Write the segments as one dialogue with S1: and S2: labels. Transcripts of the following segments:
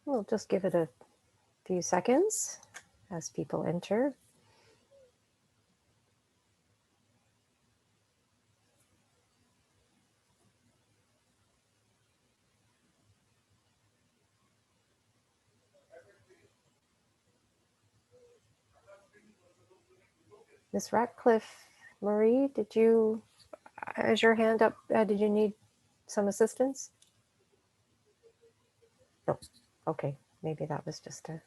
S1: We'll just give it a few seconds as people enter. Ms. Ratcliffe Marie, did you, is your hand up? Did you need some assistance? No. Okay, maybe that was just a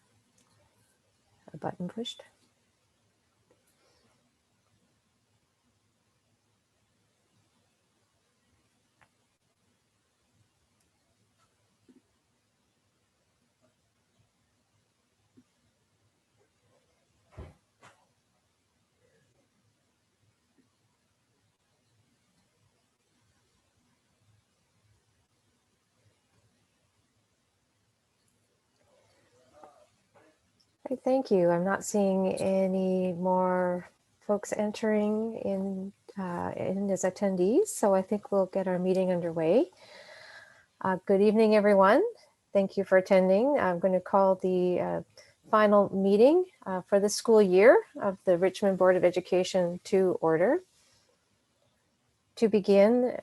S1: button pushed. Thank you. I'm not seeing any more folks entering in as attendees, so I think we'll get our meeting underway. Good evening, everyone. Thank you for attending. I'm going to call the final meeting for the school year of the Richmond Board of Education to order. To begin,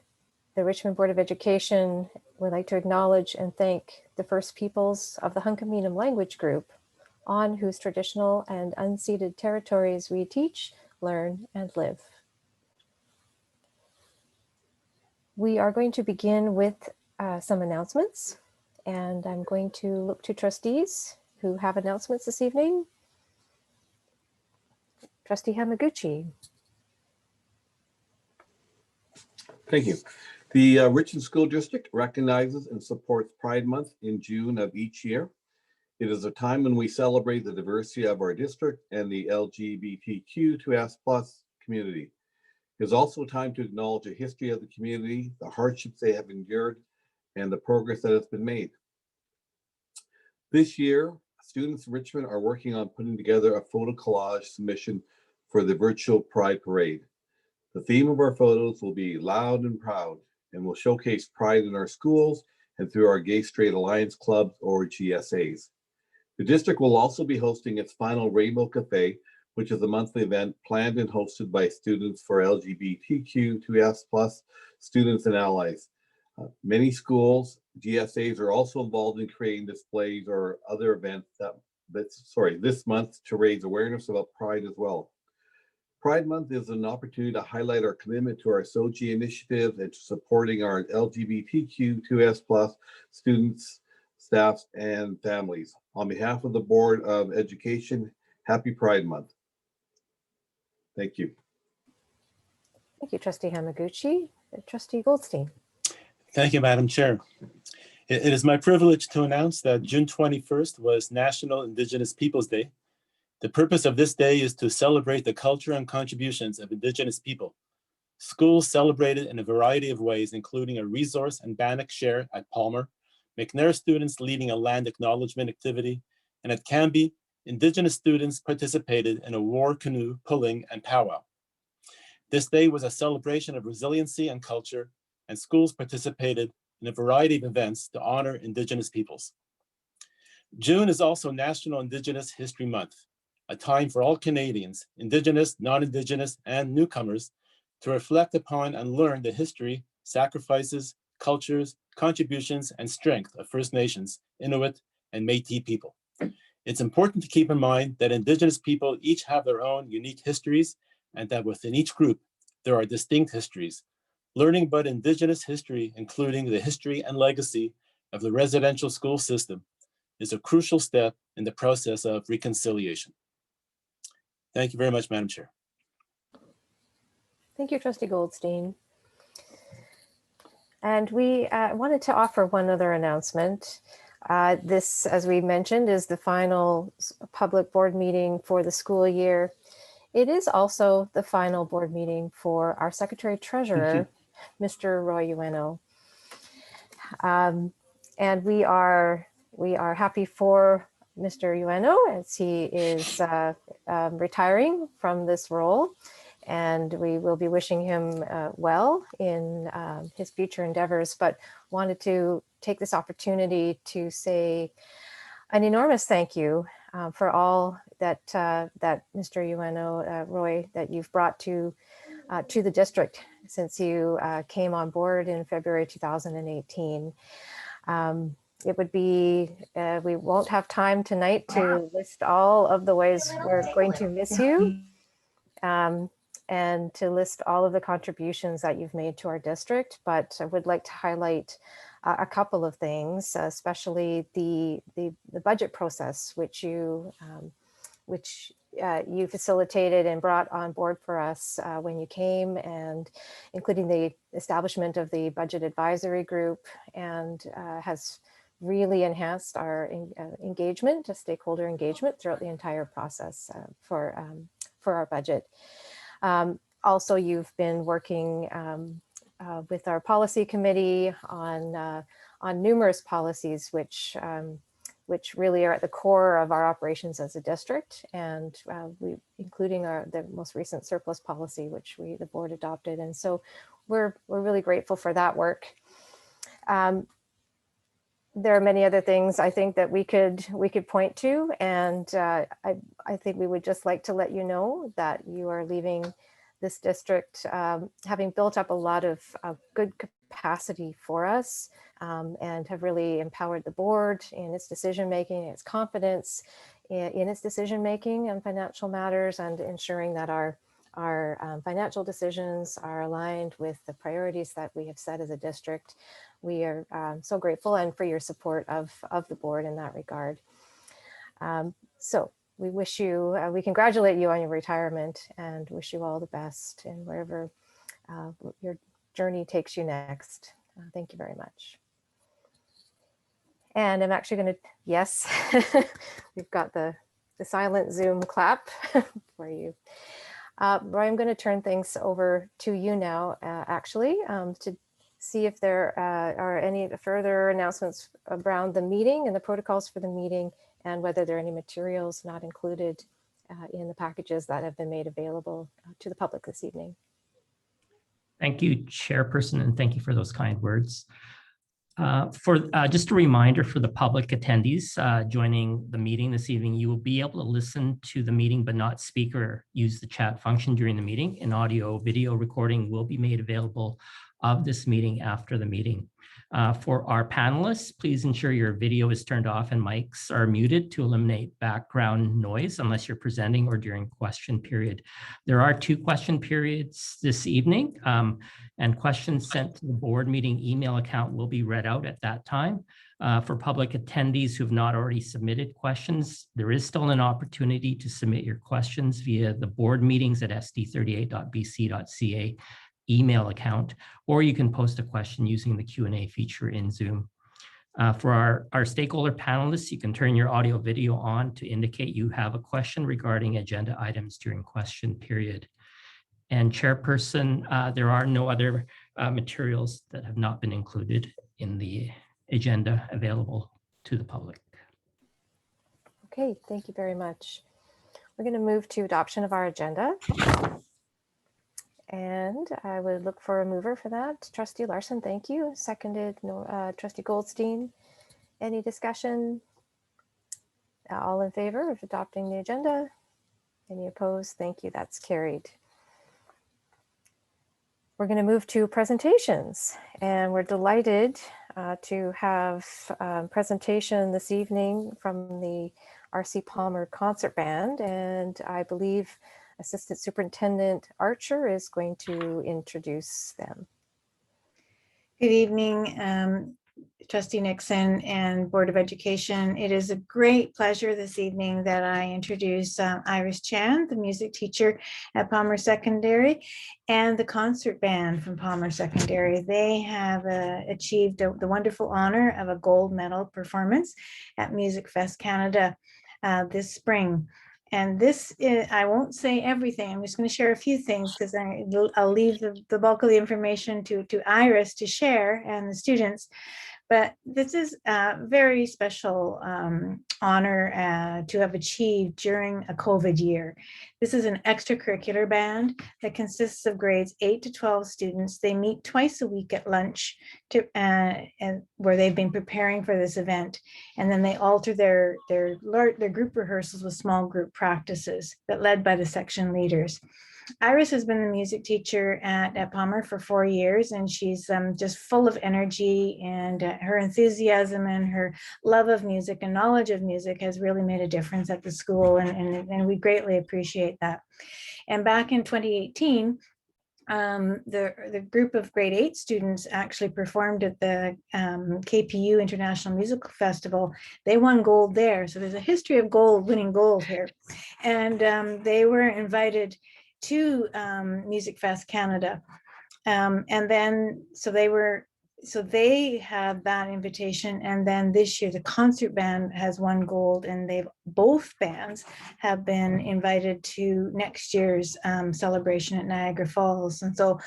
S1: the Richmond Board of Education would like to acknowledge and thank the First Peoples of the Hunkaminam language group, on whose traditional and unceded territories we teach, learn, and live. We are going to begin with some announcements, and I'm going to look to trustees who have announcements this evening. Trustee Hamaguchi.
S2: Thank you. The Richmond School District recognizes and supports Pride Month in June of each year. It is a time when we celebrate the diversity of our district and the LGBTQ2S+ community. It is also a time to acknowledge the history of the community, the hardships they have endured, and the progress that has been made. This year, students in Richmond are working on putting together a photo collage submission for the virtual Pride Parade. The theme of our photos will be loud and proud, and will showcase pride in our schools and through our Gay Straight Alliance clubs or GSAs. The district will also be hosting its final Rainbow Cafe, which is a monthly event planned and hosted by students for LGBTQ2S+ students and allies. Many schools, GSAs are also involved in creating displays or other events this month to raise awareness about Pride as well. Pride Month is an opportunity to highlight our commitment to our Soji initiative and to supporting our LGBTQ2S+ students, staff, and families. On behalf of the Board of Education, happy Pride Month. Thank you.
S1: Thank you, Trustee Hamaguchi. Trustee Goldstein.
S3: Thank you, Madam Chair. It is my privilege to announce that June 21st was National Indigenous Peoples Day. The purpose of this day is to celebrate the culture and contributions of Indigenous people. Schools celebrated in a variety of ways, including a resource and Bannock share at Palmer, McNair students leading a land acknowledgement activity, and at Canby, Indigenous students participated in a war canoe pulling and powwow. This day was a celebration of resiliency and culture, and schools participated in a variety of events to honor Indigenous peoples. June is also National Indigenous History Month, a time for all Canadians, Indigenous, non-Indigenous, and newcomers, to reflect upon and learn the history, sacrifices, cultures, contributions, and strength of First Nations, Inuit, and Métis people. It's important to keep in mind that Indigenous people each have their own unique histories, and that within each group, there are distinct histories. Learning about Indigenous history, including the history and legacy of the residential school system, is a crucial step in the process of reconciliation. Thank you very much, Madam Chair.
S1: Thank you, Trustee Goldstein. And we wanted to offer one other announcement. This, as we mentioned, is the final public board meeting for the school year. It is also the final board meeting for our Secretary Treasurer, Mr. Roy Ueno. And we are happy for Mr. Ueno as he is retiring from this role. And we will be wishing him well in his future endeavors, but wanted to take this opportunity to say an enormous thank you for all that that Mr. Ueno, Roy, that you've brought to the district since you came on board in February 2018. It would be, we won't have time tonight to list all of the ways we're going to miss you, and to list all of the contributions that you've made to our district, but I would like to highlight a couple of things, especially the budget process, which you facilitated and brought on board for us when you came, and including the establishment of the budget advisory group, and has really enhanced our engagement, stakeholder engagement throughout the entire process for our budget. Also, you've been working with our policy committee on numerous policies, which really are at the core of our operations as a district, and including the most recent surplus policy, which the board adopted. And so we're really grateful for that work. There are many other things I think that we could point to, and I think we would just like to let you know that you are leaving this district having built up a lot of good capacity for us, and have really empowered the board in its decision making, its confidence in its decision making on financial matters, and ensuring that our financial decisions are aligned with the priorities that we have set as a district. We are so grateful, and for your support of the board in that regard. So we wish you, we congratulate you on your retirement and wish you all the best in wherever your journey takes you next. Thank you very much. And I'm actually going to, yes, we've got the silent Zoom clap for you. Roy, I'm going to turn things over to you now, actually, to see if there are any further announcements around the meeting and the protocols for the meeting, and whether there are any materials not included in the packages that have been made available to the public this evening.
S4: Thank you, Chairperson, and thank you for those kind words. Just a reminder for the public attendees joining the meeting this evening, you will be able to listen to the meeting but not speak or use the chat function during the meeting. An audio video recording will be made available of this meeting after the meeting. For our panelists, please ensure your video is turned off and mics are muted to eliminate background noise unless you're presenting or during question period. There are 2 question periods this evening, and questions sent to the board meeting email account will be read out at that time. For public attendees who have not already submitted questions, there is still an opportunity to submit your questions via the board meetings at sd38.bc.ca email account, or you can post a question using the Q&A feature in Zoom. For our stakeholder panelists, you can turn your audio video on to indicate you have a question regarding agenda items during question period. And Chairperson, there are no other materials that have not been included in the agenda available to the public.
S1: Okay, thank you very much. We're going to move to adoption of our agenda. And I would look for a mover for that. Trustee Larson, thank you. Seconded, Trustee Goldstein. Any discussion? All in favor of adopting the agenda? Any opposed? Thank you, that's carried. We're going to move to presentations, and we're delighted to have a presentation this evening from the R.C. Palmer Concert Band, and I believe Assistant Superintendent Archer is going to introduce them.
S5: Good evening, Trustee Nixon and Board of Education. It is a great pleasure this evening that I introduce Iris Chan, the music teacher at Palmer Secondary, and the concert band from Palmer Secondary. They have achieved the wonderful honor of a gold medal performance at Music Fest Canada this spring. And this is, I won't say everything. I'm just going to share a few things because I'll leave the bulk of the information to Iris to share and the students. But this is a very special honor to have achieved during a COVID year. This is an extracurricular band that consists of grades 8 to 12 students. They meet twice a week at lunch and where they've been preparing for this event. And then they alter their group rehearsals with small group practices that led by the section leaders. Iris has been the music teacher at Palmer for 4 years, and she's just full of energy, and her enthusiasm and her love of music and knowledge of music has really made a difference at the school, and we greatly appreciate that. And back in 2018, the group of grade 8 students actually performed at the KPU International Musical Festival. They won gold there. So there's a history of winning gold here. And they were invited to Music Fest Canada. And then, so they have that invitation. And then this year, the concert band has won gold, and both bands have been invited to next year's celebration at Niagara Falls. And so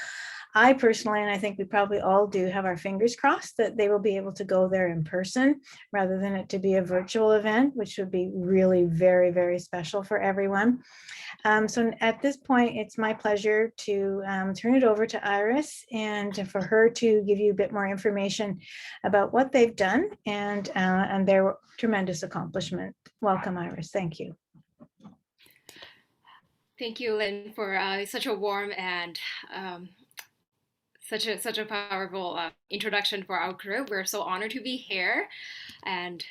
S5: I personally, and I think we probably all do, have our fingers crossed that they will be able to go there in person rather than it to be a virtual event, which would be really very, very special for everyone. So at this point, it's my pleasure to turn it over to Iris and for her to give you a bit more information about what they've done and their tremendous accomplishment. Welcome, Iris. Thank you.
S6: Thank you, Lynn, for such a warm and such a powerful introduction for our group. We're so honored to be here and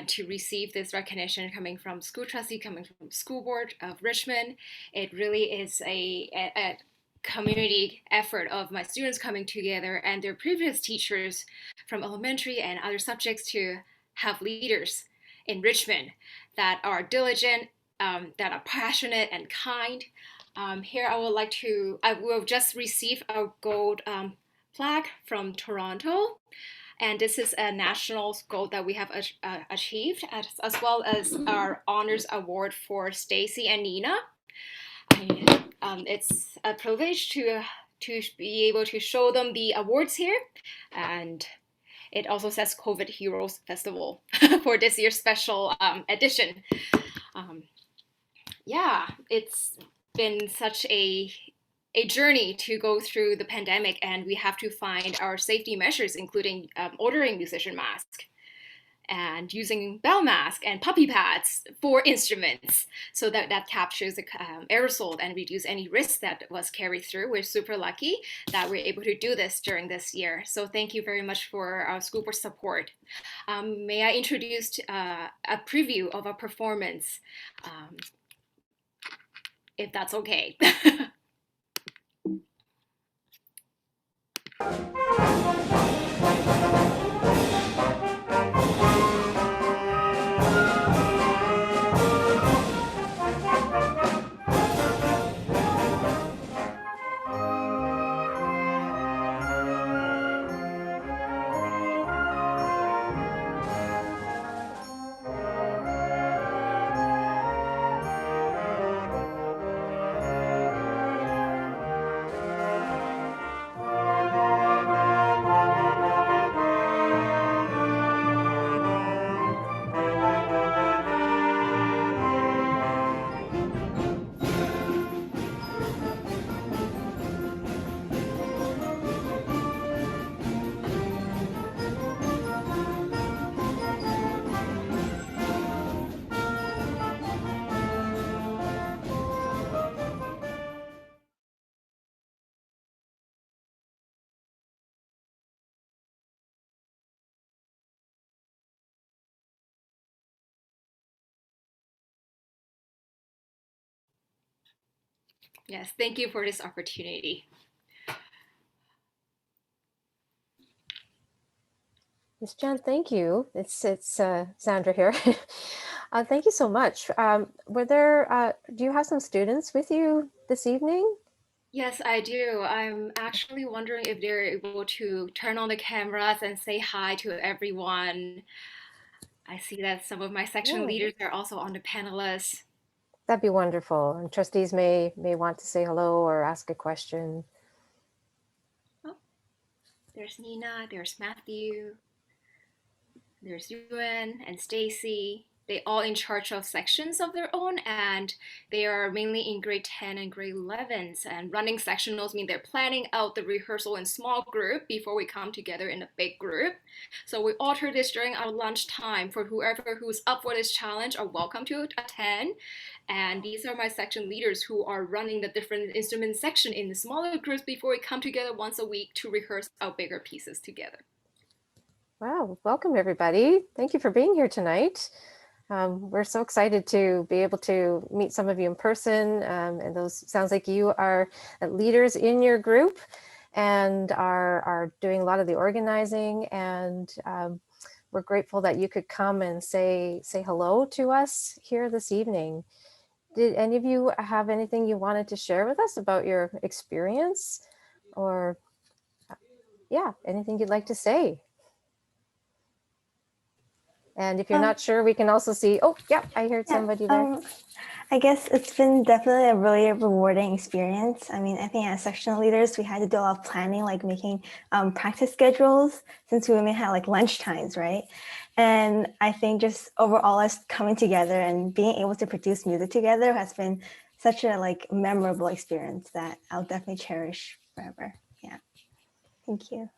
S6: to receive this recognition coming from school trustee, coming from school board of Richmond. It really is a community effort of my students coming together and their previous teachers from elementary and other subjects to have leaders in Richmond that are diligent, that are passionate and kind. Here I will just receive a gold plaque from Toronto. And this is a national goal that we have achieved, as well as our honors award for Stacy and Nina. It's a privilege to be able to show them the awards here. And it also says COVID Heroes Festival for this year's special edition. Yeah, it's been such a journey to go through the pandemic, and we have to find our safety measures, including ordering musician masks and using bell mask and puppy pads for instruments so that captures the aerosol and reduce any risk that was carried through. We're super lucky that we're able to do this during this year. So thank you very much for our school board support. May I introduce a preview of our performance, if that's okay. Yes, thank you for this opportunity.
S1: Ms. Jan, thank you. It's Sandra here. Thank you so much. Do you have some students with you this evening?
S6: Yes, I do. I'm actually wondering if they're able to turn on the cameras and say hi to everyone. I see that some of my section leaders are also on the panelists.
S1: That'd be wonderful. And trustees may want to say hello or ask a question.
S6: Oh, there's Nina, there's Matthew. There's Yuan and Stacy. They all in charge of sections of their own, and they are mainly in grade 10 and grade 11s. And running sectionals mean they're planning out the rehearsal in small group before we come together in a big group. So we alter this during our lunch time. For whoever who's up for this challenge are welcome to attend. And these are my section leaders who are running the different instrument section in the smaller groups before we come together once a week to rehearse our bigger pieces together.
S1: Wow, welcome everybody. Thank you for being here tonight. We're so excited to be able to meet some of you in person, and those sounds like you are leaders in your group and are doing a lot of the organizing, and we're grateful that you could come and say hello to us here this evening. Did any of you have anything you wanted to share with us about your experience, or yeah, anything you'd like to say? And if you're not sure, we can also see, oh, yeah, I heard somebody there.
S7: I guess it's been definitely a really rewarding experience. I mean, I think as sectional leaders, we had to do a lot of planning, like making practice schedules, since we only had like lunch times, right? And I think just overall us coming together and being able to produce music together has been such a like memorable experience that I'll definitely cherish forever. Yeah. Thank you.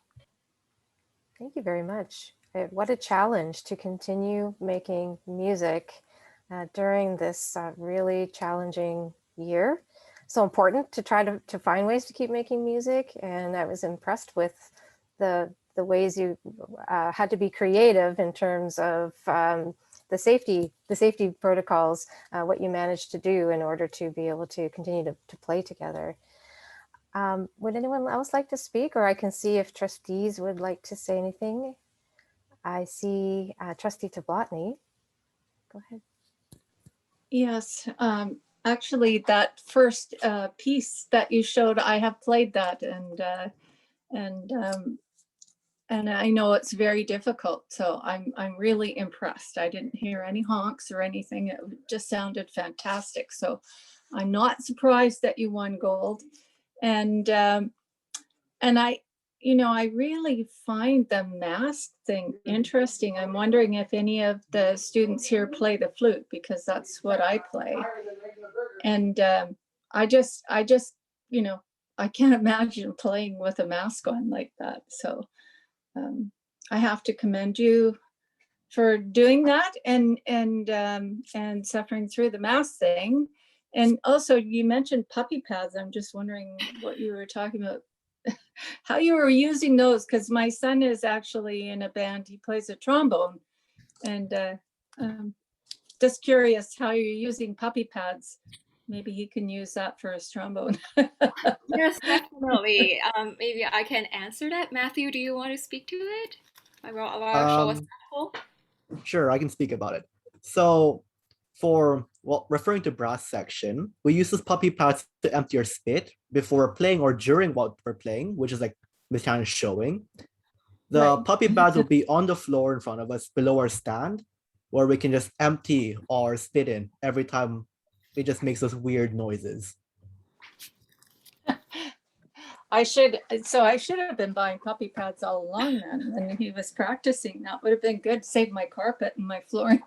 S1: Thank you very much. What a challenge to continue making music during this really challenging year. So important to try to find ways to keep making music. And I was impressed with the ways you had to be creative in terms of the safety protocols, what you managed to do in order to be able to continue to play together. Would anyone else like to speak, or I can see if trustees would like to say anything? I see Trustee Tablotny. Go ahead.
S8: Yes, actually, that first piece that you showed, I have played that, and I know it's very difficult. So I'm really impressed. I didn't hear any honks or anything. It just sounded fantastic. So I'm not surprised that you won gold, and I really find the mask thing interesting. I'm wondering if any of the students here play the flute, because that's what I play. And I just, I can't imagine playing with a mask on like that. So I have to commend you for doing that and suffering through the mask thing. And also you mentioned puppy pads. I'm just wondering what you were talking about, how you were using those, because my son is actually in a band. He plays a trombone, and just curious how you're using puppy pads. Maybe he can use that for his trombone.
S6: Yes, definitely. Maybe I can answer that. Matthew, do you want to speak to it? I will show a sample.
S9: Sure, I can speak about it. So referring to brass section, we use this puppy pads to empty our spit before playing or during what we're playing, which is like Miss Chan is showing. The puppy pads will be on the floor in front of us below our stand, where we can just empty or spit in every time it just makes those weird noises.
S8: I should have been buying puppy pads all along then when he was practicing. That would have been good. Save my carpet and my flooring.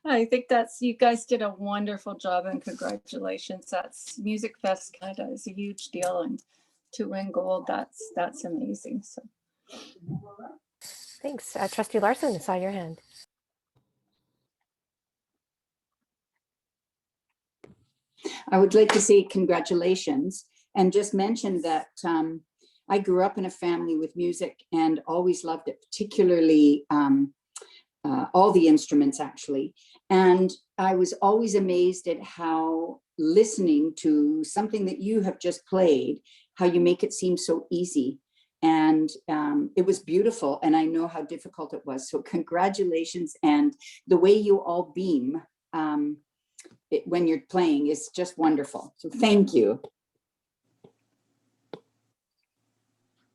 S8: I think you guys did a wonderful job, and congratulations. That's Music Fest Canada is a huge deal, and to win gold, that's amazing. So
S1: Thanks. Trustee Larson, I saw your hand.
S10: I would like to say congratulations and just mention that I grew up in a family with music and always loved it, particularly all the instruments actually. And I was always amazed at how listening to something that you have just played, how you make it seem so easy. And it was beautiful, and I know how difficult it was. So congratulations, and the way you all beam when you're playing is just wonderful. So thank you.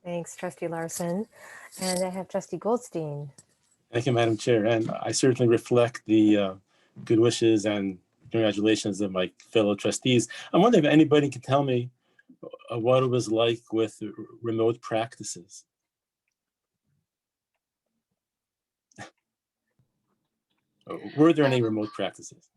S1: Thanks, Trustee Larson. And I have Trustee Goldstein.
S3: Thank you, Madam Chair. And I certainly reflect the good wishes and congratulations of my fellow trustees. I'm wondering if anybody can tell me what it was like with remote practices. Were there any remote practices?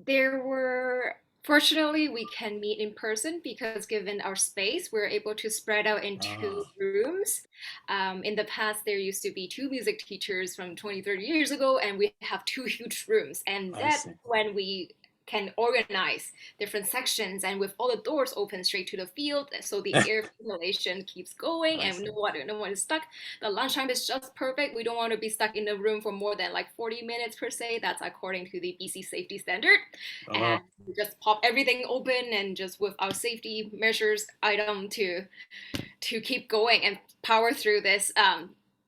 S6: There were, fortunately, we can meet in person because given our space, we're able to spread out in two rooms. In the past, there used to be two music teachers from 20, 30 years ago, and we have two huge rooms. And that's when we can organize different sections and with all the doors open straight to the field, so the air circulation keeps going and no one is stuck. The lunchtime is just perfect. We don't want to be stuck in the room for more than like 40 minutes per se. That's according to the BC safety standard. And we just pop everything open and just with our safety measures item to keep going and power through this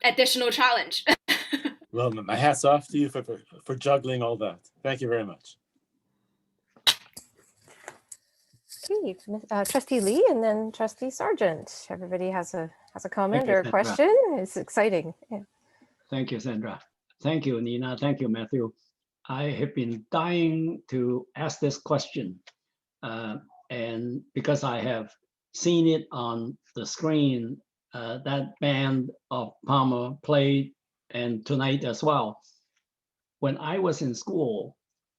S6: additional challenge.
S3: Well, my hat's off to you for juggling all that. Thank you very much.
S1: Okay, Trustee Lee and then Trustee Sargent. Everybody has a comment or a
S11: Sandra.
S1: question. It's exciting. Yeah.
S11: Thank you, Sandra. Thank you, Nina. Thank you, Matthew. I have been dying to ask this question, and because I have seen it on the screen, that band of Palmer played, and tonight as well. When I was in school,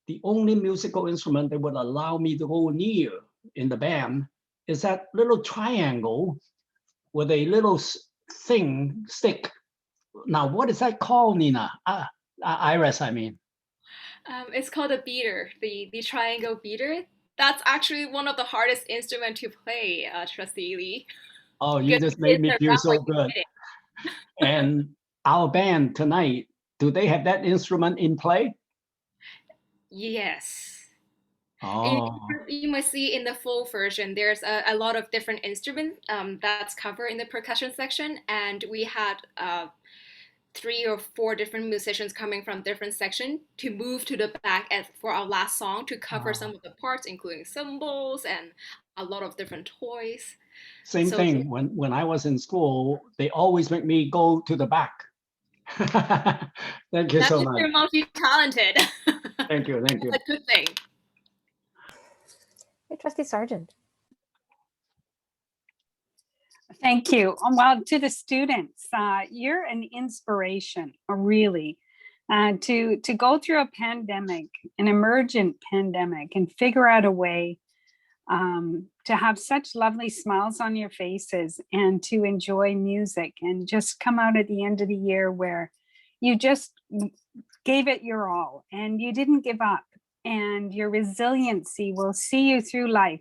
S11: the only musical instrument that would allow me to go near in the band is that little triangle with a little stick. Now, what is that called, Nina? Iris, I mean.
S6: It's called a beater, the triangle beater. That's actually one of the hardest instruments to play, Trustee Lee.
S11: Oh, you just made me feel so good. And our band tonight, do they have that instrument in play?
S6: Yes.
S11: Oh.
S6: You might see in the full version, there's a lot of different instruments that's covered in the percussion section. And we had 3 or 4 different musicians coming from different sections to move to the back for our last song to cover some of the parts, including cymbals and a lot of different toys.
S11: Same thing. When I was in school, they always make me go to the back. Thank you so much.
S6: You're multi-talented.
S11: Thank you. Thank you.
S6: That's a good thing.
S1: Hey, Trustee Sargent.
S12: Thank you. Well, to the students, you're an inspiration, really, to go through a pandemic, an emergent pandemic, and figure out a way to have such lovely smiles on your faces and to enjoy music and just come out at the end of the year where you just gave it your all and you didn't give up, and your resiliency will see you through life.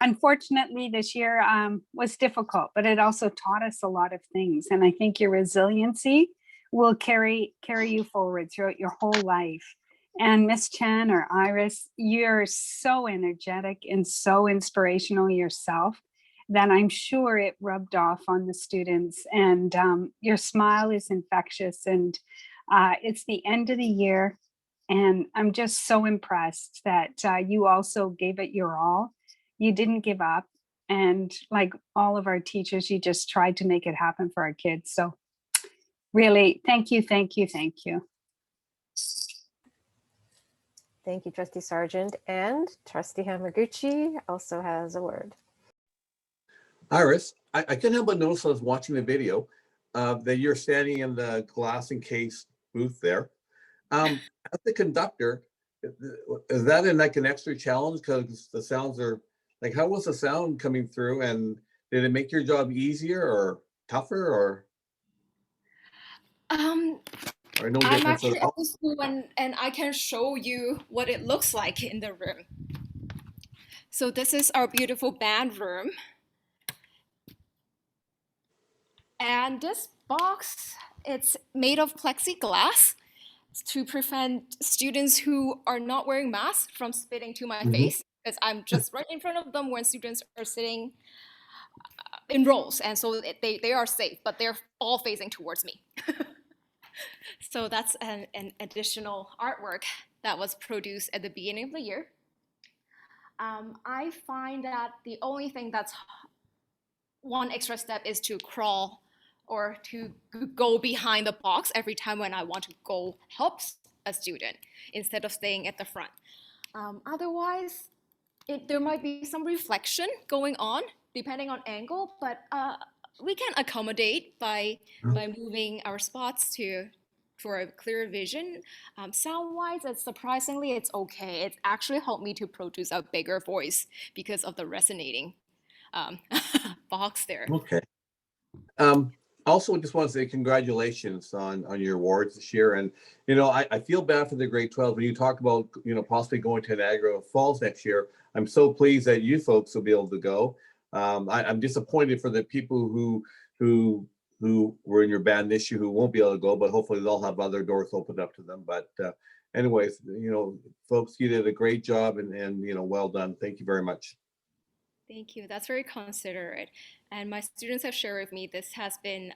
S12: Unfortunately, this year was difficult, but it also taught us a lot of things. And I think your resiliency will carry you forward throughout your whole life. And Miss Chan or Iris, you're so energetic and so inspirational yourself that I'm sure it rubbed off on the students. And your smile is infectious, and it's the end of the year. And I'm just so impressed that you also gave it your all. You didn't give up. And like all of our teachers, you just tried to make it happen for our kids. So really, thank you, thank you, thank you.
S1: Thank you, Trustee Sargent. And Trustee Hamaguchi also has a word.
S2: Iris, I couldn't help but notice I was watching the video that you're standing in the glass encased booth there. As the conductor, is that like an extra challenge because the sounds are like, how was the sound coming through, and did it make your job easier or tougher or no difference?
S6: I'm actually at the school and I can show you what it looks like in the room. So this is our beautiful band room. And this box, it's made of plexiglass to prevent students who are not wearing masks from spitting to my face, because I'm just right in front of them when students are sitting in rows, and so they are safe, but they're all facing towards me. So that's an additional artwork that was produced at the beginning of the year. I find that the only thing that's one extra step is to crawl or to go behind the box every time when I want to go help a student instead of staying at the front. Otherwise, there might be some reflection going on depending on angle, but we can accommodate by moving our spots to for a clearer vision. Sound-wise, surprisingly, it's okay. It's actually helped me to produce a bigger voice because of the resonating box there.
S2: Okay. Also, just want to say congratulations on your awards this year. And, I feel bad for the grade 12 when you talk about, possibly going to Niagara Falls next year. I'm so pleased that you folks will be able to go. I'm disappointed for the people who were in your band this year who won't be able to go, but hopefully they'll have other doors opened up to them. But anyways, folks, you did a great job and well done. Thank you very much.
S6: Thank you. That's very considerate. And my students have shared with me this has been,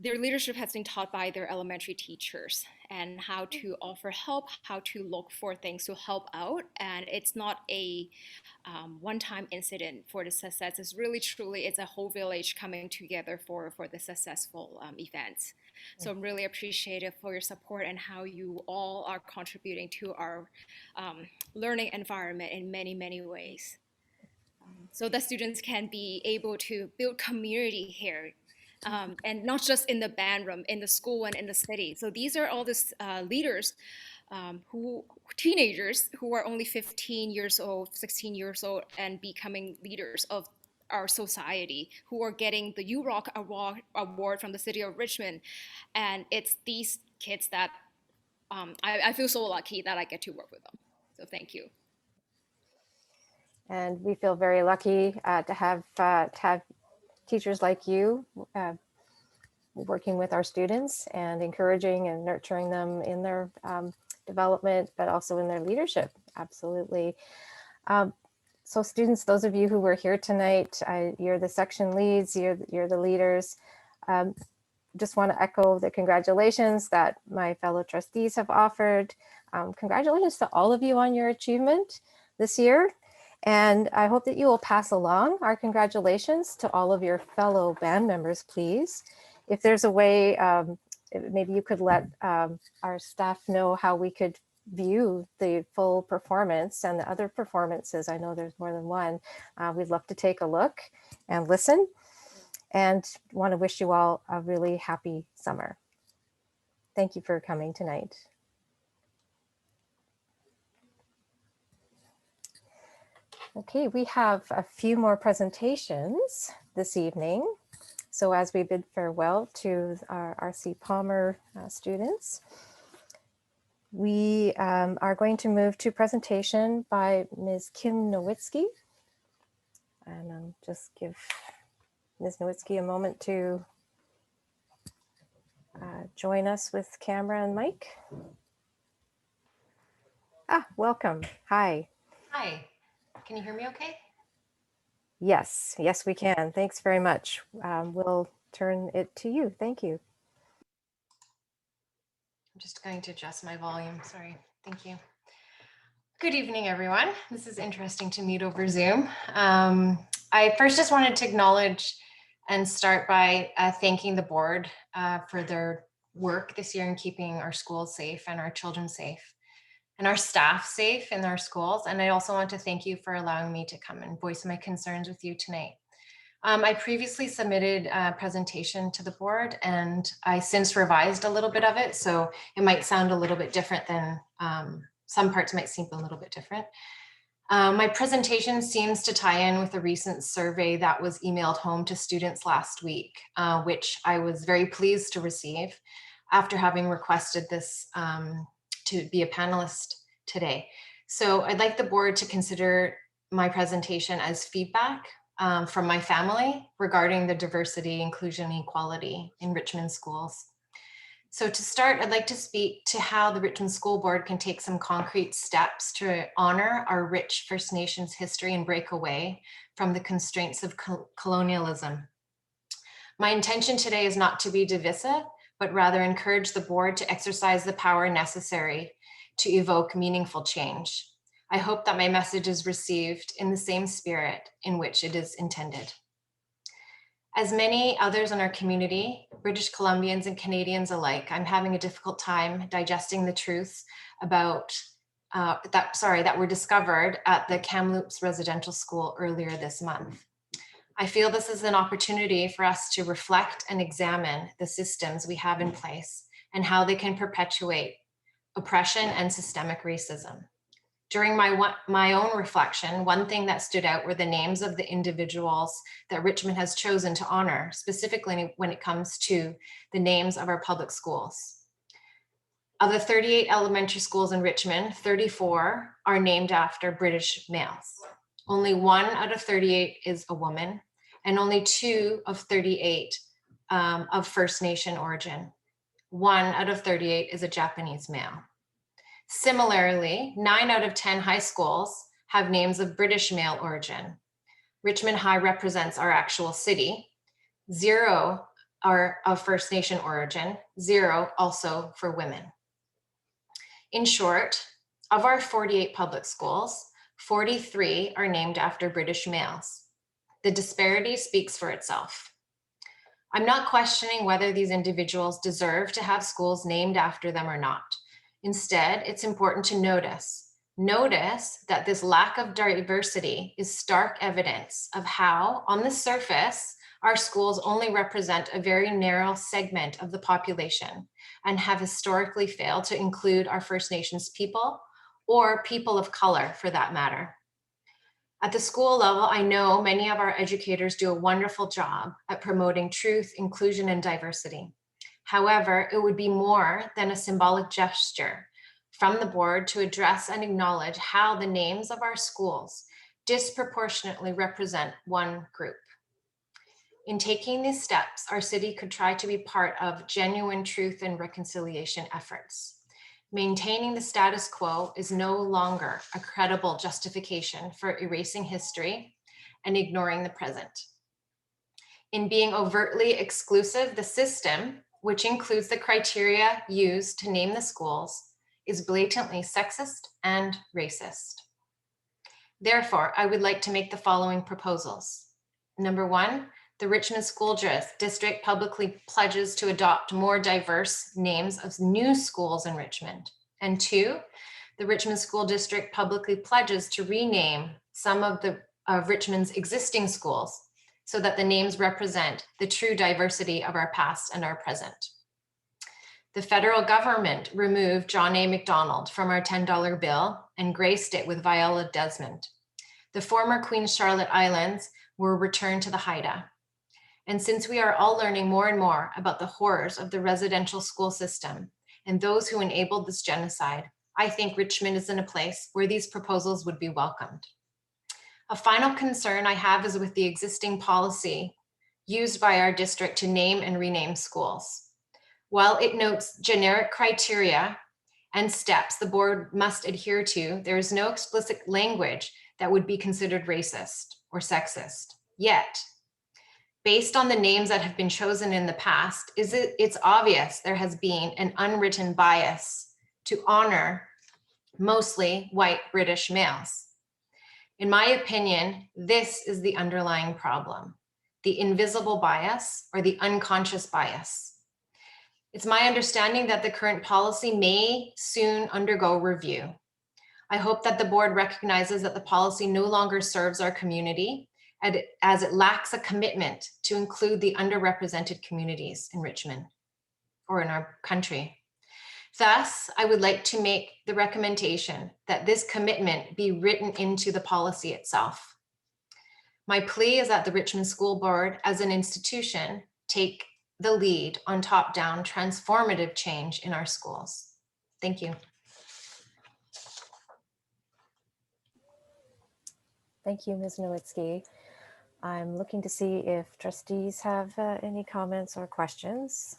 S6: their leadership has been taught by their elementary teachers and how to offer help, how to look for things to help out. And it's not a one-time incident for the success. It's really, truly, it's a whole village coming together for the successful events. So I'm really appreciative for your support and how you all are contributing to our learning environment in many, many ways. So that students can be able to build community here, and not just in the band room, in the school and in the city. So these are all these leaders, teenagers who are only 15 years old, 16 years old, and becoming leaders of our society, who are getting the URock award from the city of Richmond. And it's these kids that I feel so lucky that I get to work with them. So thank you.
S1: And we feel very lucky to have teachers like you working with our students and encouraging and nurturing them in their development, but also in their leadership. Absolutely. So students, those of you who were here tonight, you're the section leads, you're the leaders. Just want to echo the congratulations that my fellow trustees have offered. Congratulations to all of you on your achievement this year. And I hope that you will pass along our congratulations to all of your fellow band members, please. If there's a way, maybe you could let our staff know how we could view the full performance and the other performances. I know there's more than one. We'd love to take a look and listen, and want to wish you all a really happy summer. Thank you for coming tonight. Okay, we have a few more presentations this evening. So as we bid farewell to our RC Palmer students, we are going to move to presentation by Ms. Kim Nowitzki. And just give Ms. Nowitzki a moment to join us with camera and mic. Welcome. Hi.
S13: Hi. Can you hear me okay?
S1: Yes, we can. Thanks very much. We'll turn it to you. Thank you.
S13: I'm just going to adjust my volume. Sorry. Thank you. Good evening, everyone. This is interesting to meet over Zoom. I first just wanted to acknowledge and start by thanking the board for their work this year in keeping our schools safe and our children safe, and our staff safe in our schools. And I also want to thank you for allowing me to come and voice my concerns with you tonight. I previously submitted a presentation to the board, and I since revised a little bit of it. So it might sound a little bit different than, some parts might seem a little bit different. My presentation seems to tie in with a recent survey that was emailed home to students last week, which I was very pleased to receive after having requested this to be a panelist today. So I'd like the board to consider my presentation as feedback from my family regarding the diversity, inclusion, and equality in Richmond schools. So to start, I'd like to speak to how the Richmond School Board can take some concrete steps to honor our rich First Nations history and break away from the constraints of colonialism. My intention today is not to be divisive, but rather encourage the board to exercise the power necessary to evoke meaningful change. I hope that my message is received in the same spirit in which it is intended. As many others in our community, British Columbians and Canadians alike, I'm having a difficult time digesting the truths about that were discovered at the Kamloops Residential School earlier this month. I feel this is an opportunity for us to reflect and examine the systems we have in place and how they can perpetuate oppression and systemic racism. During my own reflection, one thing that stood out were the names of the individuals that Richmond has chosen to honor, specifically when it comes to the names of our public schools. Of the 38 elementary schools in Richmond, 34 are named after British males. Only 1 out of 38 is a woman, and only 2 of 38 of First Nation origin. 1 out of 38 is a Japanese male. Similarly, 9 out of 10 high schools have names of British male origin. Richmond High represents our actual city. 0 are of First Nation origin, 0 also for women. In short, of our 48 public schools, 43 are named after British males. The disparity speaks for itself. I'm not questioning whether these individuals deserve to have schools named after them or not. Instead, it's important to notice that this lack of diversity is stark evidence of how, on the surface, our schools only represent a very narrow segment of the population and have historically failed to include our First Nations people or people of color for that matter. At the school level, I know many of our educators do a wonderful job at promoting truth, inclusion, and diversity. However, it would be more than a symbolic gesture from the board to address and acknowledge how the names of our schools disproportionately represent one group. In taking these steps, our city could try to be part of genuine truth and reconciliation efforts. Maintaining the status quo is no longer a credible justification for erasing history and ignoring the present. In being overtly exclusive, the system, which includes the criteria used to name the schools, is blatantly sexist and racist. Therefore, I would like to make the following proposals. Number 1, the Richmond School District publicly pledges to adopt more diverse names of new schools in Richmond. And 2, the Richmond School District publicly pledges to rename some of Richmond's existing schools so that the names represent the true diversity of our past and our present. The federal government removed John A. Macdonald from our $10 bill and graced it with Viola Desmond. The former Queen Charlotte Islands were returned to the Haida. And since we are all learning more and more about the horrors of the residential school system and those who enabled this genocide, I think Richmond is in a place where these proposals would be welcomed. A final concern I have is with the existing policy used by our district to name and rename schools. While it notes generic criteria and steps the board must adhere to, there is no explicit language that would be considered racist or sexist. Yet, based on the names that have been chosen in the past, it's obvious there has been an unwritten bias to honor mostly white British males. In my opinion, this is the underlying problem, the invisible bias or the unconscious bias. It's my understanding that the current policy may soon undergo review. I hope that the board recognizes that the policy no longer serves our community as it lacks a commitment to include the underrepresented communities in Richmond or in our country. Thus, I would like to make the recommendation that this commitment be written into the policy itself. My plea is that the Richmond School Board as an institution take the lead on top-down transformative change in our schools. Thank you.
S1: Thank you, Ms. Nowitzki. I'm looking to see if trustees have any comments or questions.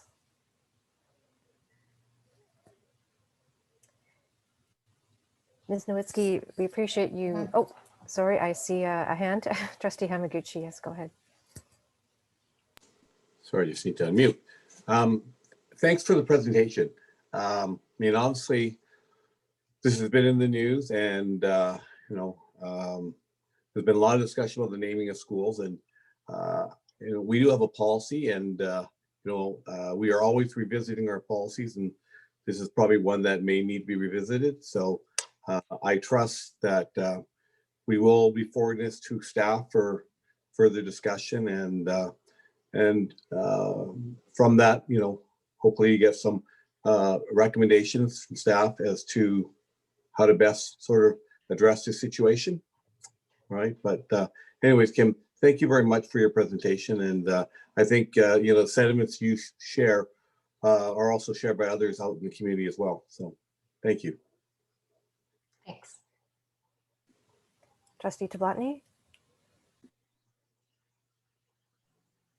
S1: Ms. Nowitzki, we appreciate you. Oh, sorry, I see a hand. Trustee Hamaguchi, yes, go ahead.
S2: Sorry, just need to unmute. Thanks for the presentation. I mean, obviously, this has been in the news, and there's been a lot of discussion about the naming of schools, and we do have a policy, and we are always revisiting our policies, and this is probably one that may need to be revisited. So I trust that we will be forwarding this to staff for further discussion, and from that, hopefully you get some recommendations from staff as to how to best sort of address this situation. Right. But anyways, Kim, thank you very much for your presentation. And I think, you know, sentiments you share are also shared by others out in the community as well. So thank you.
S13: Thanks.
S1: Trustee Tablatny?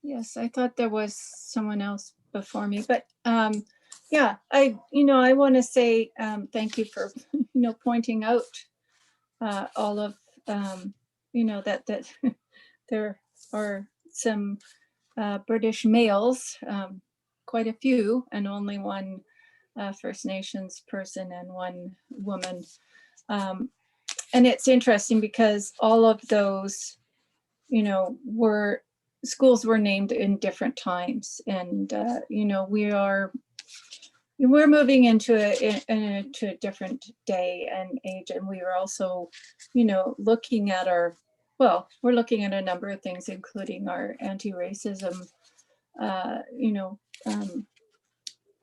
S8: Yes, I thought there was someone else before me, but yeah, I want to say thank you for, pointing out all of, that there are some British males, quite a few, and only one First Nations person and one woman. And it's interesting because all of those, schools were named in different times, and we're moving into a different day and age, and we are also, looking at we're looking at a number of things, including our anti-racism,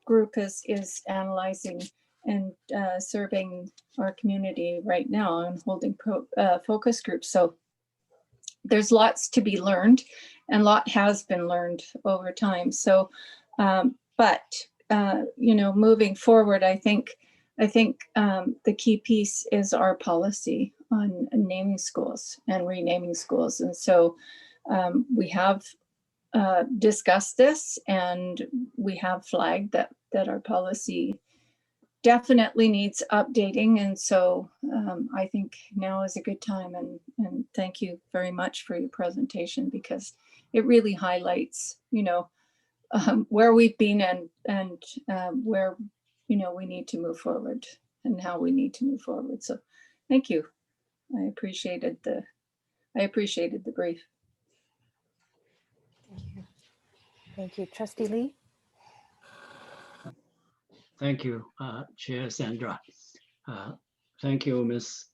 S8: group is analyzing and serving our community right now and holding focus groups. So there's lots to be learned, and a lot has been learned over time. So, moving forward, I think the key piece is our policy on naming schools and renaming schools. And so we have discussed this, and we have flagged that our policy definitely needs updating. And so I think now is a good time, and thank you very much for your presentation, because it really highlights, where we've been and where, we need to move forward and how we need to move forward. So thank you. I appreciated the brief.
S1: Thank you. Thank you. Trustee Lee?
S11: Thank you, Chair Sandra. Thank you, Ms.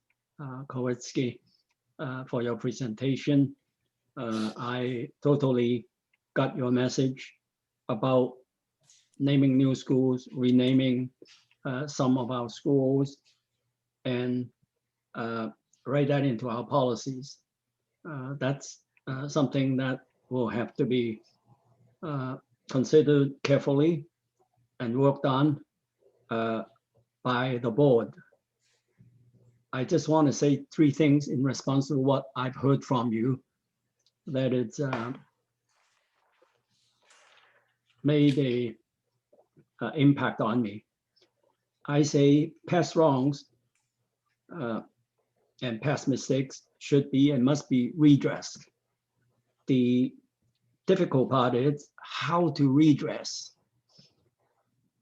S11: Kowalski, for your presentation. I totally got your message about naming new schools, renaming some of our schools, and write that into our policies. That's something that will have to be considered carefully and worked on by the board. I just want to say three things in response to what I've heard from you, that it's made a impact on me. I say past wrongs and past mistakes should be and must be redressed. The difficult part is how to redress.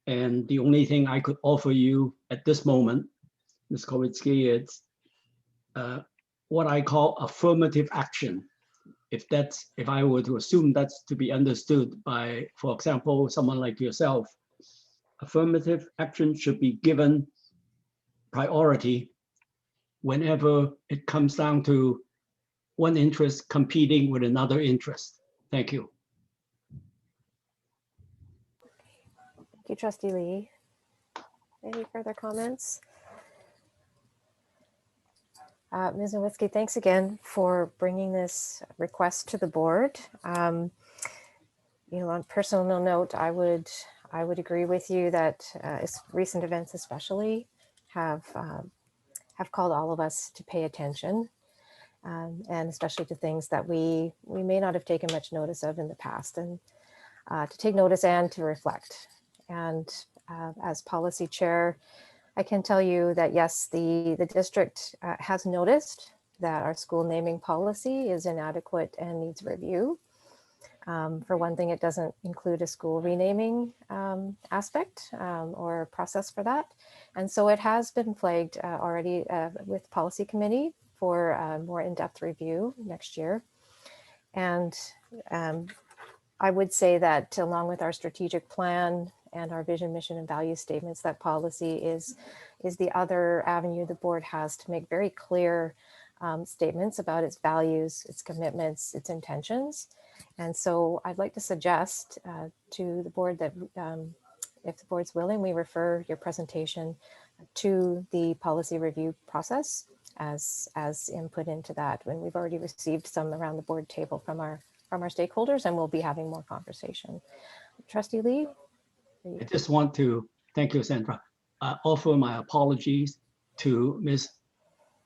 S11: And the only thing I could offer you at this moment, Ms. Kowalski, is what I call affirmative action. If I were to assume that's to be understood by, for example, someone like yourself, affirmative action should be given priority whenever it comes down to one interest competing with another interest. Thank you.
S1: Thank you, Trustee Lee. Any further comments? Ms. Nowicki, thanks again for bringing this request to the board. On a personal note, I would agree with you that recent events especially have called all of us to pay attention, and especially to things that we may not have taken much notice of in the past, and to take notice and to reflect. And as policy chair, I can tell you that yes, the district has noticed that our school naming policy is inadequate and needs review. For one thing, it doesn't include a school renaming aspect or process for that. And so it has been flagged already with policy committee for more in-depth review next year. And I would say that along with our strategic plan and our vision, mission, and value statements, that policy is the other avenue the board has to make very clear statements about its values, its commitments, its intentions. And so I'd like to suggest to the board that if the board's willing, we refer your presentation to the policy review process as input into that. When we've already received some around the board table from our stakeholders, and we'll be having more conversation. Trustee Lee?
S11: I just want to, thank you, Sandra, offer my apologies to Ms.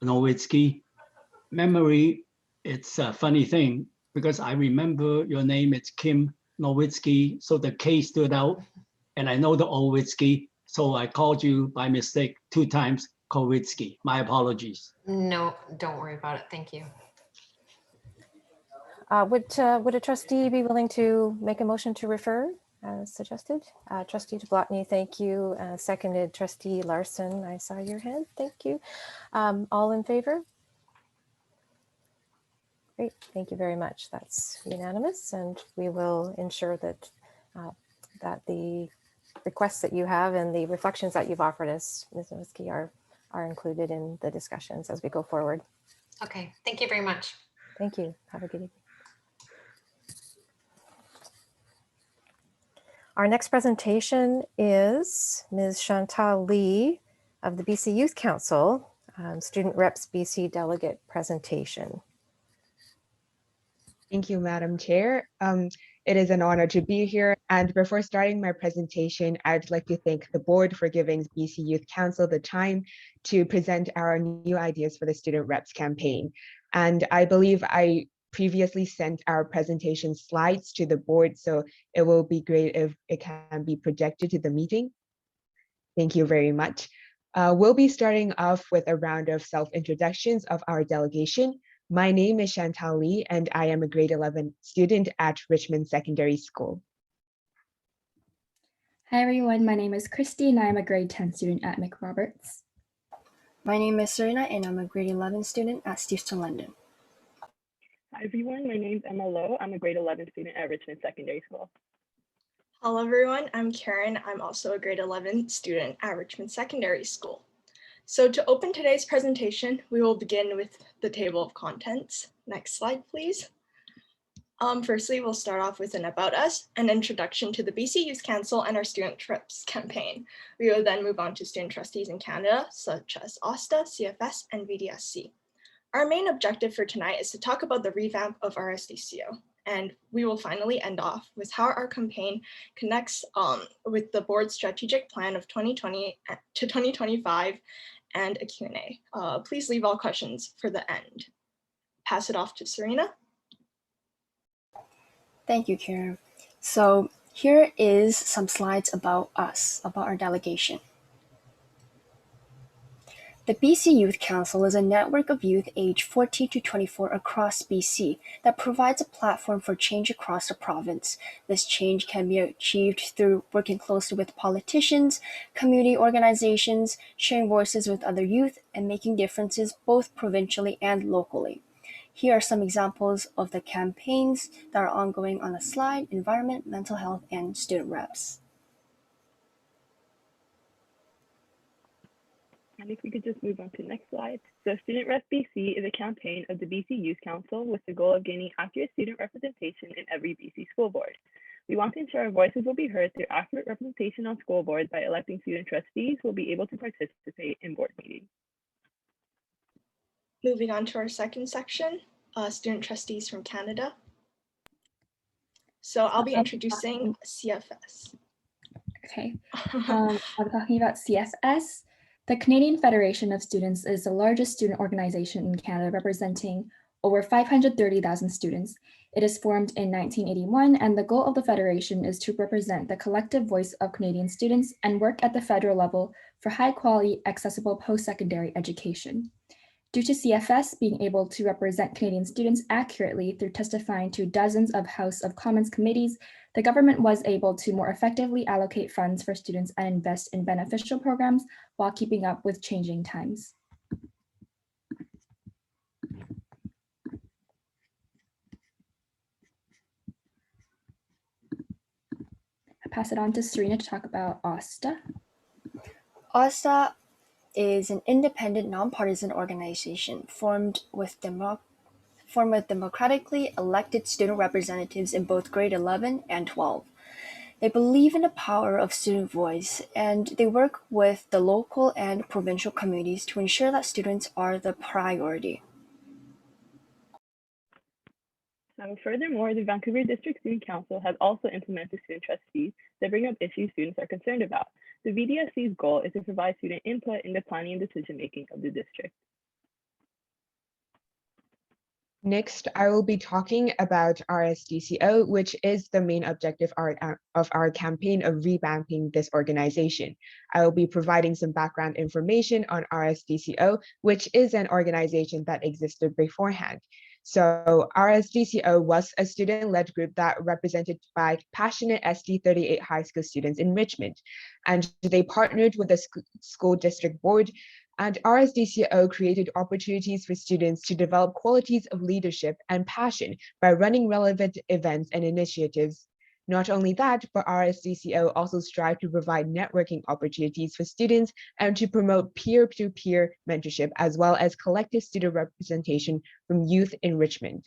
S11: Nowitzki. Memory, it's a funny thing because I remember your name, it's Kim Nowitzki, so the K stood out, and I know the Nowitzki, so I called you by mistake 2 times Kowitzki. My apologies.
S13: No, don't worry about it. Thank you.
S1: Would a trustee be willing to make a motion to refer as suggested? Trustee Jablotny, thank you. Seconded. Trustee Larson, I saw your hand. Thank you. All in favor? Great, thank you very much. That's unanimous, and we will ensure that that the requests that you have and the reflections that you've offered us, Ms. Nowitzki, are included in the discussions as we go forward.
S13: Okay, thank you very much.
S1: Thank you. Have a good evening. Our next presentation is Ms. Chantal Lee of the BC Youth Council, Student Reps BC Delegate presentation.
S14: Thank you, Madam Chair. It is an honor to be here. And before starting my presentation, I'd like to thank the board for giving BC Youth Council the time to present our new ideas for the Student Reps campaign. And I believe I previously sent our presentation slides to the board, so it will be great if it can be projected to the meeting. Thank you very much. We'll be starting off with a round of self-introductions of our delegation. My name is Chantal Lee, and I am a grade 11 student at Richmond Secondary School.
S15: Hi everyone, my name is Christy and I am a grade 10 student at McRoberts.
S16: My name is Serena and I'm a grade 11 student at Steveston, London.
S17: Hi everyone, my name is Emma Lowe. I'm a grade 11 student at Richmond Secondary School.
S18: Hello everyone, I'm Karen. I'm also a grade 11 student at Richmond Secondary School. So to open today's presentation, we will begin with the table of contents. Next slide, please. Firstly, we'll start off with an about us, an introduction to the BC Youth Council and our Student Trips campaign. We will then move on to student trustees in Canada, such as OSTA, CFS, and VDSC. Our main objective for tonight is to talk about the revamp of our SDCO. And we will finally end off with how our campaign connects with the board's strategic plan of 2020 to 2025 and a Q&A. Please leave all questions for the end. Pass it off to Serena.
S16: Thank you, Karen. So here is some slides about us, about our delegation. The BC Youth Council is a network of youth aged 14 to 24 across BC that provides a platform for change across the province. This change can be achieved through working closely with politicians, community organizations, sharing voices with other youth, and making differences both provincially and locally. Here are some examples of the campaigns that are ongoing on the slide: environment, mental health, and student reps.
S17: And if we could just move on to the next slide. So Student Rep BC is a campaign of the BC Youth Council with the goal of gaining accurate student representation in every BC school board. We want to ensure our voices will be heard through accurate representation on school boards by electing student trustees who will be able to participate in board meetings.
S18: Moving on to our second section, student trustees from Canada. So I'll be introducing CFS.
S15: Okay, I'm talking about CFS. The Canadian Federation of Students is the largest student organization in Canada, representing over 530,000 students. It is formed in 1981, and the goal of the Federation is to represent the collective voice of Canadian students and work at the federal level for high-quality, accessible post-secondary education. Due to CFS being able to represent Canadian students accurately through testifying to dozens of House of Commons committees, the government was able to more effectively allocate funds for students and invest in beneficial programs while keeping up with changing times. I pass it on to Serena to talk about OSTA.
S16: OSTA is an independent, nonpartisan organization formed with democratically elected student representatives in both grade 11 and 12. They believe in the power of student voice, and they work with the local and provincial communities to ensure that students are the priority.
S17: Furthermore, the Vancouver District Student Council has also implemented student trustees that bring up issues students are concerned about. The VDSC's goal is to provide student input in the planning and decision-making of the district.
S14: Next, I will be talking about RSDCO, which is the main objective of our campaign of revamping this organization. I will be providing some background information on RSDCO, which is an organization that existed beforehand. So RSDCO was a student-led group that represented by passionate SD38 high school students in Richmond, and they partnered with the school district board, and RSDCO created opportunities for students to develop qualities of leadership and passion by running relevant events and initiatives. Not only that, but RSDCO also strive to provide networking opportunities for students and to promote peer-to-peer mentorship, as well as collective student representation from youth in Richmond.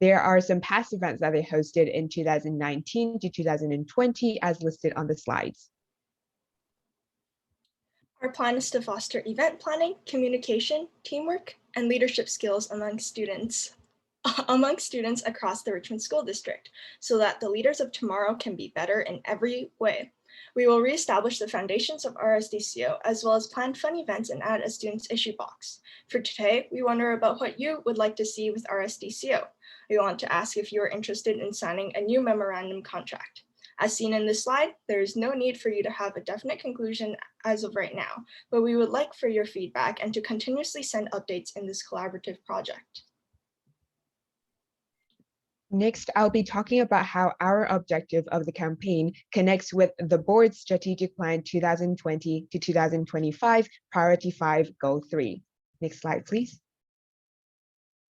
S14: There are some past events that they hosted in 2019 to 2020 as listed on the slides.
S18: Our plan is to foster event planning, communication, teamwork, and leadership skills among students across the Richmond School District so that the leaders of tomorrow can be better in every way. We will reestablish the foundations of RSDCO as well as plan fun events and add a student's issue box. For today, we wonder about what you would like to see with RSDCO. We want to ask if you are interested in signing a new memorandum contract. As seen in this slide, there is no need for you to have a definite conclusion as of right now, but we would like for your feedback and to continuously send updates in this collaborative project.
S14: Next, I'll be talking about how our objective of the campaign connects with the board's strategic plan 2020 to 2025, priority 5, goal 3. Next slide, please.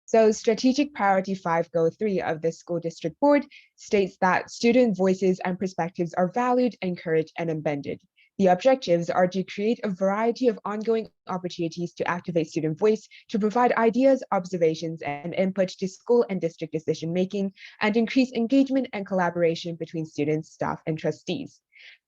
S14: So strategic priority 5, goal 3 of the school district board states that student voices and perspectives are valued, encouraged, and embedded. The objectives are to create a variety of ongoing opportunities to activate student voice, to provide ideas, observations, and input to school and district decision-making, and increase engagement and collaboration between students, staff, and trustees.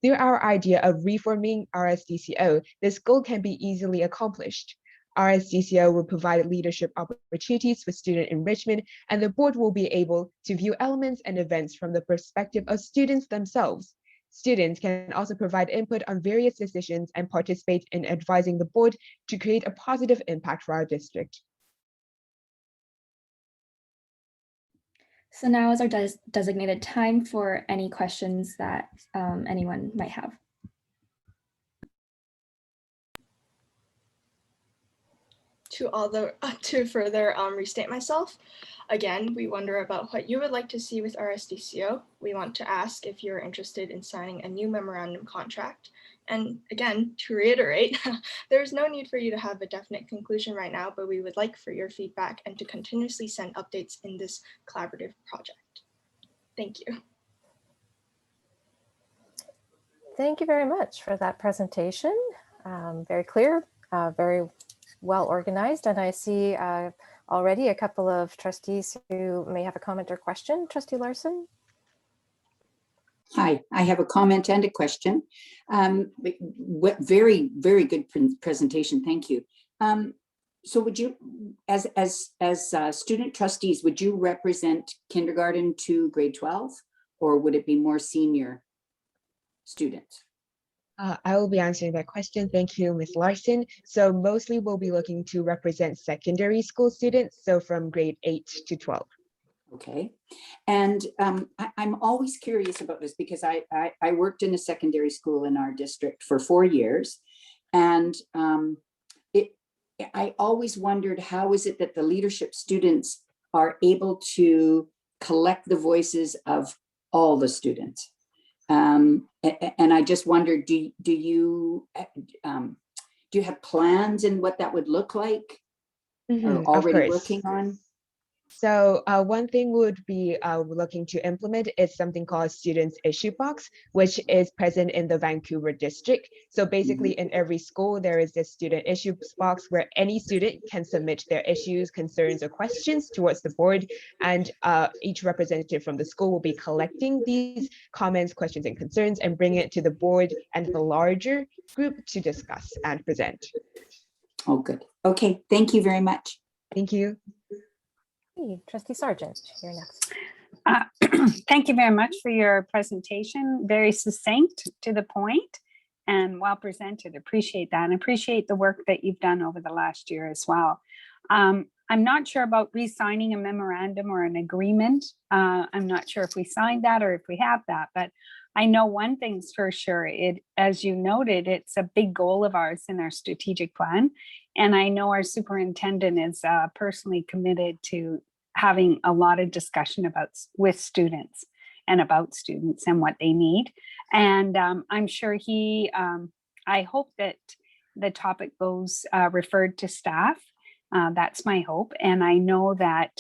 S14: Through our idea of reforming RSDCO, this goal can be easily accomplished. RSDCO will provide leadership opportunities for student enrichment, and the board will be able to view elements and events from the perspective of students themselves. Students can also provide input on various decisions and participate in advising the board to create a positive impact for our district.
S15: So now is our designated time for any questions that anyone might have.
S18: To further restate myself, again, we wonder about what you would like to see with RSDCO. We want to ask if you're interested in signing a new memorandum contract. And again, to reiterate, there's no need for you to have a definite conclusion right now, but we would like for your feedback and to continuously send updates in this collaborative project. Thank you.
S1: Thank you very much for that presentation. Very clear, very well organized, and I see already a couple of trustees who may have a comment or question. Trustee Larson.
S10: Hi, I have a comment and a question. Very, very good presentation. Thank you. So would you, as student trustees, would you represent kindergarten to grade 12, or would it be more senior students?
S14: I will be answering that question. Thank you, Ms. Larson. So mostly we'll be looking to represent secondary school students, so from grade 8 to 12.
S10: Okay. And I'm always curious about this because I worked in a secondary school in our district for 4 years. And I always wondered, how is it that the leadership students are able to collect the voices of all the students? And I just wondered, do you have plans in what that would look like, or already working on?
S14: So one thing would be looking to implement is something called Students Issue Box, which is present in the Vancouver district. So basically in every school, there is this student issue box where any student can submit their issues, concerns, or questions towards the board. And each representative from the school will be collecting these comments, questions, and concerns and bringing it to the board and the larger group to discuss and present.
S10: Oh, good. Okay, thank you very much.
S14: Thank you.
S1: Hey, Trustee Sargent, you're next.
S12: Thank you very much for your presentation. Very succinct, to the point, and well presented. Appreciate that, and appreciate the work that you've done over the last year as well. I'm not sure about re-signing a memorandum or an agreement. I'm not sure if we signed that or if we have that, but I know one thing's for sure. As you noted, it's a big goal of ours in our strategic plan. And I know our superintendent is personally committed to having a lot of discussion with students and about students and what they need. And I'm sure I hope that the topic goes referred to staff. That's my hope. And I know that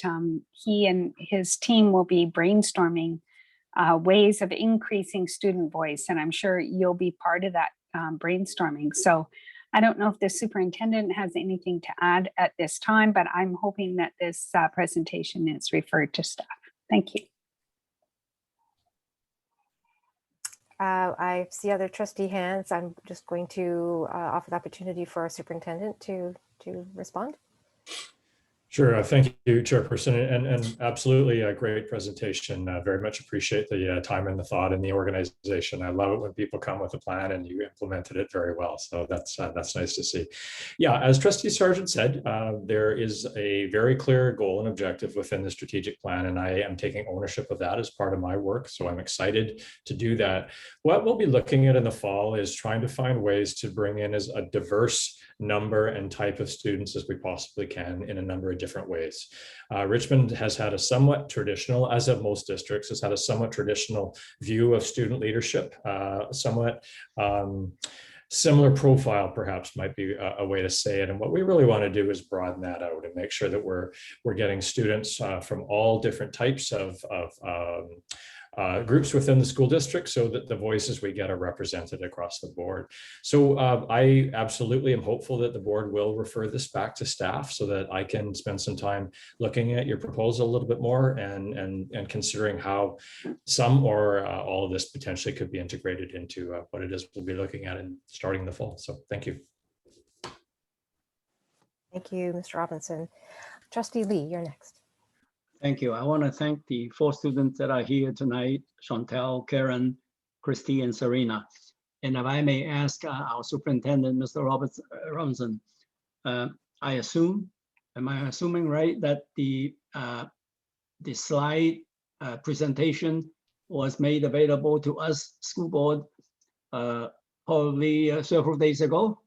S12: he and his team will be brainstorming ways of increasing student voice. And I'm sure you'll be part of that brainstorming. So I don't know if the superintendent has anything to add at this time, but I'm hoping that this presentation is referred to staff. Thank you.
S1: I see other trustee hands. I'm just going to offer the opportunity for our superintendent to respond.
S19: Sure. Thank you, Chairperson, and absolutely a great presentation. Very much appreciate the time and the thought and the organization. I love it when people come with a plan and you implemented it very well. So that's nice to see. Yeah, as Trustee Sargent said, there is a very clear goal and objective within the strategic plan, and I am taking ownership of that as part of my work. So I'm excited to do that. What we'll be looking at in the fall is trying to find ways to bring in as a diverse number and type of students as we possibly can in a number of different ways. Richmond has had a somewhat traditional, as have most districts, has had a somewhat traditional view of student leadership, somewhat similar profile perhaps might be a way to say it. And what we really want to do is broaden that out and make sure that we're getting students from all different types of groups within the school district so that the voices we get are represented across the board. So I absolutely am hopeful that the board will refer this back to staff so that I can spend some time looking at your proposal a little bit more and considering how some or all of this potentially could be integrated into what it is we'll be looking at and starting in the fall. So thank you.
S1: Thank you, Mr. Robinson. Trustee Lee, you're next.
S11: Thank you. I want to thank the 4 students that are here tonight, Chantel, Karen, Christy, and Serena. And if I may ask our superintendent, Mr. Robinson, am I assuming right that the slide presentation was made available to us, school board, probably several days ago?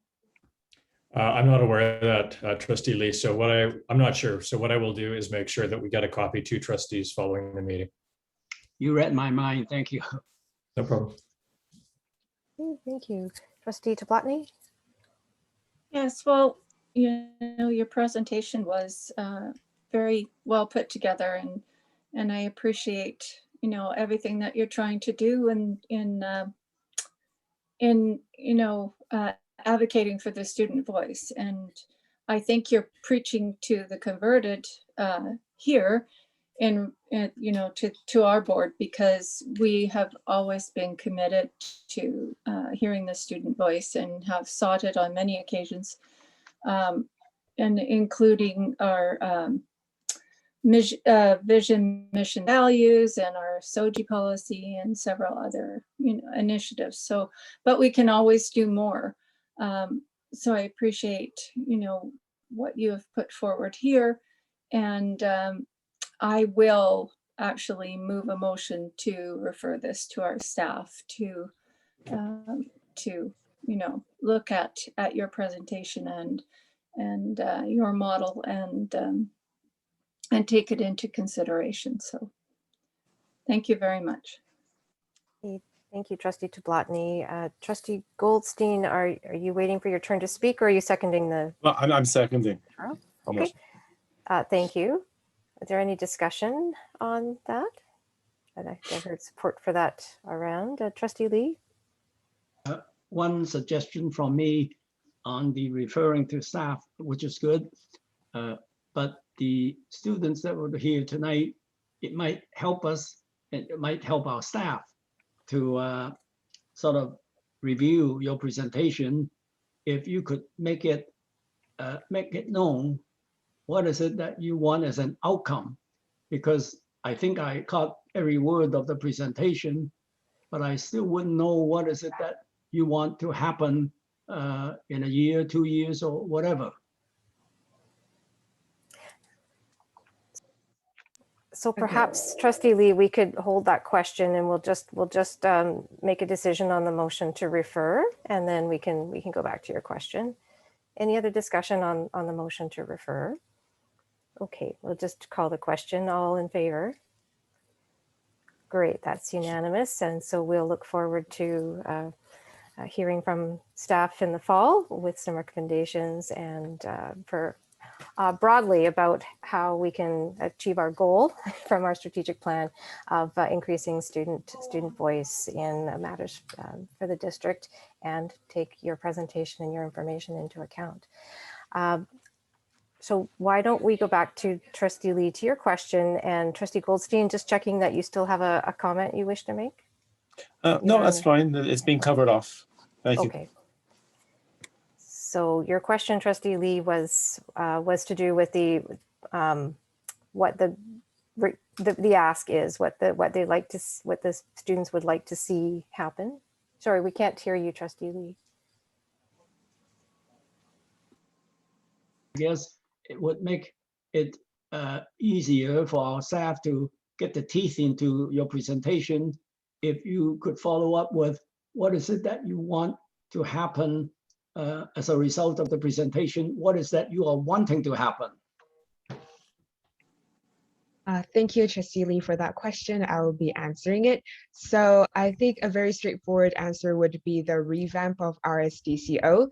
S19: I'm not aware of that, Trustee Lee. So I'm not sure. So what I will do is make sure that we get a copy to trustees following the meeting.
S11: You read my mind. Thank you.
S19: No problem.
S1: Thank you. Trustee Toplotny?
S8: Yes, well, you know, your presentation was very well put together, and I appreciate, you know, everything that you're trying to do in you know, advocating for the student voice. And I think you're preaching to the converted here in you know, to our board, because we have always been committed to hearing the student voice and have sought it on many occasions, and including our vision, mission, values, and our Soji policy and several other, you know, initiatives. So, but we can always do more. So I appreciate, you know, what you have put forward here, and I will actually move a motion to refer this to our staff to you know, look at your presentation and your model and take it into consideration. So thank you very much.
S1: Thank you, Trustee Toplotny. Trustee Goldstein, are you waiting for your turn to speak, or are you seconding the?
S3: Well, I'm seconding.
S1: Okay. Thank you. Is there any discussion on that? I heard support for that around. Trustee Lee?
S11: One suggestion from me on the referring to staff, which is good. But the students that were here tonight, it might help us, and it might help our staff to sort of review your presentation. If you could make it known, what is it that you want as an outcome? Because I think I caught every word of the presentation, but I still wouldn't know what is it that you want to happen in a year, 2 years, or whatever.
S1: So perhaps, Trustee Lee, we could hold that question, and we'll just make a decision on the motion to refer, and then we can go back to your question. Any other discussion on the motion to refer? Okay, we'll just call the question. All in favor? Great, that's unanimous. And so we'll look forward to hearing from staff in the fall with some recommendations and for broadly about how we can achieve our goal from our strategic plan of increasing student voice in matters for the district, and take your presentation and your information into account. So why don't we go back to Trustee Lee to your question, and Trustee Goldstein, just checking that you still have a comment you wish to make?
S3: No, that's fine. It's being covered off. Thank you.
S1: Okay. So your question, Trustee Lee, was to do with the what the ask is, what the students would like to see happen. Sorry, we can't hear you, Trustee Lee.
S11: I guess it would make it easier for our staff to get the teeth into your presentation if you could follow up with what is it that you want to happen as a result of the presentation. What is that you are wanting to happen?
S14: Thank you, Trustee Lee, for that question. I will be answering it. So I think a very straightforward answer would be the revamp of RSDCO.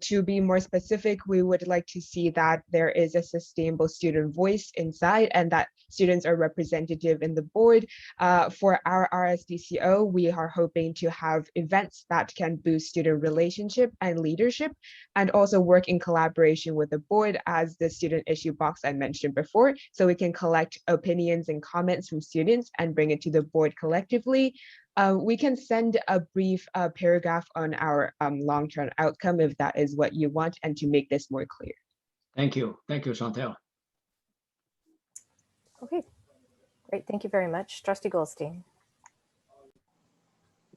S14: To be more specific, we would like to see that there is a sustainable student voice inside, and that students are representative in the board. For our RSDCO, we are hoping to have events that can boost student relationship and leadership, and also work in collaboration with the board as the student issue box I mentioned before, so we can collect opinions and comments from students and bring it to the board collectively. We can send a brief paragraph on our long-term outcome if that is what you want, and to make this more clear.
S11: Thank you, Chantel.
S1: Okay, great, thank you very much. Trustee Goldstein.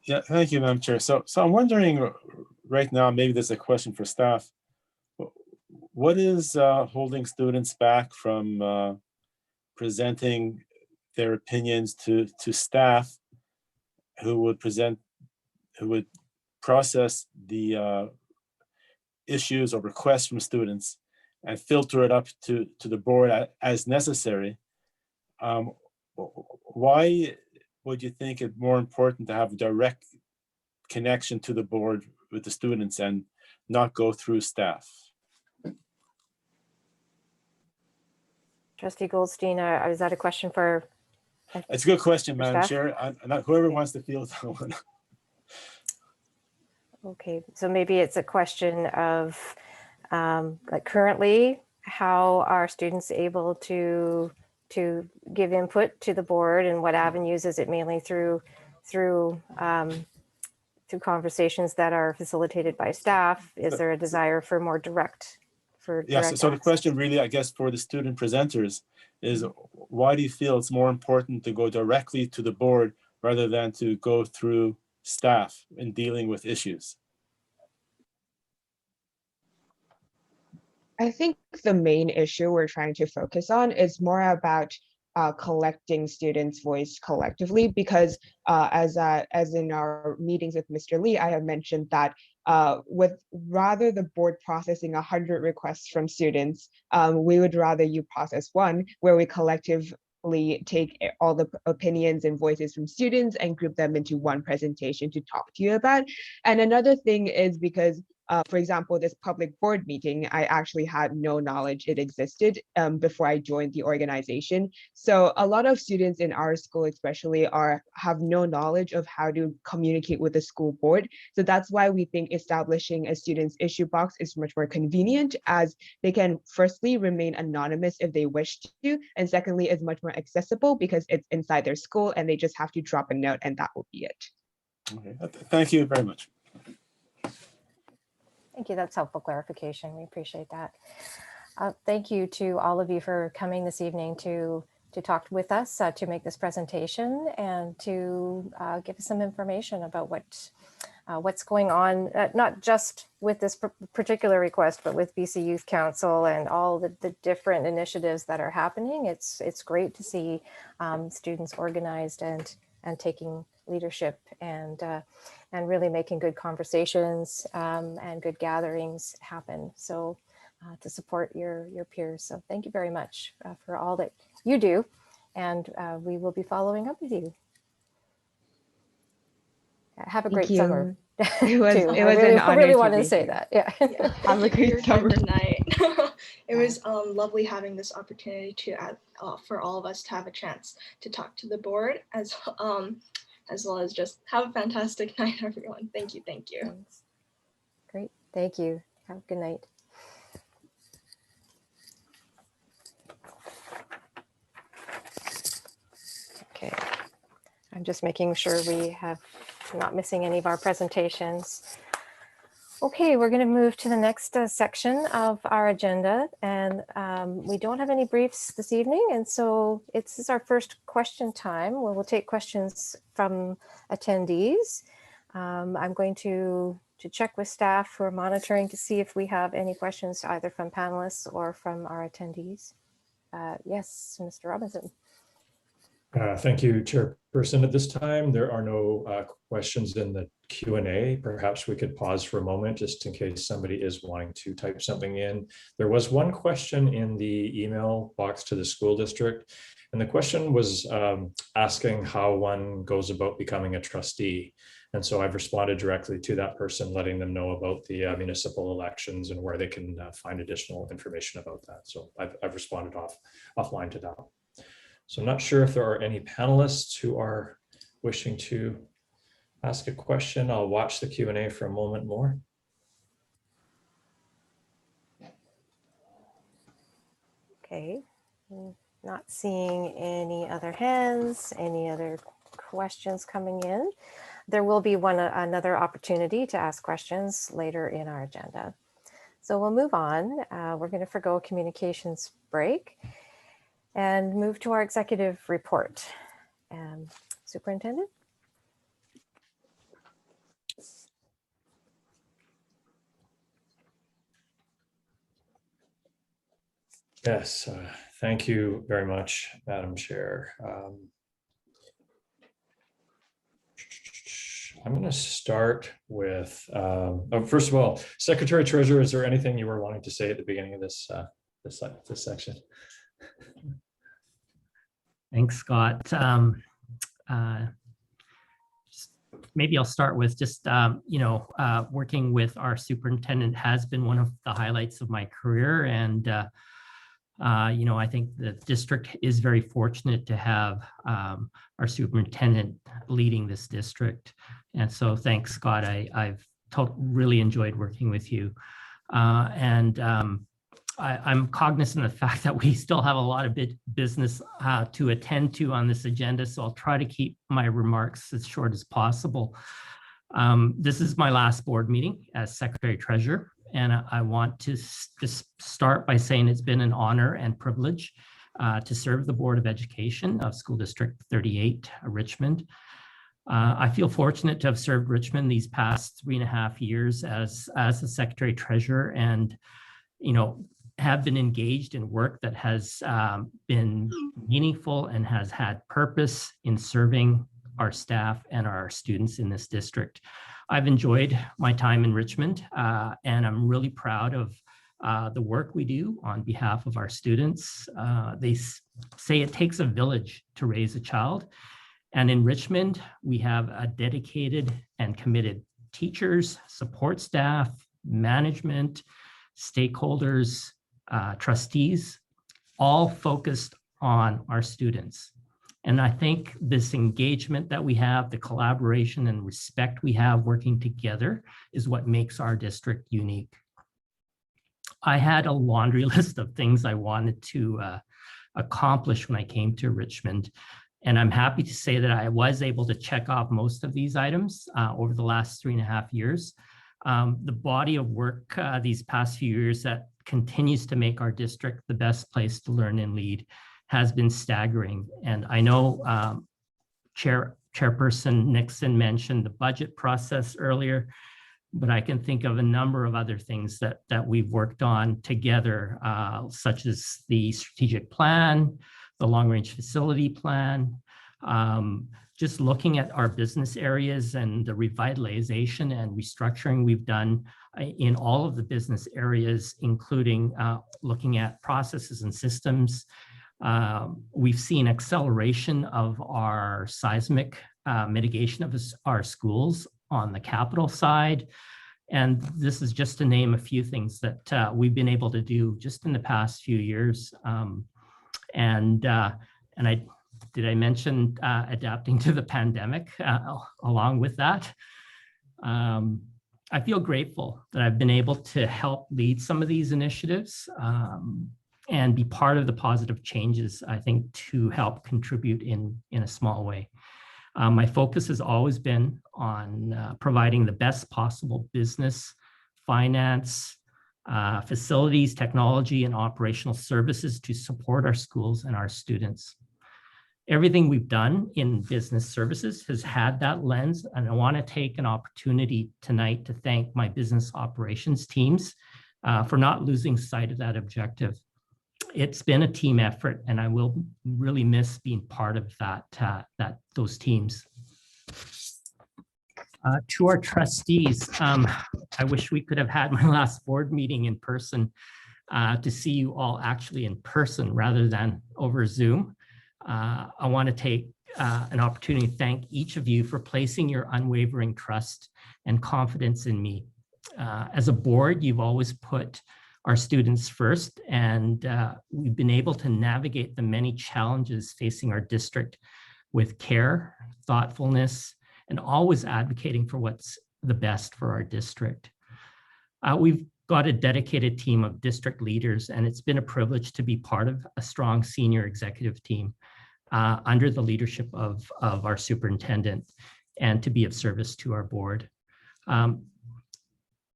S3: Yeah, thank you, Madam Chair. So I'm wondering right now, maybe there's a question for staff. What is holding students back from presenting their opinions to staff who would process the issues or requests from students and filter it up to the board as necessary? Why would you think it more important to have direct connection to the board with the students and not go through staff?
S1: Trustee Goldstein, is that a question for?
S3: It's a good question, Madam
S1: staff?
S3: Chair. Not whoever wants to field that one.
S1: Okay, so maybe it's a question of like currently, how are students able to give input to the board, and what avenues is it mainly through conversations that are facilitated by staff? Is there a desire for more direct?
S3: Yes, so the question really, I guess, for the student presenters is, why do you feel it's more important to go directly to the board rather than to go through staff in dealing with issues?
S14: I think the main issue we're trying to focus on is more about collecting students' voice collectively, because as in our meetings with Mr. Lee, I have mentioned that with rather the board processing 100 requests from students, we would rather you process one where we collectively take all the opinions and voices from students and group them into one presentation to talk to you about. And another thing is because For example, this public board meeting, I actually had no knowledge it existed before I joined the organization. So a lot of students in our school especially have no knowledge of how to communicate with the school board. So that's why we think establishing a student's issue box is much more convenient, as they can firstly remain anonymous if they wish to, and secondly is much more accessible because it's inside their school and they just have to drop a note and that will be it.
S3: Okay. Thank you very much.
S1: Thank you. That's helpful clarification. We appreciate that. Thank you to all of you for coming this evening to talk with us, to make this presentation and to give us some information about what's going on, not just with this particular request, but with BC Youth Council and all the different initiatives that are happening. It's great to see students organized and taking leadership and really making good conversations and good gatherings happen. So to support your peers. So thank you very much for all that you do. And we will be following up with you. Have a great summer.
S14: It was
S1: too.
S14: an honor.
S1: I really wanted to say that. Yeah.
S14: Have a great summer.
S18: Tonight. It was lovely having this opportunity to for all of us to have a chance to talk to the board as well as just have a fantastic night, everyone. Thank you. Thank you.
S1: Thanks. Great. Thank you. Have a good night. Okay. I'm just making sure we have not missing any of our presentations. Okay, we're going to move to the next section of our agenda, and we don't have any briefs this evening, and so this is our first question time where we'll take questions from attendees. I'm going to check with staff who are monitoring to see if we have any questions either from panelists or from our attendees. Yes, Mr. Robinson.
S19: Thank you, Chairperson. At this time, there are no questions in the Q&A. Perhaps we could pause for a moment just in case somebody is wanting to type something in. There was one question in the email box to the school district, and the question was asking how one goes about becoming a trustee. And so I've responded directly to that person, letting them know about the municipal elections and where they can find additional information about that. So I've responded offline to that. So I'm not sure if there are any panelists who are wishing to ask a question. I'll watch the Q&A for a moment more.
S1: Okay, not seeing any other hands, any other questions coming in. There will be another opportunity to ask questions later in our agenda. So we'll move on. We're going to forgo a communications break and move to our executive report. Superintendent?
S19: Yes, thank you very much, Madam Chair. I'm going to start with, first of all, Secretary Treasurer, is there anything you were wanting to say at the beginning of this section?
S4: Thanks, Scott. Maybe I'll start with just, working with our superintendent has been one of the highlights of my career. And, I think the district is very fortunate to have our superintendent leading this district. And so thanks, Scott. I've really enjoyed working with you. I'm cognizant of the fact that we still have a lot of business to attend to on this agenda, so I'll try to keep my remarks as short as possible. This is my last board meeting as Secretary Treasurer, and I want to just start by saying it's been an honor and privilege to serve the Board of Education of School District 38, Richmond. I feel fortunate to have served Richmond these past 3.5 years as the Secretary Treasurer, and have been engaged in work that has been meaningful and has had purpose in serving our staff and our students in this district. I've enjoyed my time in Richmond, and I'm really proud of the work we do on behalf of our students. They say it takes a village to raise a child, and in Richmond, we have a dedicated and committed teachers, support staff, management, stakeholders, trustees, all focused on our students. And I think this engagement that we have, the collaboration and respect we have working together is what makes our district unique. I had a laundry list of things I wanted to accomplish when I came to Richmond. And I'm happy to say that I was able to check off most of these items over the last 3.5 years. The body of work these past few years that continues to make our district the best place to learn and lead has been staggering. And I know Chairperson Nixon mentioned the budget process earlier, but I can think of a number of other things that we've worked on together, such as the strategic plan, the long-range facility plan, just looking at our business areas and the revitalization and restructuring we've done in all of the business areas, including looking at processes and systems. We've seen acceleration of our seismic mitigation of our schools on the capital side. And this is just to name a few things that we've been able to do just in the past few years. Did I mention adapting to the pandemic along with that? I feel grateful that I've been able to help lead some of these initiatives and be part of the positive changes, I think, to help contribute in a small way. My focus has always been on providing the best possible business, finance, facilities, technology, and operational services to support our schools and our students. Everything we've done in business services has had that lens, and I want to take an opportunity tonight to thank my business operations teams for not losing sight of that objective. It's been a team effort, and I will really miss being part of those teams. To our trustees, I wish we could have had my last board meeting in person to see you all actually in person rather than over Zoom. I want to take an opportunity to thank each of you for placing your unwavering trust and confidence in me. As a board, you've always put our students first, and we've been able to navigate the many challenges facing our district with care, thoughtfulness, and always advocating for what's the best for our district. We've got a dedicated team of district leaders, and it's been a privilege to be part of a strong senior executive team under the leadership of our superintendent and to be of service to our board.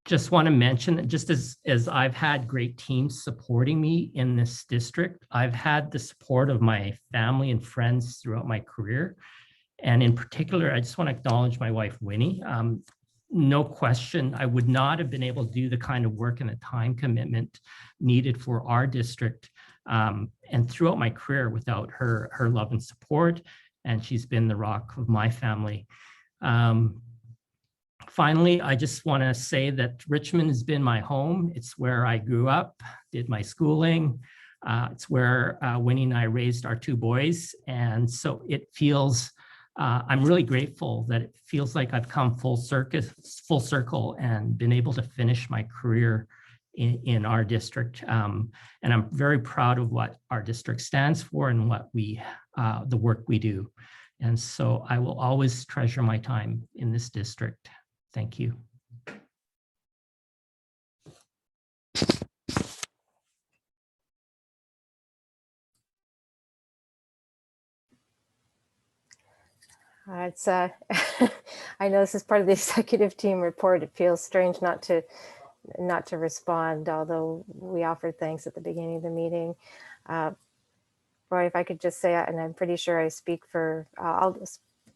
S4: Just want to mention that just as I've had great teams supporting me in this district, I've had the support of my family and friends throughout my career. And in particular, I just want to acknowledge my wife, Winnie. No question, I would not have been able to do the kind of work and the time commitment needed for our district and throughout my career without her love and support. And she's been the rock of my family. Finally, I just want to say that Richmond has been my home. It's where I grew up, did my schooling. It's where Winnie and I raised our 2 boys. And so it feels, I'm really grateful that it feels like I've come full circle and been able to finish my career in our district. And I'm very proud of what our district stands for and what the work we do. And so I will always treasure my time in this district. Thank you.
S1: It's I know this is part of the executive team report. It feels strange not to respond, although we offered thanks at the beginning of the meeting. Roy, if I could just say, and I'm pretty sure I speak for, I'll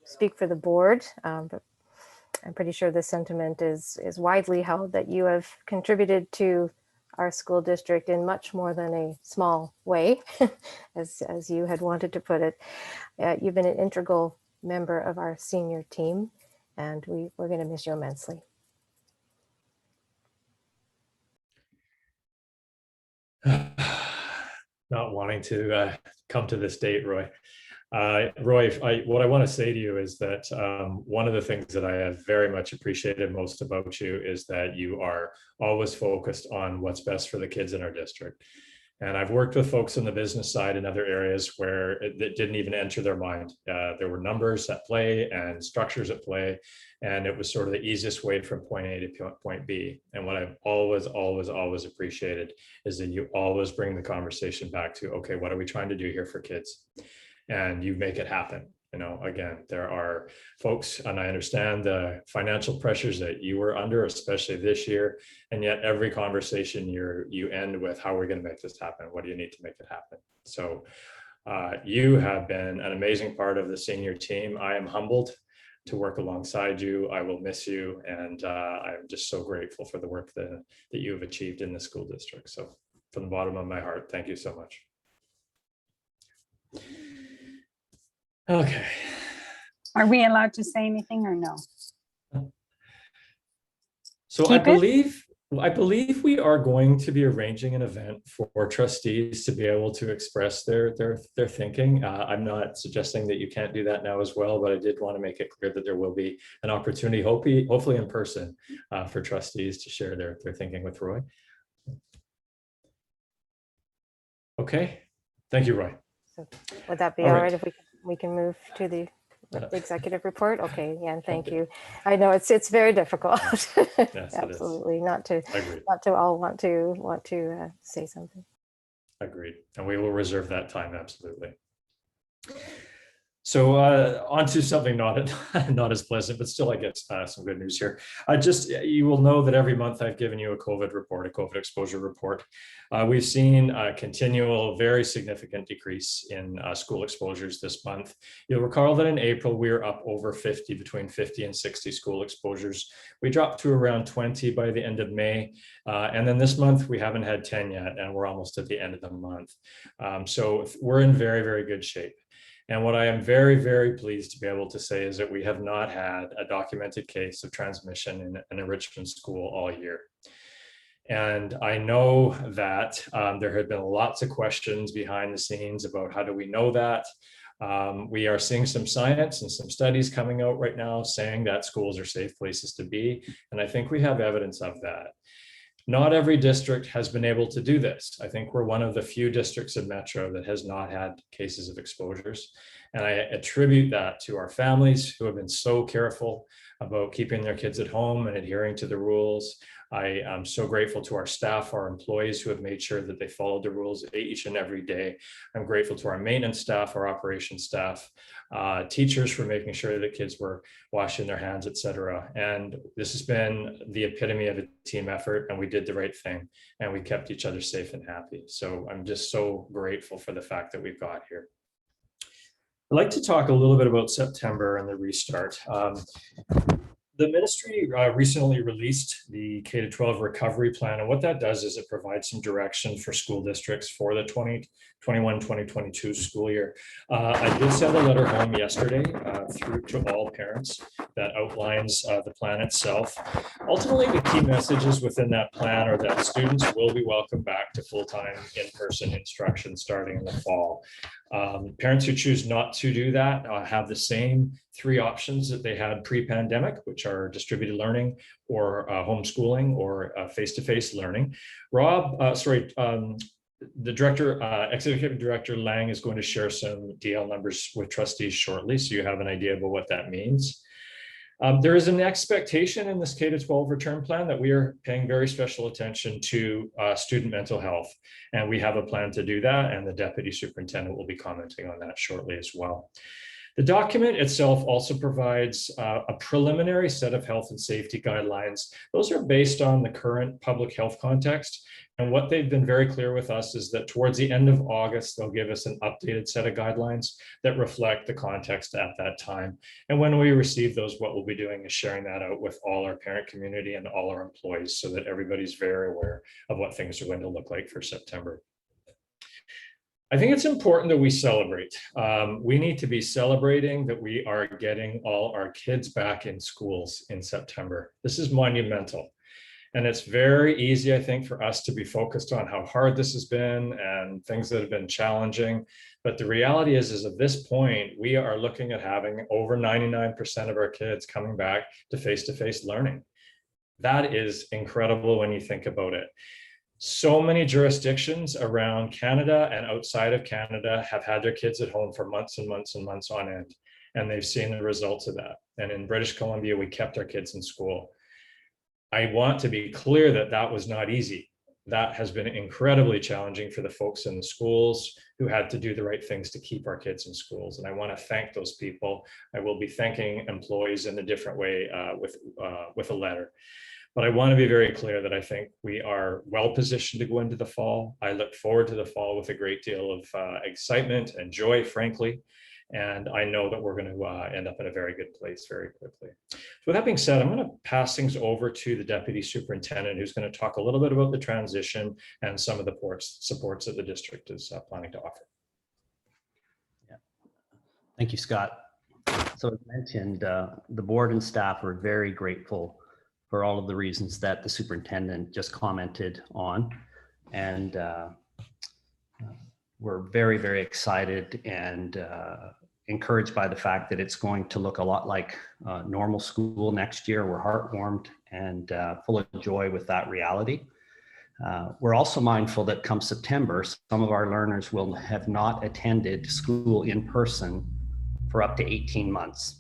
S1: speak for the board, but I'm pretty sure the sentiment is widely held that you have contributed to our school district in much more than a small way, as you had wanted to put it. You've been an integral member of our senior team, and we're going to miss you immensely.
S19: not wanting to come to this date, Roy. Roy, what I want to say to you is that one of the things that I have very much appreciated most about you is that you are always focused on what's best for the kids in our district. And I've worked with folks on the business side in other areas where it didn't even enter their mind. There were numbers at play and structures at play, and it was sort of the easiest way from point A to point B. And what I've always appreciated is that you always bring the conversation back to, okay, what are we trying to do here for kids? And you make it happen. You know, again, there are folks, and I understand the financial pressures that you were under, especially this year. And yet every conversation you end with, how are we going to make this happen? What do you need to make it happen? So you have been an amazing part of the senior team. I am humbled to work alongside you. I will miss you. And I'm just so grateful for the work that you have achieved in the school district. So from the bottom of my heart, thank you so much. Okay.
S12: Are we allowed to say anything or no?
S19: So I believe we are going to be arranging an event for trustees to be able to express their thinking. I'm not suggesting that you can't do that now as well, but I did want to make it clear that there will be an opportunity, hopefully in person, for trustees to share their thinking with Roy. Okay, thank you, Roy.
S1: So would that be
S19: All
S1: all
S19: right.
S1: right if we can move to the executive report? Okay, yeah, and thank you. I know it's very difficult.
S19: Yes,
S1: absolutely, not to all want to say something.
S19: Agreed, and we will reserve that time, absolutely. So on to something not as pleasant, but still I guess some good news here. You will know that every month I've given you a COVID report, a COVID exposure report. We've seen a continual, very significant decrease in school exposures this month. You'll recall that in April, we were up over 50, between 50 and 60 school exposures. We dropped to around 20 by the end of May. And then this month, we haven't had 10 yet, and we're almost at the end of the month. So we're in very, very good shape. And what I am very, very pleased to be able to say is that we have not had a documented case of transmission in a Richmond school all year. And I know that there have been lots of questions behind the scenes about how do we know that. We are seeing some science and some studies coming out right now saying that schools are safe places to be. And I think we have evidence of that. Not every district has been able to do this. I think we're one of the few districts in Metro that has not had cases of exposures. And I attribute that to our families who have been so careful about keeping their kids at home and adhering to the rules. I am so grateful to our staff, our employees who have made sure that they followed the rules each and every day. I'm grateful to our maintenance staff, our operations staff, teachers for making sure that kids were washing their hands, etc. And this has been the epitome of a team effort, and we did the right thing, and we kept each other safe and happy. So I'm just so grateful for the fact that we've got here. I'd like to talk a little bit about September and the restart. The ministry recently released the K-12 recovery plan, and what that does is it provides some direction for school districts for the 2021-2022 school year. I did send a letter home yesterday through to all parents that outlines the plan itself. Ultimately, the key messages within that plan are that students will be welcomed back to full-time in-person instruction starting in the fall. Parents who choose not to do that have the same three options that they had pre-pandemic, which are distributed learning or homeschooling or face-to-face learning. The director, Executive Director Lang is going to share some DL numbers with trustees shortly, so you have an idea about what that means. There is an expectation in this K-12 return plan that we are paying very special attention to student mental health, and we have a plan to do that, and the Deputy Superintendent will be commenting on that shortly as well. The document itself also provides a preliminary set of health and safety guidelines. Those are based on the current public health context. And what they've been very clear with us is that towards the end of August, they'll give us an updated set of guidelines that reflect the context at that time. And when we receive those, what we'll be doing is sharing that out with all our parent community and all our employees so that everybody's very aware of what things are going to look like for September. I think it's important that we celebrate. We need to be celebrating that we are getting all our kids back in schools in September. This is monumental. And it's very easy, I think, for us to be focused on how hard this has been and things that have been challenging. But the reality is at this point, we are looking at having over 99% of our kids coming back to face-to-face learning. That is incredible when you think about it. So many jurisdictions around Canada and outside of Canada have had their kids at home for months and months and months on end, and they've seen the results of that. And in British Columbia, we kept our kids in school. I want to be clear that that was not easy. That has been incredibly challenging for the folks in the schools who had to do the right things to keep our kids in schools. And I want to thank those people. I will be thanking employees in a different way with a letter. But I want to be very clear that I think we are well positioned to go into the fall. I look forward to the fall with a great deal of excitement and joy, frankly. And I know that we're going to end up in a very good place very quickly. So with that being said, I'm going to pass things over to the Deputy Superintendent, who's going to talk a little bit about the transition and some of the supports that the district is planning to offer.
S20: Thank you, Scott. So as mentioned, the board and staff are very grateful for all of the reasons that the superintendent just commented on. And we're very, very excited and encouraged by the fact that it's going to look a lot like normal school next year. We're heartwarmed and full of joy with that reality. We're also mindful that come September, some of our learners will have not attended school in person for up to 18 months.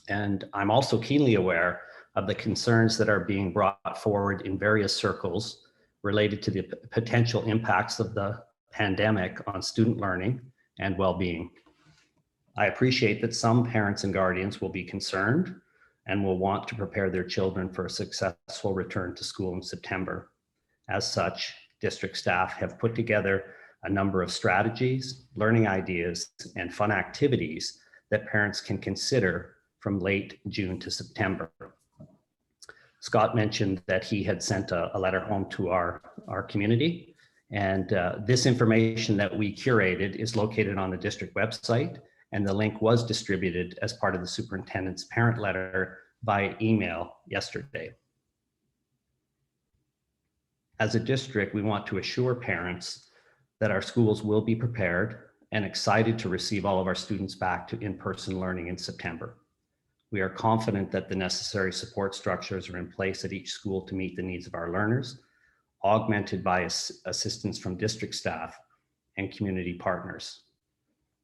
S20: And I'm also keenly aware of the concerns that are being brought forward in various circles related to the potential impacts of the pandemic on student learning and well-being. I appreciate that some parents and guardians will be concerned and will want to prepare their children for a successful return to school in September. As such, district staff have put together a number of strategies, learning ideas, and fun activities that parents can consider from late June to September. Scott mentioned that he had sent a letter home to our community, and this information that we curated is located on the district website, and the link was distributed as part of the superintendent's parent letter by email yesterday. As a district, we want to assure parents that our schools will be prepared and excited to receive all of our students back to in-person learning in September. We are confident that the necessary support structures are in place at each school to meet the needs of our learners, augmented by assistance from district staff and community partners.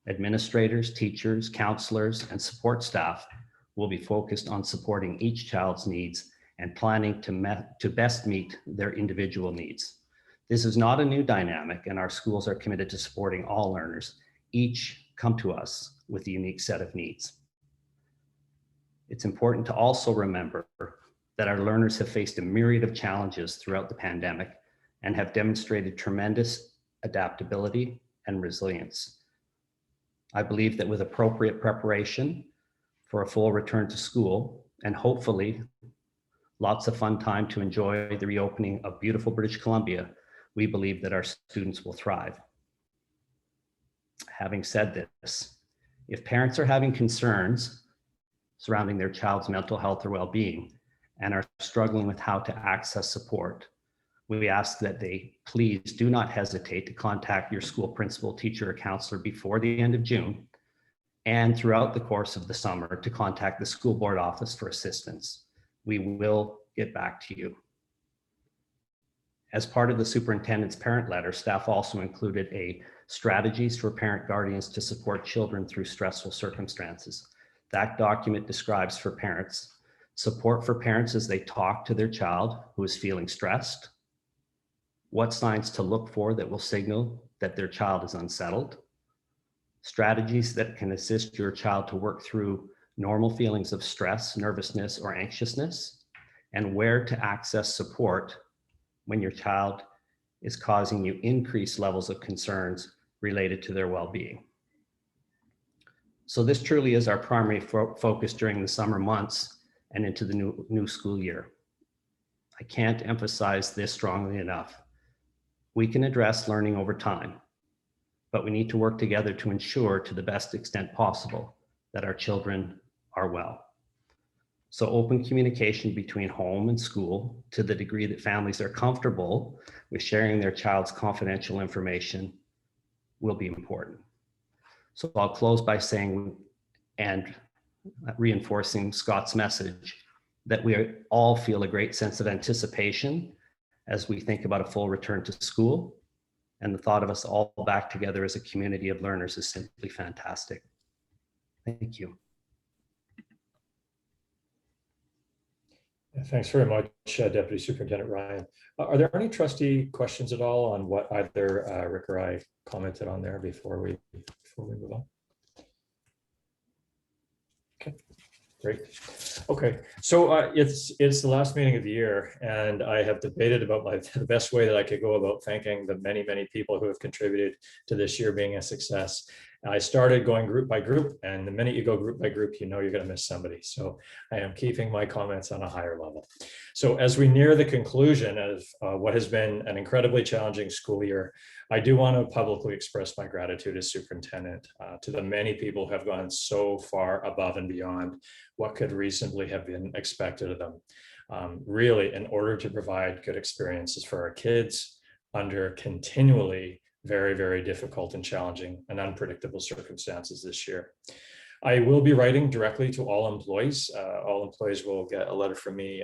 S20: Administrators, teachers, counselors, and support staff will be focused on supporting each child's needs and planning to best meet their individual needs. This is not a new dynamic, and our schools are committed to supporting all learners. Each come to us with a unique set of needs. It's important to also remember that our learners have faced a myriad of challenges throughout the pandemic and have demonstrated tremendous adaptability and resilience. I believe that with appropriate preparation for a full return to school, and hopefully lots of fun time to enjoy the reopening of beautiful British Columbia, we believe that our students will thrive. Having said this, if parents are having concerns surrounding their child's mental health or well-being and are struggling with how to access support, we ask that they please do not hesitate to contact your school principal, teacher, or counselor before the end of June and throughout the course of the summer to contact the school board office for assistance. We will get back to you. As part of the superintendent's parent letter, staff also included a strategies for parent guardians to support children through stressful circumstances. That document describes for parents, support for parents as they talk to their child who is feeling stressed, what signs to look for that will signal that their child is unsettled, strategies that can assist your child to work through normal feelings of stress, nervousness, or anxiousness, and where to access support when your child is causing you increased levels of concerns related to their well-being. So this truly is our primary focus during the summer months and into the new school year. I can't emphasize this strongly enough. We can address learning over time, but we need to work together to ensure to the best extent possible that our children are well. So open communication between home and school to the degree that families are comfortable with sharing their child's confidential information will be important. So I'll close by saying and reinforcing Scott's message that we all feel a great sense of anticipation as we think about a full return to school. And the thought of us all back together as a community of learners is simply fantastic. Thank you.
S19: Thanks very much, Deputy Superintendent Ryan. Are there any trustee questions at all on what either Rick or I commented on there before we move on? Okay, great. Okay, so it's the last meeting of the year, and I have debated about the best way that I could go about thanking the many, many people who have contributed to this year being a success. I started going group by group, and the minute you go group by group, you know you're going to miss somebody. So I am keeping my comments on a higher level. So as we near the conclusion of what has been an incredibly challenging school year, I do want to publicly express my gratitude as superintendent to the many people who have gone so far above and beyond what could reasonably have been expected of them, really in order to provide good experiences for our kids under continually very, very difficult and challenging and unpredictable circumstances this year. I will be writing directly to all employees. All employees will get a letter from me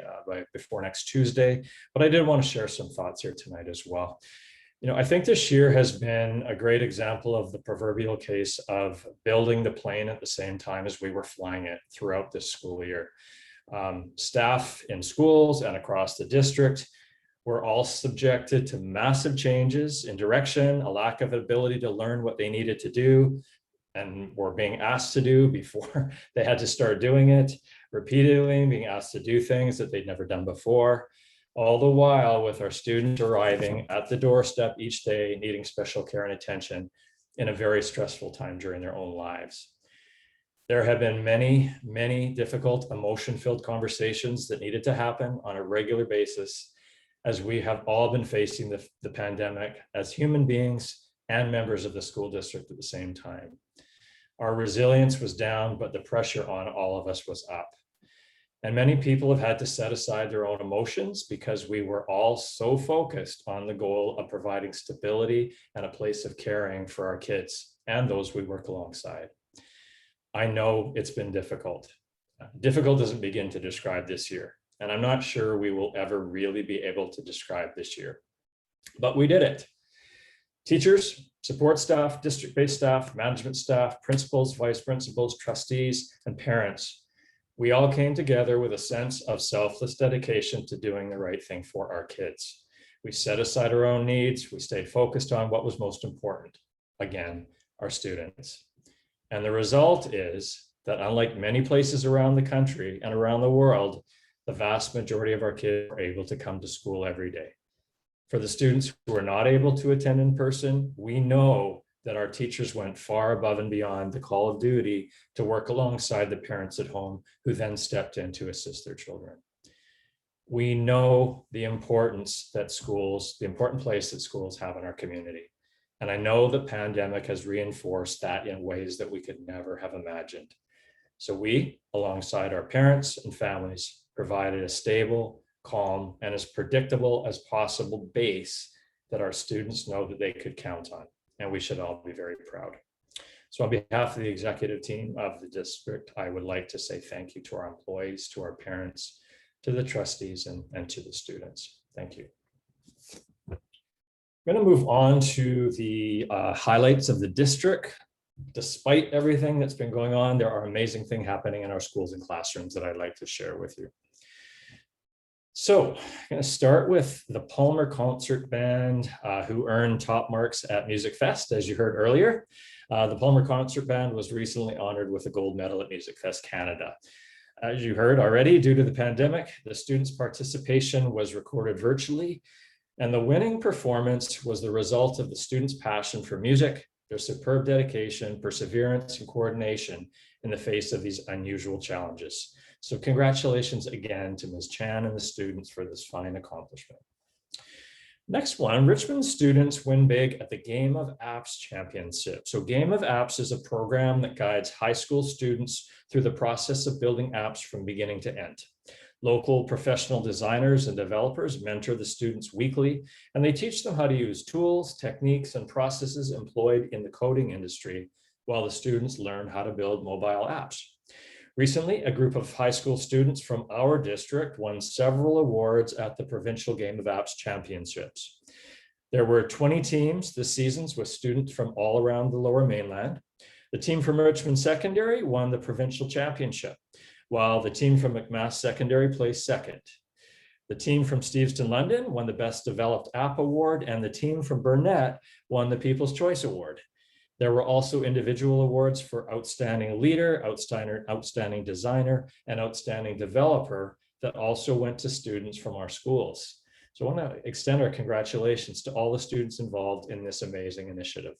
S19: before next Tuesday, but I did want to share some thoughts here tonight as well. You know, I think this year has been a great example of the proverbial case of building the plane at the same time as we were flying it throughout this school year. Staff in schools and across the district were all subjected to massive changes in direction, a lack of ability to learn what they needed to do and were being asked to do before they had to start doing it, repeatedly being asked to do things that they'd never done before, all the while with our students arriving at the doorstep each day, needing special care and attention in a very stressful time during their own lives. There have been many, many difficult emotion-filled conversations that needed to happen on a regular basis as we have all been facing the pandemic as human beings and members of the school district at the same time. Our resilience was down, but the pressure on all of us was up. And many people have had to set aside their own emotions because we were all so focused on the goal of providing stability and a place of caring for our kids and those we work alongside. I know it's been difficult. Difficult doesn't begin to describe this year. And I'm not sure we will ever really be able to describe this year, but we did it. Teachers, support staff, district-based staff, management staff, principals, vice principals, trustees, and parents. We all came together with a sense of selfless dedication to doing the right thing for our kids. We set aside our own needs. We stayed focused on what was most important. Again, our students. And the result is that unlike many places around the country and around the world, the vast majority of our kids are able to come to school every day. For the students who are not able to attend in person, we know that our teachers went far above and beyond the call of duty to work alongside the parents at home who then stepped in to assist their children. We know the importance that schools, the important place that schools have in our community. And I know the pandemic has reinforced that in ways that we could never have imagined. So we, alongside our parents and families, provided a stable, calm, and as predictable as possible base that our students know that they could count on, and we should all be very proud. So on behalf of the executive team of the district, I would like to say thank you to our employees, to our parents, to the trustees, and to the students. Thank you. I'm going to move on to the highlights of the district. Despite everything that's been going on, there are amazing things happening in our schools and classrooms that I'd like to share with you. So I'm going to start with the Palmer Concert Band, who earned top marks at Music Fest, as you heard earlier. The Palmer Concert Band was recently honored with a gold medal at Music Fest Canada. As you heard already, due to the pandemic, the students' participation was recorded virtually, and the winning performance was the result of the students' passion for music, their superb dedication, perseverance, and coordination in the face of these unusual challenges. So congratulations again to Ms. Chan and the students for this fine accomplishment. Next one, Richmond students win big at the Game of Apps Championship. So Game of Apps is a program that guides high school students through the process of building apps from beginning to end. Local professional designers and developers mentor the students weekly, and they teach them how to use tools, techniques, and processes employed in the coding industry while the students learn how to build mobile apps. Recently, a group of high school students from our district won several awards at the Provincial Game of Apps Championships. There were 20 teams this season with students from all around the Lower Mainland. The team from Richmond Secondary won the provincial championship, while the team from McMass Secondary placed second. The team from Steveston London won the Best Developed App Award, and the team from Burnett won the People's Choice Award. There were also individual awards for Outstanding Leader, Outstanding Designer, and Outstanding Developer that also went to students from our schools. So I want to extend our congratulations to all the students involved in this amazing initiative.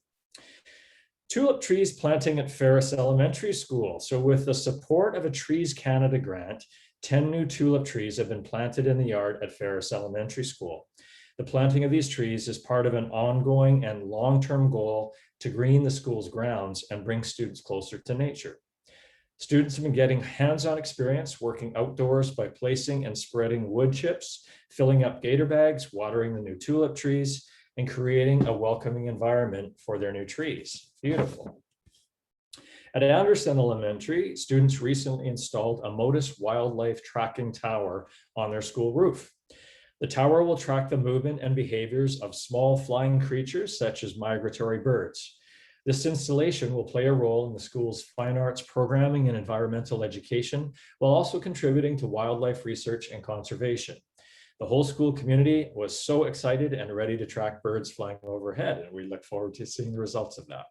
S19: Tulip trees planting at Ferris Elementary School. So with the support of a Trees Canada grant, 10 new tulip trees have been planted in the yard at Ferris Elementary School. The planting of these trees is part of an ongoing and long-term goal to green the school's grounds and bring students closer to nature. Students have been getting hands-on experience working outdoors by placing and spreading wood chips, filling up gator bags, watering the new tulip trees, and creating a welcoming environment for their new trees. Beautiful. At Anderson Elementary, students recently installed a Modus wildlife tracking tower on their school roof. The tower will track the movement and behaviors of small flying creatures such as migratory birds. This installation will play a role in the school's fine arts programming and environmental education, while also contributing to wildlife research and conservation. The whole school community was so excited and ready to track birds flying overhead, and we look forward to seeing the results of that.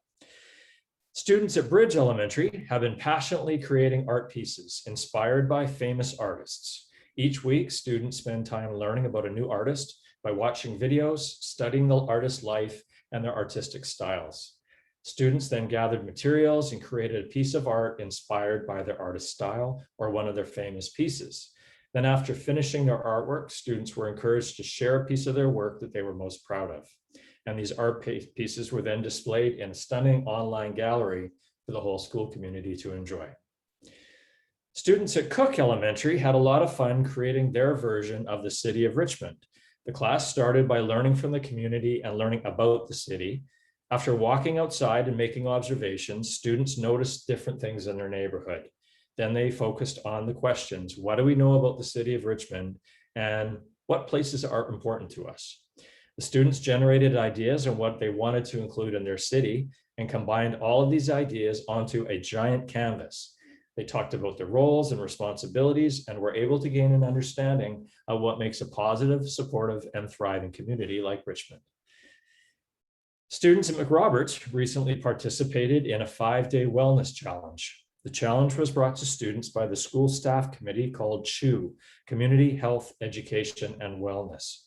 S19: Students at Bridge Elementary have been passionately creating art pieces inspired by famous artists. Each week, students spend time learning about a new artist by watching videos, studying the artist's life and their artistic styles. Students then gathered materials and created a piece of art inspired by their artist's style or one of their famous pieces. Then after finishing their artwork, students were encouraged to share a piece of their work that they were most proud of. And these art pieces were then displayed in a stunning online gallery for the whole school community to enjoy. Students at Cook Elementary had a lot of fun creating their version of the city of Richmond. The class started by learning from the community and learning about the city. After walking outside and making observations, students noticed different things in their neighborhood. Then they focused on the questions, what do we know about the city of Richmond and what places are important to us? The students generated ideas on what they wanted to include in their city and combined all of these ideas onto a giant canvas. They talked about their roles and responsibilities and were able to gain an understanding of what makes a positive, supportive, and thriving community like Richmond. Students at McRoberts recently participated in a 5-day wellness challenge. The challenge was brought to students by the school staff committee called CHEW, Community Health, Education, and Wellness.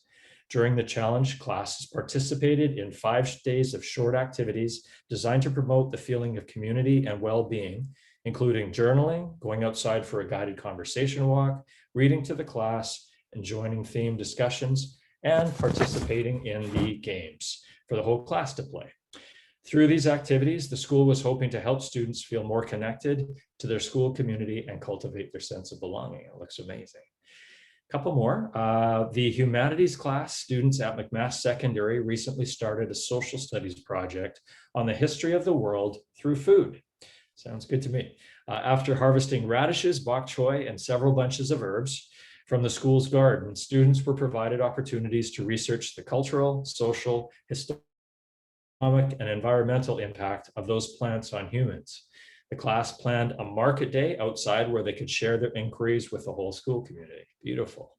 S19: During the challenge, classes participated in 5 days of short activities designed to promote the feeling of community and well-being, including journaling, going outside for a guided conversation walk, reading to the class, and joining theme discussions, and participating in the games for the whole class to play. Through these activities, the school was hoping to help students feel more connected to their school community and cultivate their sense of belonging. It looks amazing. A couple more. The humanities class students at McMass Secondary recently started a social studies project on the history of the world through food. Sounds good to me. After harvesting radishes, bok choy, and several bunches of herbs from the school's garden, students were provided opportunities to research the cultural, social, historical, and environmental impact of those plants on humans. The class planned a market day outside where they could share their inquiries with the whole school community. Beautiful.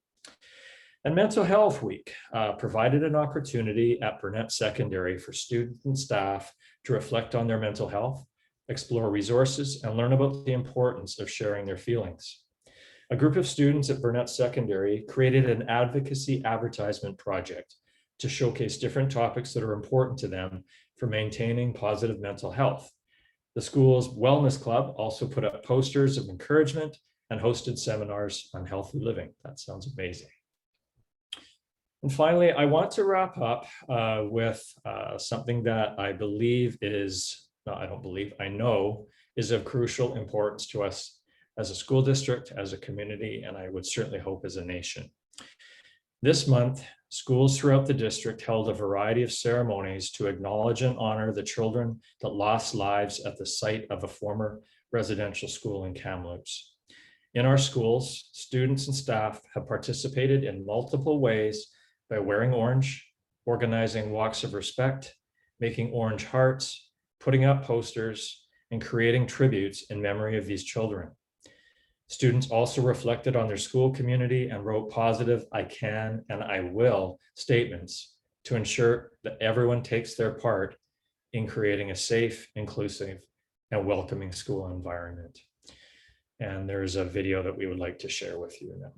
S19: And Mental Health Week provided an opportunity at Burnett Secondary for students and staff to reflect on their mental health, explore resources, and learn about the importance of sharing their feelings. A group of students at Burnett Secondary created an advocacy advertisement project to showcase different topics that are important to them for maintaining positive mental health. The school's wellness club also put up posters of encouragement and hosted seminars on healthy living. That sounds amazing. And finally, I want to wrap up with something that I believe is, no, I don't believe, I know is of crucial importance to us as a school district, as a community, and I would certainly hope as a nation. This month, schools throughout the district held a variety of ceremonies to acknowledge and honor the children that lost lives at the site of a former residential school in Kamloops. In our schools, students and staff have participated in multiple ways by wearing orange, organizing walks of respect, making orange hearts, putting up posters, and creating tributes in memory of these children. Students also reflected on their school community and wrote positive "I can" and "I will" statements to ensure that everyone takes their part in creating a safe, inclusive, and welcoming school environment. And there's a video that we would like to share with you now.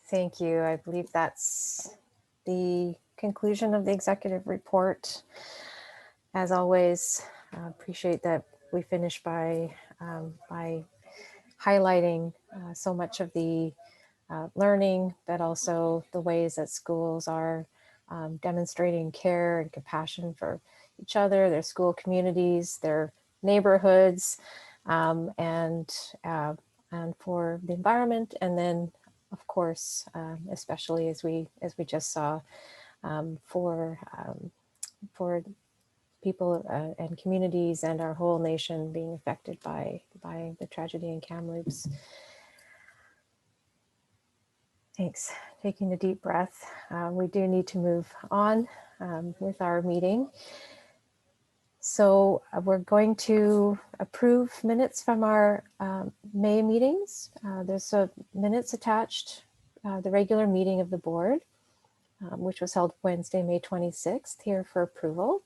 S1: Thank you. I believe that's the conclusion of the executive report. As always, appreciate that we finish by highlighting so much of the learning, but also the ways that schools are demonstrating care and compassion for each other, their school communities, their neighborhoods, and for the environment, and then, of course, especially as we just saw, for people and communities and our whole nation being affected by the tragedy in Kamloops. Thanks. Taking a deep breath. We do need to move on with our meeting. So we're going to approve minutes from our May meetings. There's minutes attached, the regular meeting of the board, which was held Wednesday, May 26th, here for approval.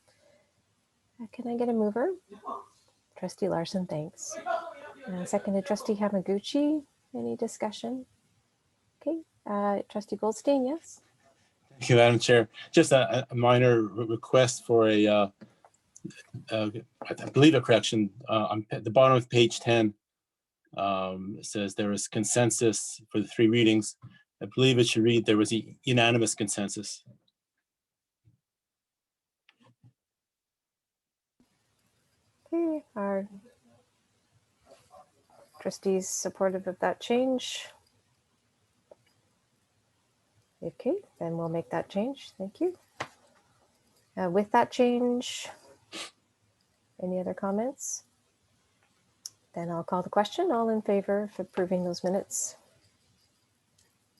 S1: Can I get a mover? Trustee Larson, thanks. Seconded Trustee Hamaguchi. Any discussion? Okay. Trustee Goldstein, yes.
S3: Thank you, Madam Chair. Just a minor request for a, I believe a correction. On the bottom of page 10, it says there was consensus for the 3 readings. I believe it should read there was a unanimous consensus.
S1: Okay, are trustees supportive of that change? Okay, then we'll make that change. Thank you. With that change, any other comments? Then I'll call the question. All in favor of approving those minutes?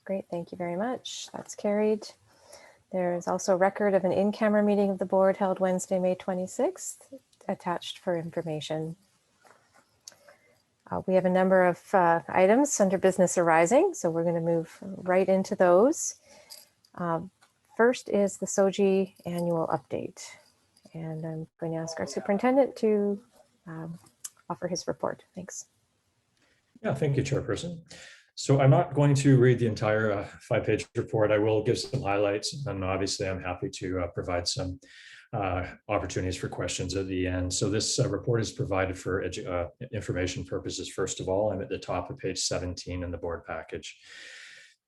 S1: Great, thank you very much. That's carried. There is also a record of an in-camera meeting of the board held Wednesday, May 26th, attached for information. We have a number of items under business arising, so we're going to move right into those. First is the Soji annual update, and I'm going to ask our superintendent to offer his report. Thanks.
S19: Yeah, thank you, Chairperson. So I'm not going to read the entire 5-page report. I will give some highlights, and obviously I'm happy to provide some opportunities for questions at the end. So this report is provided for information purposes. First of all, I'm at the top of page 17 in the board package.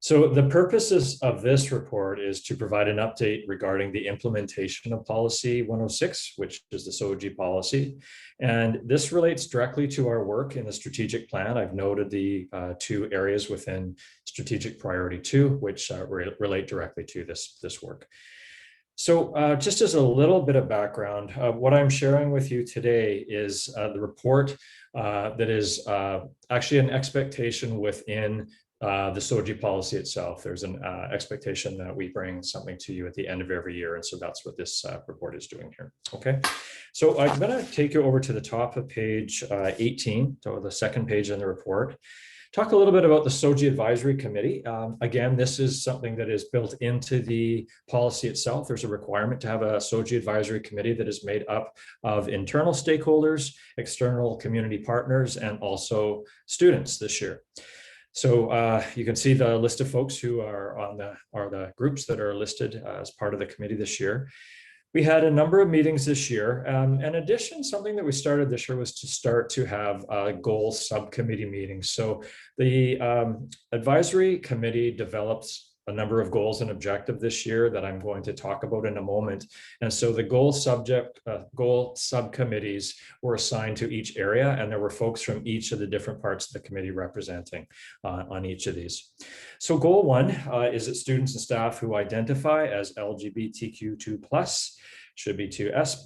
S19: So the purposes of this report is to provide an update regarding the implementation of policy 106, which is the Soji policy. And this relates directly to our work in the strategic plan. I've noted the 2 areas within strategic priority 2, which relate directly to this work. So just as a little bit of background, what I'm sharing with you today is the report that is actually an expectation within the Soji policy itself. There's an expectation that we bring something to you at the end of every year. And so that's what this report is doing here. Okay, so I'm going to take you over to the top of page 18, so the second page in the report. Talk a little bit about the Soji Advisory Committee. Again, this is something that is built into the policy itself. There's a requirement to have a Soji Advisory Committee that is made up of internal stakeholders, external community partners, and also students this year. So you can see the list of folks who are on the groups that are listed as part of the committee this year. We had a number of meetings this year. In addition, something that we started this year was to start to have goal subcommittee meetings. So the advisory committee develops a number of goals and objectives this year that I'm going to talk about in a moment. And so the goal subcommittees were assigned to each area, and there were folks from each of the different parts of the committee representing on each of these. So goal 1 is that students and staff who identify as LGBTQ2+ should be to S+,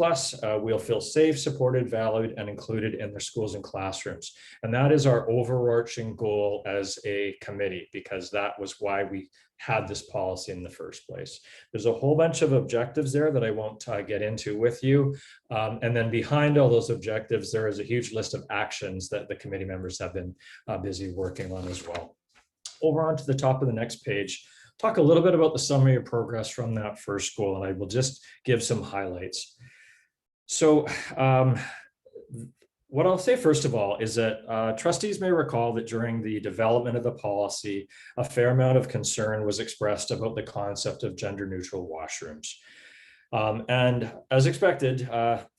S19: will feel safe, supported, valued, and included in their schools and classrooms. And that is our overarching goal as a committee, because that was why we had this policy in the first place. There's a whole bunch of objectives there that I won't get into with you. And then behind all those objectives, there is a huge list of actions that the committee members have been busy working on as well. Over onto the top of the next page, talk a little bit about the summary of progress from that first goal, and I will just give some highlights. So what I'll say first of all is that trustees may recall that during the development of the policy, a fair amount of concern was expressed about the concept of gender-neutral washrooms. And as expected,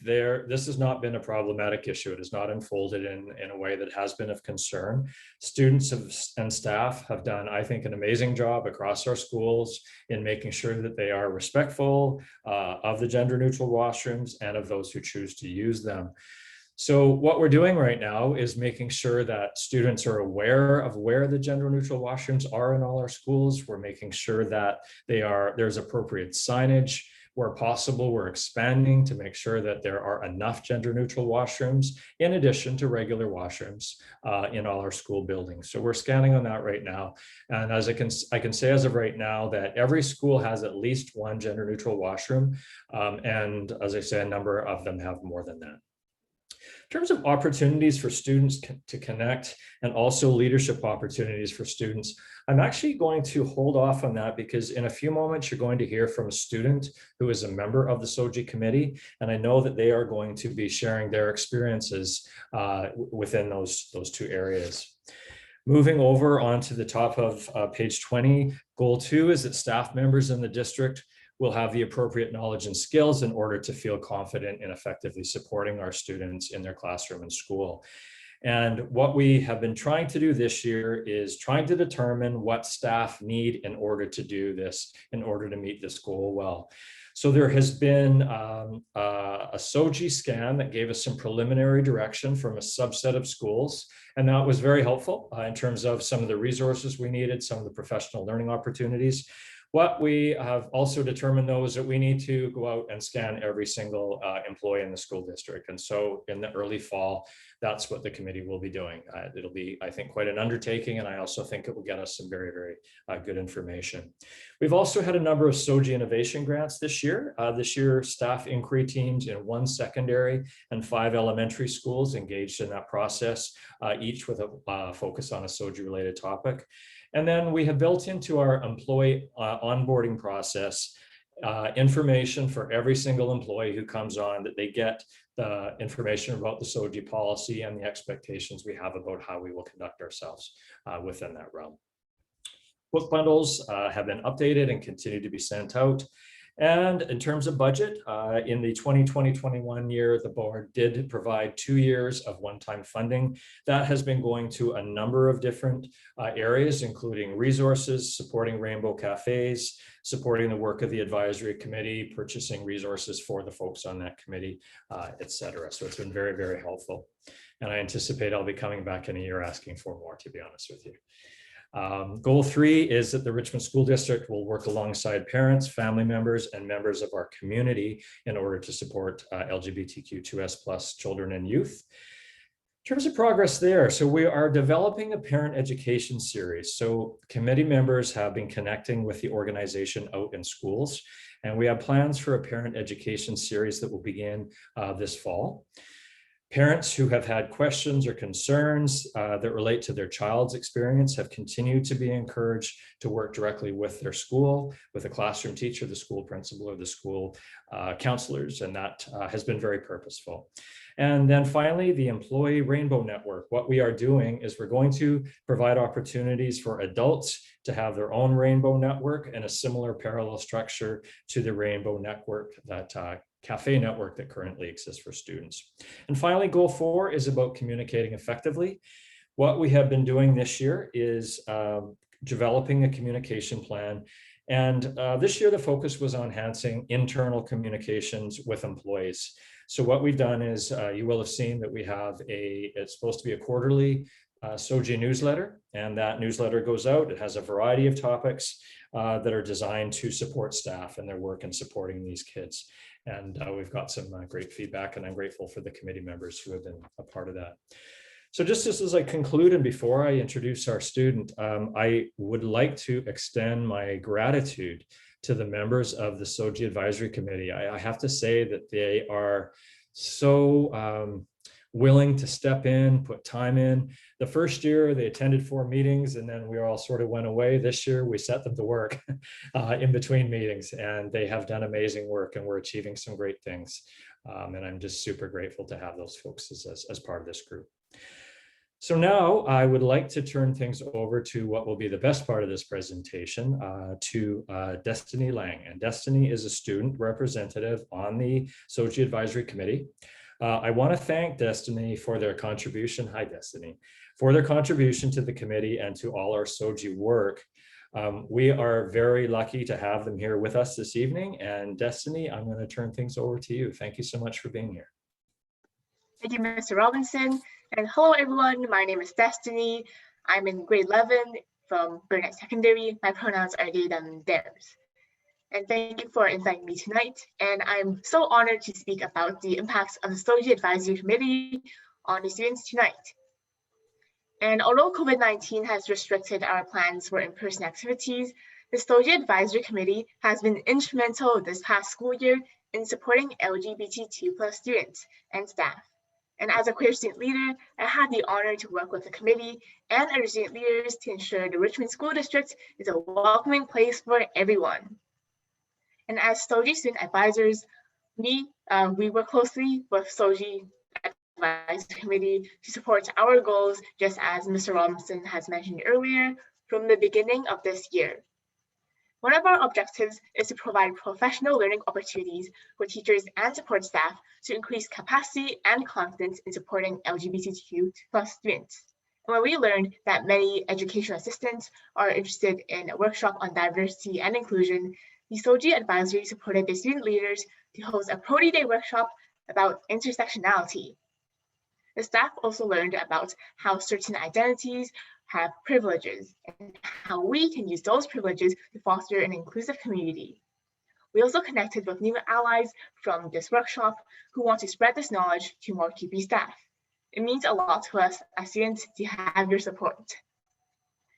S19: this has not been a problematic issue. It has not unfolded in a way that has been of concern. Students and staff have done, I think, an amazing job across our schools in making sure that they are respectful of the gender-neutral washrooms and of those who choose to use them. So what we're doing right now is making sure that students are aware of where the gender-neutral washrooms are in all our schools. We're making sure that there's appropriate signage. Where possible, we're expanding to make sure that there are enough gender-neutral washrooms in addition to regular washrooms in all our school buildings. So we're scanning on that right now. And as I can say as of right now that every school has at least one gender-neutral washroom. And as I say, a number of them have more than that. In terms of opportunities for students to connect and also leadership opportunities for students, I'm actually going to hold off on that because in a few moments you're going to hear from a student who is a member of the Soji committee, and I know that they are going to be sharing their experiences within those 2 areas. Moving over onto the top of page 20, goal 2 is that staff members in the district will have the appropriate knowledge and skills in order to feel confident in effectively supporting our students in their classroom and school. And what we have been trying to do this year is trying to determine what staff need in order to do this, in order to meet this goal well. So there has been a Soji scan that gave us some preliminary direction from a subset of schools. And that was very helpful in terms of some of the resources we needed, some of the professional learning opportunities. What we have also determined, though, is that we need to go out and scan every single employee in the school district. And so in the early fall, that's what the committee will be doing. It'll be, I think, quite an undertaking, and I also think it will get us some very, very good information. We've also had a number of Soji innovation grants this year. This year, staff inquiry teams in 1 secondary and 5 elementary schools engaged in that process, each with a focus on a Soji-related topic. And then we have built into our employee onboarding process information for every single employee who comes on, that they get the information about the Soji policy and the expectations we have about how we will conduct ourselves within that realm. Book bundles have been updated and continue to be sent out. And in terms of budget, in the 2020-21 year, the board did provide 2 years of one-time funding. That has been going to a number of different areas, including resources, supporting Rainbow Cafes, supporting the work of the advisory committee, purchasing resources for the folks on that committee, et cetera. So it's been very, very helpful. And I anticipate I'll be coming back in a year asking for more, to be honest with you. Goal 3 is that the Richmond School District will work alongside parents, family members, and members of our community in order to support LGBTQ2S+ children and youth. In terms of progress there, so we are developing a parent education series. So committee members have been connecting with the organization out in schools, and we have plans for a parent education series that will begin this fall. Parents who have had questions or concerns that relate to their child's experience have continued to be encouraged to work directly with their school, with a classroom teacher, the school principal, or the school counselors, and that has been very purposeful. And then finally, the Employee Rainbow Network. What we are doing is we're going to provide opportunities for adults to have their own Rainbow Network and a similar parallel structure to the Rainbow Network, that cafe network that currently exists for students. And finally, goal 4 is about communicating effectively. What we have been doing this year is developing a communication plan. And this year, the focus was on enhancing internal communications with employees. So what we've done is you will have seen that we have it's supposed to be a quarterly Soji newsletter, and that newsletter goes out. It has a variety of topics that are designed to support staff and their work in supporting these kids. And we've got some great feedback, and I'm grateful for the committee members who have been a part of that. So just as I conclude, and before I introduce our student, I would like to extend my gratitude to the members of the Soji Advisory Committee. I have to say that they are so willing to step in, put time in. The first year they attended 4 meetings, and then we all sort of went away. This year we set them to work in between meetings, and they have done amazing work, and we're achieving some great things. And I'm just super grateful to have those folks as part of this group. So now I would like to turn things over to what will be the best part of this presentation, to Destiny Lang. And Destiny is a student representative on the Soji Advisory Committee. I want to thank Destiny for their contribution. Hi, Destiny. For their contribution to the committee and to all our Soji work. We are very lucky to have them here with us this evening. And Destiny, I'm going to turn things over to you. Thank you so much for being here.
S21: Thank you, Mr. Robinson. And hello, everyone. My name is Destiny. I'm in grade 11 from Burnett Secondary. My pronouns are they, them, theirs. And thank you for inviting me tonight. And I'm so honored to speak about the impacts of the Soji Advisory Committee on the students tonight. And although COVID-19 has restricted our plans for in-person activities, the Soji Advisory Committee has been instrumental this past school year in supporting LGBTQ+ students and staff. And as a queer student leader, I had the honor to work with the committee and other student leaders to ensure the Richmond School District is a welcoming place for everyone. And as Soji student advisors, we work closely with Soji Advisory Committee to support our goals, just as Mr. Robinson has mentioned earlier, from the beginning of this year. One of our objectives is to provide professional learning opportunities for teachers and support staff to increase capacity and confidence in supporting LGBTQ+ students. And when we learned that many educational assistants are interested in a workshop on diversity and inclusion, the Soji Advisory supported the student leaders to host a Prody Day workshop about intersectionality. The staff also learned about how certain identities have privileges and how we can use those privileges to foster an inclusive community. We also connected with new allies from this workshop who want to spread this knowledge to more QP staff. It means a lot to us as students to have your support.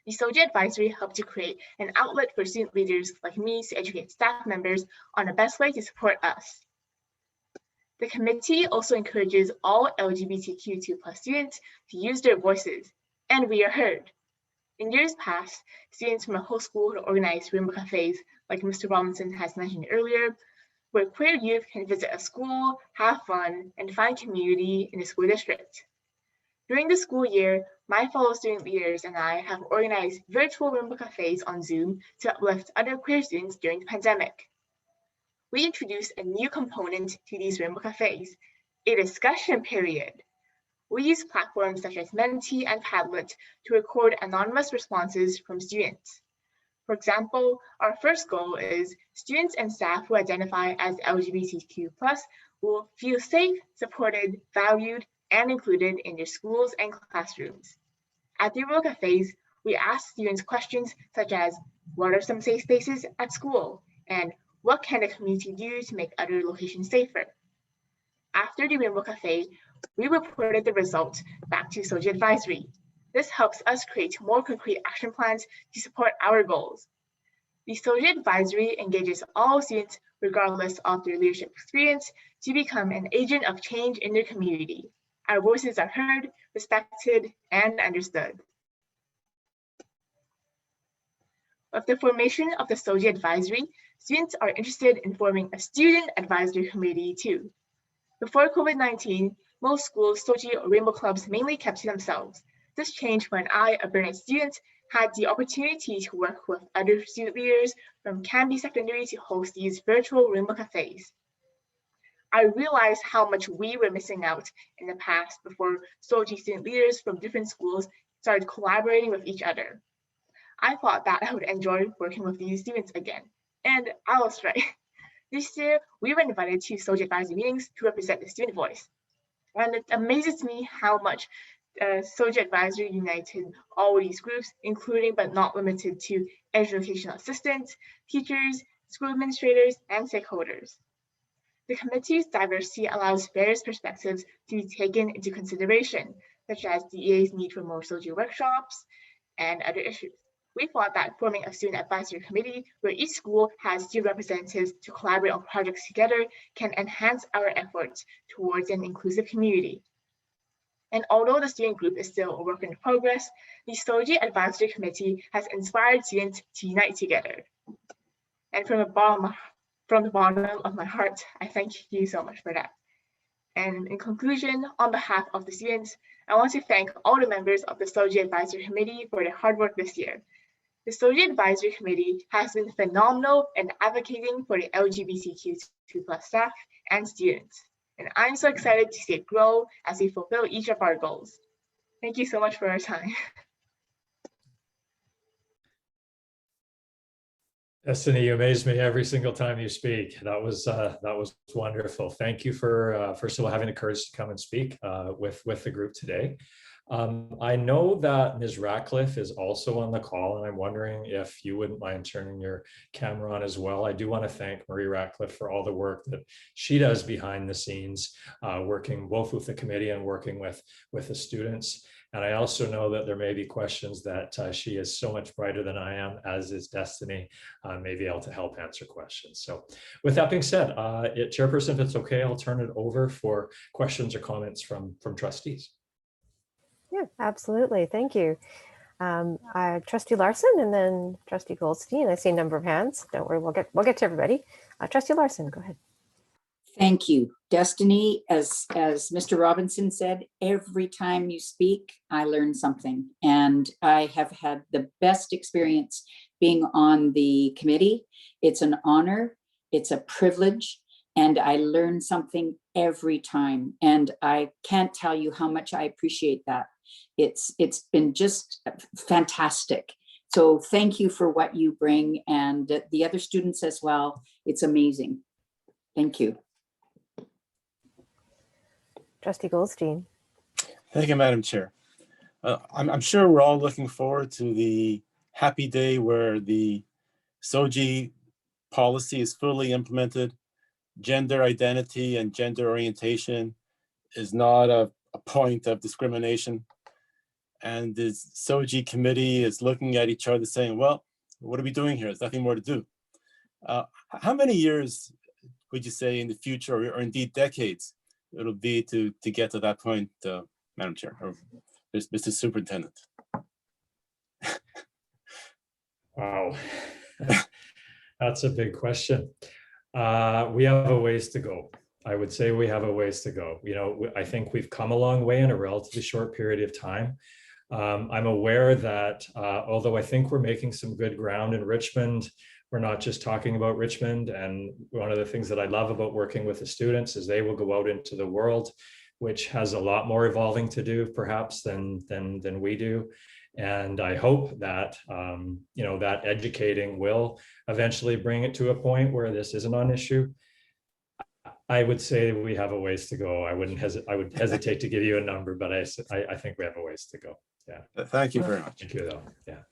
S21: The Soji Advisory helped to create an outlet for student leaders like me to educate staff members on the best way to support us. The committee also encourages all LGBTQ2+ students to use their voices, and we are heard. In years past, students from the whole school would organize rainbow cafes, like Mr. Robinson has mentioned earlier, where queer youth can visit a school, have fun, and find community in the school district. During the school year, my fellow student leaders and I have organized virtual rainbow cafes on Zoom to uplift other queer students during the pandemic. We introduced a new component to these rainbow cafes, a discussion period. We use platforms such as Menti and Padlet to record anonymous responses from students. For example, our first goal is students and staff who identify as LGBTQ+ will feel safe, supported, valued, and included in their schools and classrooms. At the rainbow cafes, we ask students questions such as, what are some safe spaces at school? And what can the community do to make other locations safer? After the Rainbow Cafe, we reported the results back to Soji Advisory. This helps us create more concrete action plans to support our goals. The Soji Advisory engages all students, regardless of their leadership experience, to become an agent of change in their community. Our voices are heard, respected, and understood. With the formation of the Soji Advisory, students are interested in forming a student advisory committee too. Before COVID-19, most schools, Soji or Rainbow Clubs mainly kept to themselves. This changed when I, a Burnett student, had the opportunity to work with other student leaders from Canby Secondary to host these virtual Rainbow Cafes. I realized how much we were missing out in the past before Soji student leaders from different schools started collaborating with each other. I thought that I would enjoy working with these students again, and I was right. This year, we were invited to Soji Advisory meetings to represent the student voice. And it amazes me how much Soji Advisory united all these groups, including but not limited to educational assistants, teachers, school administrators, and stakeholders. The committee's diversity allows various perspectives to be taken into consideration, such as the EA's need for more Soji workshops and other issues. We thought that forming a student advisory committee where each school has student representatives to collaborate on projects together can enhance our efforts towards an inclusive community. And although the student group is still a work in progress, the Soji Advisory Committee has inspired students to unite together. And from the bottom of my heart, I thank you so much for that. And in conclusion, on behalf of the students, I want to thank all the members of the Soji Advisory Committee for their hard work this year. The Soji Advisory Committee has been phenomenal in advocating for the LGBTQ2+ staff and students. And I'm so excited to see it grow as we fulfill each of our goals. Thank you so much for your time.
S19: Destiny, you amaze me every single time you speak. That was wonderful. Thank you for first of all having the courage to come and speak with the group today. I know that Ms. Ratcliffe is also on the call, and I'm wondering if you wouldn't mind turning your camera on as well. I do want to thank Marie Ratcliffe for all the work that she does behind the scenes, working both with the committee and working with the students. And I also know that there may be questions that she is so much brighter than I am, as is Destiny, may be able to help answer questions. So with that being said, Chairperson, if it's okay, I'll turn it over for questions or comments from trustees.
S1: Yeah, absolutely. Thank you. Trustee Larson and then Trustee Goldstein. I see a number of hands. Don't worry, we'll get to everybody. Trustee Larson, go ahead.
S10: Thank you. Destiny, as Mr. Robinson said, every time you speak, I learn something. And I have had the best experience being on the committee. It's an honor, it's a privilege, and I learn something every time. And I can't tell you how much I appreciate that. It's been just fantastic. So thank you for what you bring, and the other students as well. It's amazing. Thank you.
S1: Trustee Goldstein.
S3: Thank you, Madam Chair. I'm sure we're all looking forward to the happy day where the Soji policy is fully implemented. Gender identity and gender orientation is not a point of discrimination. And the Soji committee is looking at each other saying, well, what are we doing here? There's nothing more to do. How many years would you say in the future, or indeed decades, it'll be to get to that point, Madam Chair, or Mr. Superintendent?
S19: Wow, that's a big question. We have a ways to go. I would say we have a ways to go. You know, I think we've come a long way in a relatively short period of time. I'm aware that although I think we're making some good ground in Richmond, we're not just talking about Richmond. And one of the things that I love about working with the students is they will go out into the world, which has a lot more evolving to do perhaps than we do. And I hope that, you know, that educating will eventually bring it to a point where this isn't an issue. I would say we have a ways to go. I would hesitate to give you a number, but I think we have a ways to go. Yeah.
S3: Thank you very much.
S19: Thank you though. Yeah.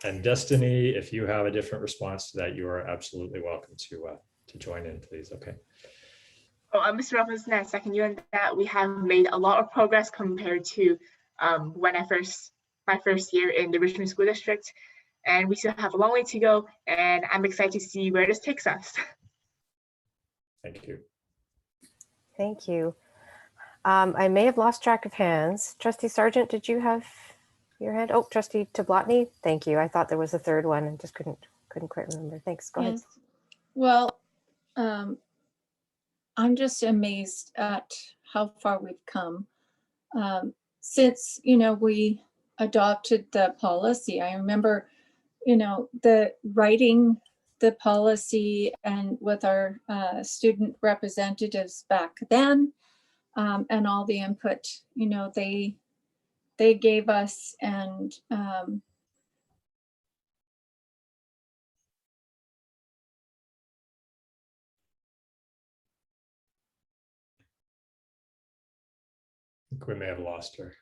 S19: And Destiny, if you have a different response to that, you are absolutely welcome to join in, please. Okay.
S21: Oh, Mr. Robinson, I second you on that. We have made a lot of progress compared to when my first year in the Richmond School District, and we still have a long way to go. And I'm excited to see where this takes us.
S19: Thank you.
S1: Thank you. I may have lost track of hands. Trustee Sargent, did you have your hand? Oh, Trustee Tablotny, thank you. I thought there was a third one and just couldn't quite remember. Thanks. Go ahead.
S8: Well, I'm just amazed at how far we've come since, you know, we adopted the policy. I remember, you know, the writing the policy and with our student representatives back then, and all the input, you know, they gave us, and
S19: I think we may have lost her.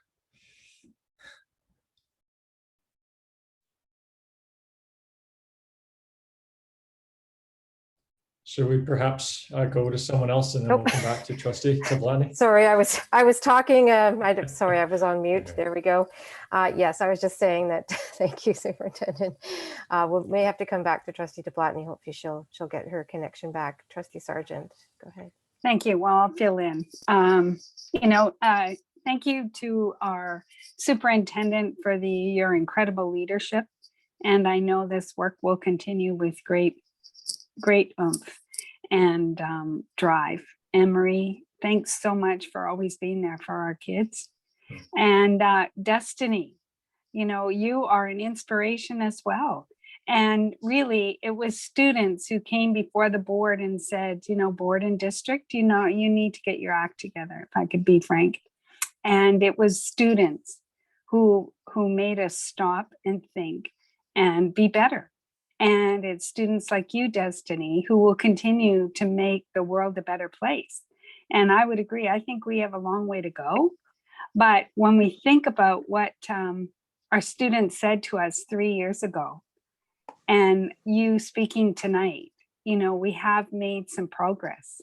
S19: Should we perhaps go to someone else and then we'll come back to Trustee Tablani?
S1: Sorry, I was talking. Sorry, I was on mute. There we go. Yes, I was just saying that. Thank you, Superintendent. We may have to come back to Trustee Tablani. Hopefully, she'll get her connection back. Trustee Sargent, go ahead.
S12: Thank you. Well, I'll fill in. You know, thank you to our superintendent for your incredible leadership. And I know this work will continue with great oomph and drive. Emery, thanks so much for always being there for our kids. And Destiny, you know, you are an inspiration as well. And really, it was students who came before the board and said, you know, board and district, you know, you need to get your act together, if I could be frank. And it was students who made us stop and think and be better. And it's students like you, Destiny, who will continue to make the world a better place. And I would agree, I think we have a long way to go. But when we think about what our students said to us 3 years ago, and you speaking tonight, you know, we have made some progress.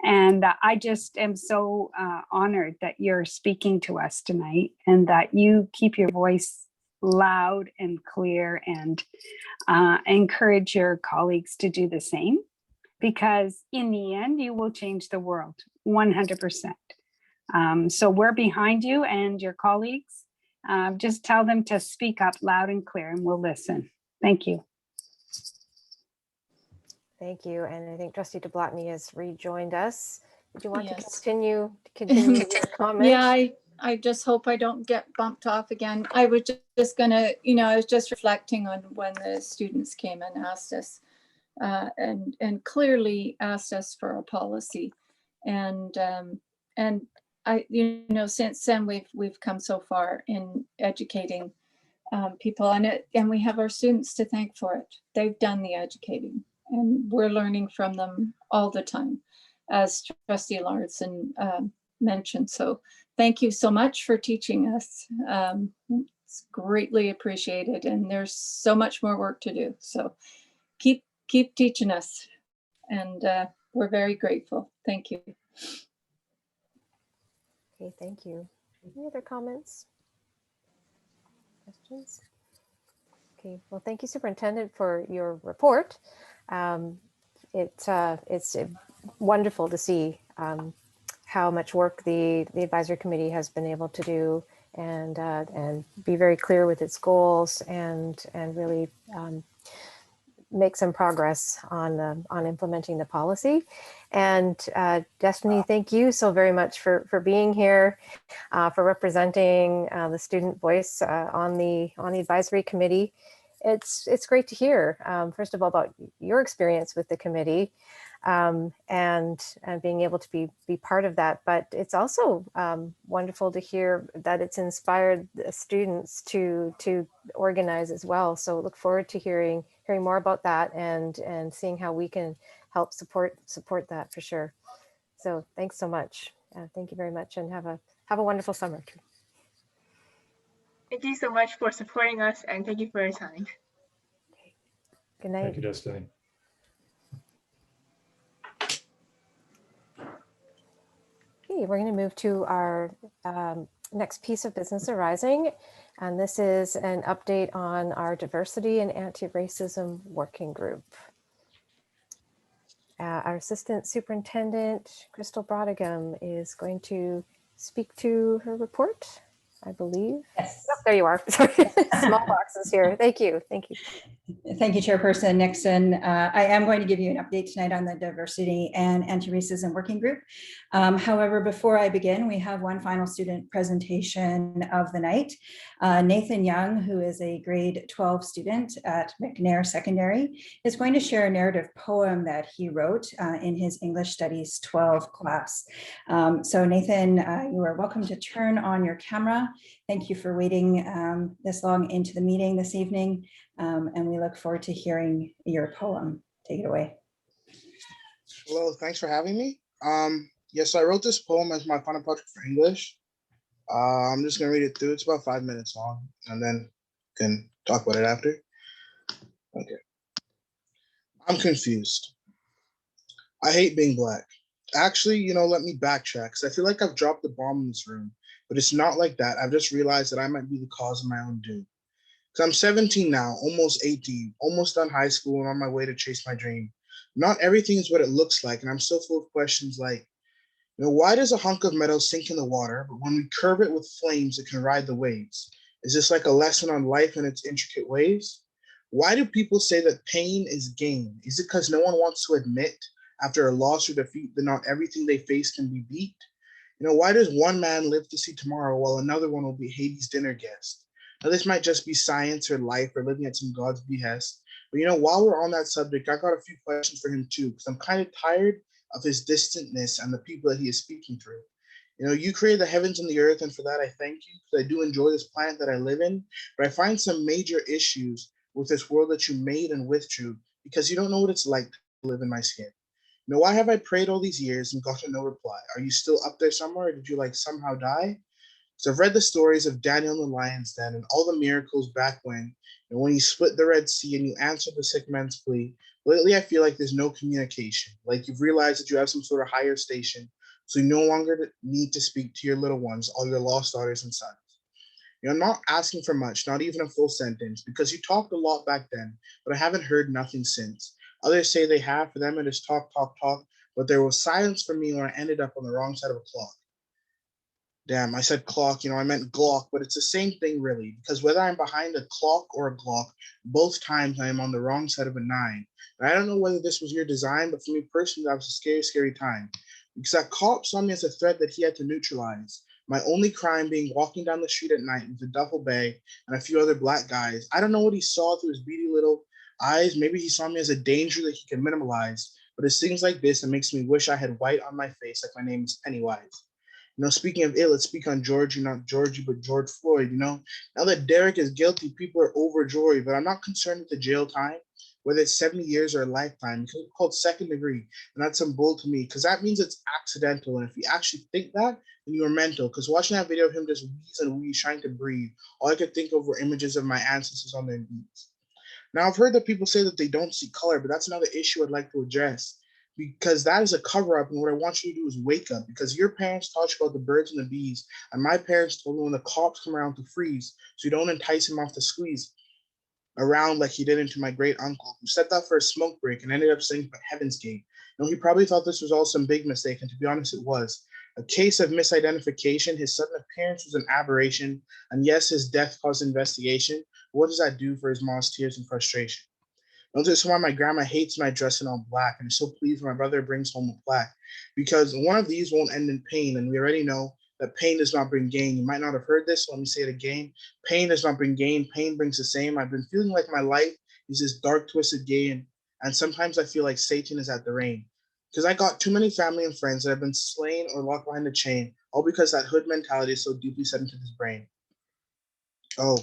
S12: And I just am so honored that you're speaking to us tonight and that you keep your voice loud and clear, and encourage your colleagues to do the same, because in the end, you will change the world 100%. So we're behind you and your colleagues. Just tell them to speak up loud and clear and we'll listen. Thank you.
S1: Thank you. And I think Trustee Tablotny has rejoined us. Do you want to
S8: Yes.
S1: continue your comment?
S8: Yeah, I just hope I don't get bumped off again. I was just gonna, you know, I was just reflecting on when the students came and asked us, and clearly asked us for a policy, and I, you know, since then we've come so far in educating people, and we have our students to thank for it. They've done the educating, and we're learning from them all the time, as Trustee Larson mentioned. So thank you so much for teaching us. It's greatly appreciated, and there's so much more work to do. So keep teaching us, and we're very grateful. Thank you.
S1: Okay, thank you. Any other comments? Questions? Okay, well, thank you, Superintendent, for your report. It's wonderful to see how much work the advisory committee has been able to do and be very clear with its goals and really make some progress on implementing the policy. And Destiny, thank you so very much for being here, for representing the student voice on the advisory committee. It's great to hear, first of all, about your experience with the committee and being able to be part of that. But it's also wonderful to hear that it's inspired the students to organize as well. So look forward to hearing more about that and seeing how we can help support that for sure. So thanks so much. Thank you very much, and have a wonderful summer.
S21: Thank you so much for supporting us, and thank you for your time.
S1: Good night.
S19: Thank you, Destiny.
S1: Okay, we're going to move to our next piece of business arising, and this is an update on our diversity and anti-racism working group. Our Assistant Superintendent, Crystal Brodigam, is going to speak to her report, I believe.
S5: Yes.
S1: Oh, there you are. Sorry. Small boxes here. Thank you. Thank you.
S5: Thank you, Chairperson Nixon. I am going to give you an update tonight on the Diversity and Anti-Racism Working Group. However, before I begin, we have one final student presentation of the night. Nathan Young, who is a grade 12 student at McNair Secondary, is going to share a narrative poem that he wrote in his English Studies 12 class. So Nathan, you are welcome to turn on your camera. Thank you for waiting this long into the meeting this evening. And we look forward to hearing your poem. Take it away.
S22: Hello, thanks for having me. Yes, I wrote this poem as my final project for English. I'm just gonna read it through. It's about 5 minutes long, and then can talk about it after. Okay. I'm confused. I hate being Black. Actually, let me backtrack, because I feel like I've dropped the bomb in this room, but it's not like that. I've just realized that I might be the cause of my own doom. Because I'm 17 now, almost 18, almost done high school and on my way to chase my dream. Not everything is what it looks like, and I'm still full of questions like, why does a hunk of metal sink in the water, but when we curve it with flames, it can ride the waves? Is this like a lesson on life and its intricate ways? Why do people say that pain is gain? Is it because no one wants to admit after a loss or defeat that not everything they face can be beat? Why does one man live to see tomorrow while another one will be Hades' dinner guest? Now, this might just be science or life or living at some God's behest. But while we're on that subject, I got a few questions for him too, because I'm kind of tired of his distantness and the people that he is speaking through. You created the heavens and the earth, and for that I thank you, because I do enjoy this planet that I live in, but I find some major issues with this world that you made and withdrew, because you don't know what it's like to live in my skin. Why have I prayed all these years and gotten no reply? Are you still up there somewhere, or did you somehow die? So I've read the stories of Daniel in the lion's den and all the miracles back when you split the Red Sea and you answered the sick man's plea. Lately, I feel like there's no communication, like you've realized that you have some sort of higher station, so you no longer need to speak to your little ones, all your lost daughters and sons. I'm not asking for much, not even a full sentence, because you talked a lot back then, but I haven't heard nothing since. Others say they have. For them, it is talk, talk, talk, but there was silence for me when I ended up on the wrong side of a clock. Damn, I said clock, I meant Glock, but it's the same thing really, because whether I'm behind a clock or a Glock, both times I am on the wrong side of a 9. And I don't know whether this was your design, but for me personally, that was a scary, scary time. Because that cop saw me as a threat that he had to neutralize. My only crime being walking down the street at night with a duffel bag and a few other Black guys. I don't know what he saw through his beady little eyes. Maybe he saw me as a danger that he can minimize. But it's things like this that makes me wish I had white on my face, like my name is Pennywise. Speaking of it, let's speak on Georgie, not Georgie, but George Floyd. Now that Derek is guilty, people are overjoyed, but I'm not concerned with the jail time. whether it's 70 years or a lifetime. It's called second degree. And that's some bull to me because that means it's accidental. And if you actually think that, then you're mental. Because watching that video of him just wheeze and wheeze, trying to breathe, all I could think of were images of my ancestors on their knees. Now, I've heard that people say that they don't see color, but that's another issue I'd like to address because that is a cover up. And what I want you to do is wake up because your parents taught you about the birds and the bees. And my parents told me when the cops come around to freeze, so you don't entice him off the squeeze around like he did into my great uncle who set out for a smoke break and ended up singing from Heaven's Gate. You know, he probably thought this was all some big mistake. And to be honest, it was a case of misidentification. His sudden appearance was an aberration. And yes, his death caused investigation. What does that do for his mom's tears and frustration? This is why my grandma hates when I dress in all black and is so pleased when my brother brings home a plaque, because one of these won't end in pain, and we already know that pain does not bring gain. You might not have heard this, so let me say it again. Pain does not bring gain. Pain brings the same. I've been feeling like my life is this dark, twisted game, and sometimes I feel like Satan is at the reign, because I got too many family and friends that have been slain or locked behind a chain, all because that hood mentality is so deeply set into this brain. Oh,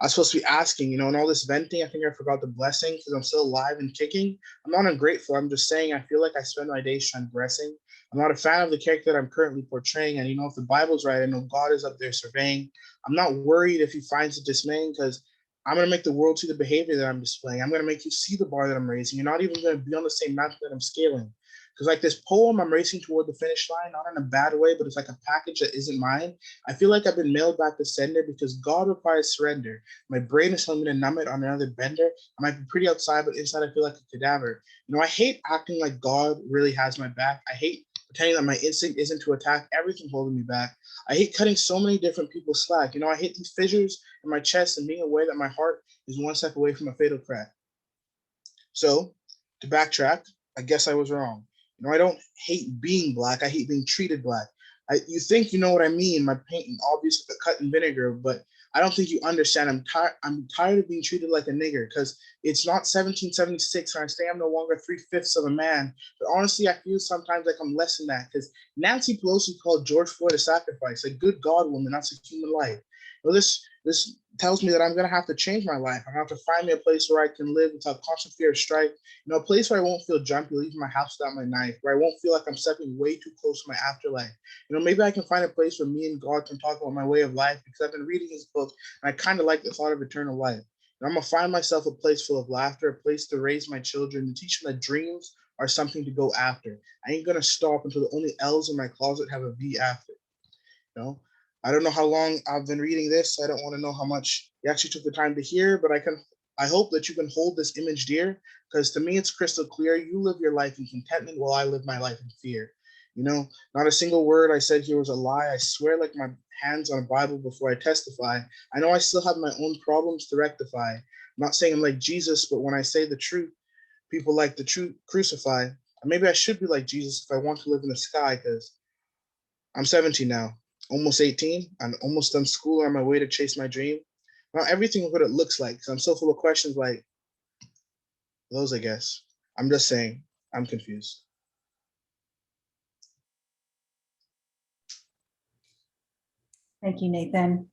S22: I was supposed to be asking, and all this venting, I think I forgot the blessing because I'm still alive and kicking. I'm not ungrateful. I'm just saying I feel like I spend my days transgressing. I'm not a fan of the character that I'm currently portraying. And, if the Bible's right, I know God is up there surveying. I'm not worried if he finds it dismaying because I'm going to make the world see the behavior that I'm displaying. I'm going to make you see the bar that I'm raising. You're not even going to be on the same mountain that I'm scaling. Because like this poem, I'm racing toward the finish line, not in a bad way, but it's like a package that isn't mine. I feel like I've been mailed back to sender because God requires surrender. My brain is telling me to numb it on another bender. I might be pretty outside, but inside I feel like a cadaver. I hate acting like God really has my back. I hate pretending that my instinct isn't to attack everything holding me back. I hate cutting so many different people slack. I hate these fissures in my chest and being aware that my heart is one step away from a fatal crack. So, to backtrack, I guess I was wrong. I don't hate being black. I hate being treated black. You think you know what I mean, my painting, obviously the cut in vinegar, but I don't think you understand. I'm tired of being treated like a nigger because it's not 1776 and I say I'm no longer 3/5 of a man. But honestly, I feel sometimes like I'm less than that because Nancy Pelosi called George Floyd a sacrifice, a good God woman, that's a human life. This tells me that I'm going to have to change my life. I'm going to have to find me a place where I can live without constant fear of strife. A place where I won't feel jumpy leaving my house without my knife, where I won't feel like I'm stepping way too close to my afterlife. Maybe I can find a place where me and God can talk about my way of life because I've been reading his book and I kind of like the thought of eternal life. I'm going to find myself a place full of laughter, a place to raise my children and teach them that dreams are something to go after. I ain't going to stop until the only L's in my closet have a V after. I don't know how long I've been reading this. I don't want to know how much you actually took the time to hear, but I hope that you can hold this image dear, because to me it's crystal clear. You live your life in contentment while I live my life in fear. Not a single word I said here was a lie. I swear like my hands on a Bible before I testify. I know I still have my own problems to rectify. I'm not saying I'm like Jesus, but when I say the truth, people like the truth crucify. And maybe I should be like Jesus if I want to live in the sky, because I'm 17 now. Almost 18. I'm almost done school on my way to chase my dream. Not everything is what it looks like. So I'm so full of questions like those, I guess. I'm just saying, I'm confused.
S5: Thank you, Nathan.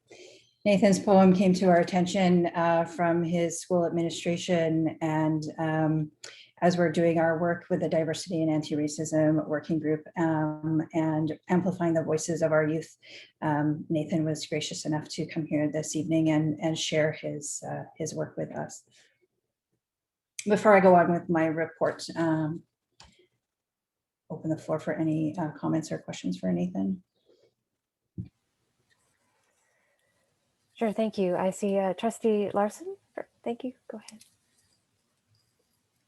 S5: Nathan's poem came to our attention from his school administration, and as we're doing our work with the Diversity and Anti-Racism Working Group and amplifying the voices of our youth, Nathan was gracious enough to come here this evening and share his work with us. Before I go on with my report, open the floor for any comments or questions for Nathan.
S1: Sure, thank you. I see Trustee Larson. Thank you. Go ahead.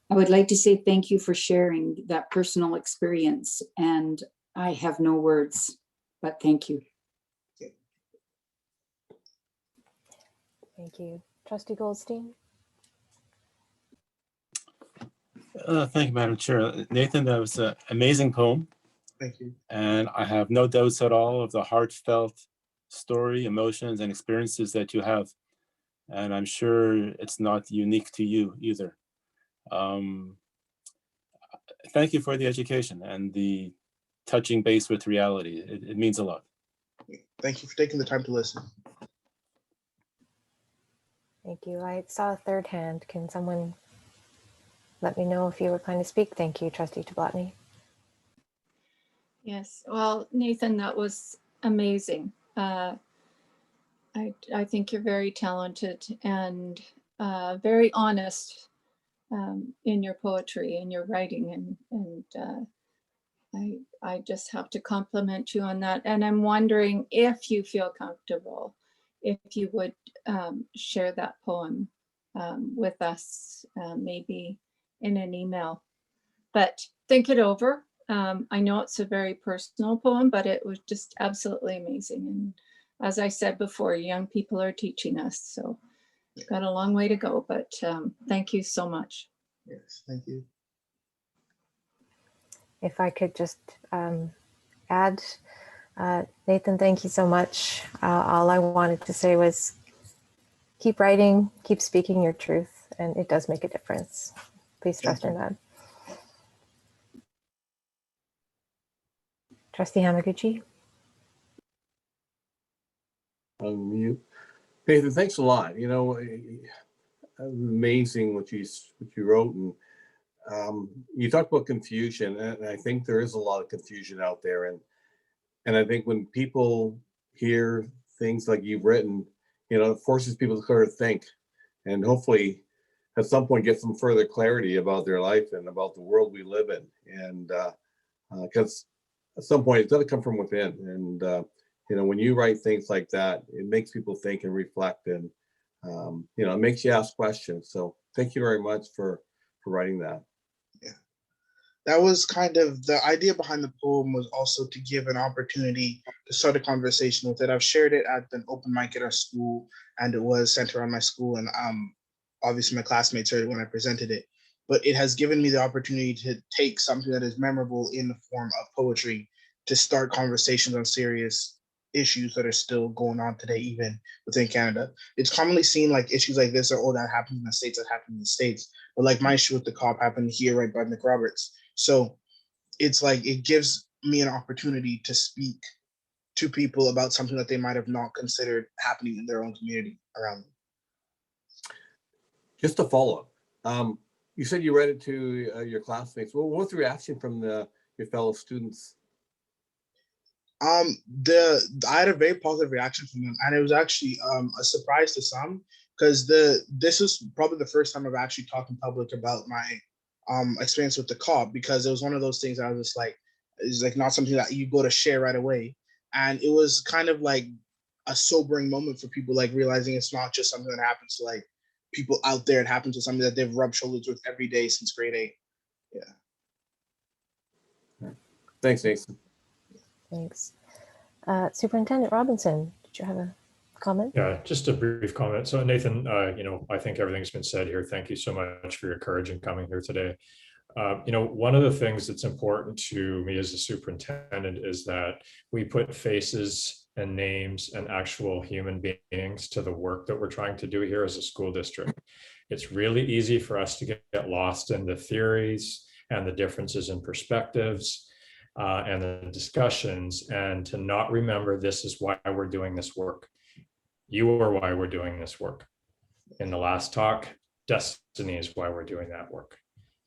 S10: I would like to say thank you for sharing that personal experience, and I have no words, but thank you.
S1: Thank you. Trustee Goldstein.
S3: Thank you, Madam Chair. Nathan, that was an amazing poem.
S22: Thank you.
S3: And I have no doubts at all of the heartfelt story, emotions, and experiences that you have. And I'm sure it's not unique to you either. Thank you for the education and the touching base with reality. It means a lot.
S22: Thank you for taking the time to listen.
S1: Thank you. I saw a third hand. Can someone let me know if you were going to speak. Thank you, Trustee Tablatny.
S8: Yes, well, Nathan, that was amazing. I think you're very talented and very honest in your poetry and your writing, and I just have to compliment you on that. And I'm wondering if you feel comfortable, if you would share that poem with us, maybe in an email. But think it over. I know it's a very personal poem, but it was just absolutely amazing. And as I said before, young people are teaching us, so got a long way to go, but thank you so much.
S22: Yes, thank you.
S1: If I could just add, Nathan, thank you so much. All I wanted to say was keep writing, keep speaking your truth, and it does make a difference. Please trust in that. Trustee Hamaguchi.
S2: Unmute. Nathan, thanks a lot. You know, amazing what you wrote, and you talked about confusion, and I think there is a lot of confusion out there, and I think when people hear things like you've written, you know, it forces people to sort of think, and hopefully at some point get some further clarity about their life and about the world we live in, and because at some point it's got to come from within, and you know, when you write things like that, it makes people think and reflect, and you know, it makes you ask questions. So thank you very much for writing that.
S22: Yeah, that was kind of the idea behind the poem, was also to give an opportunity to start a conversation with it. I've shared it at an open mic at our school, and it was centered around my school, and obviously my classmates heard it when I presented it, but it has given me the opportunity to take something that is memorable in the form of poetry to start conversations on serious issues that are still going on today, even within Canada. It's commonly seen like issues like this are, oh, that happened in the States, that happened in the States. But like my issue with the cop happened here right by McRoberts. So it's like, it gives me an opportunity to speak to people about something that they might have not considered happening in their own community around them.
S2: Just a follow up. You said you read it to your classmates. Well, what's the reaction from your fellow students?
S22: I had a very positive reaction from them, and it was actually a surprise to some, because this was probably the first time I've actually talked in public about my experience with the cop, because it was one of those things I was just like, it's like not something that you go to share right away, and it was kind of like a sobering moment for people, like realizing it's not just something that happens to like people out there. It happens to something that they've rubbed shoulders with every day since grade 8. Yeah.
S2: Thanks, Nathan.
S1: Thanks. Superintendent Robinson, did you have a comment?
S19: Yeah, just a brief comment. So Nathan, you know, I think everything's been said here. Thank you so much for your courage in coming here today. You know, one of the things that's important to me as a superintendent is that we put faces and names and actual human beings to the work that we're trying to do here as a school district. It's really easy for us to get lost in the theories and the differences in perspectives and the discussions, and to not remember this is why we're doing this work. You are why we're doing this work. In the last talk, destiny is why we're doing that work.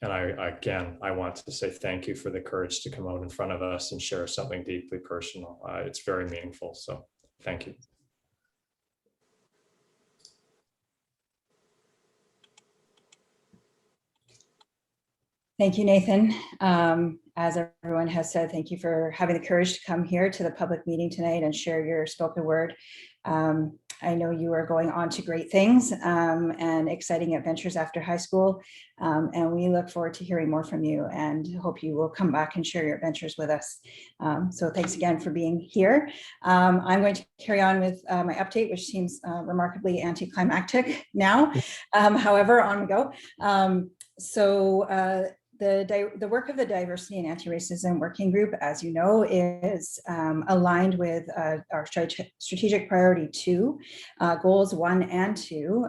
S19: And I want to say thank you for the courage to come out in front of us and share something deeply personal. It's very meaningful, so thank you.
S5: Thank you, Nathan. As everyone has said, thank you for having the courage to come here to the public meeting tonight and share your spoken word. I know you are going on to great things and exciting adventures after high school. And we look forward to hearing more from you and hope you will come back and share your adventures with us. So thanks again for being here. I'm going to carry on with my update, which seems remarkably anticlimactic now. However, on we go. The work of the Diversity and Anti-Racism Working Group, as you know, is aligned with our strategic priority 2, goals 1 and 2.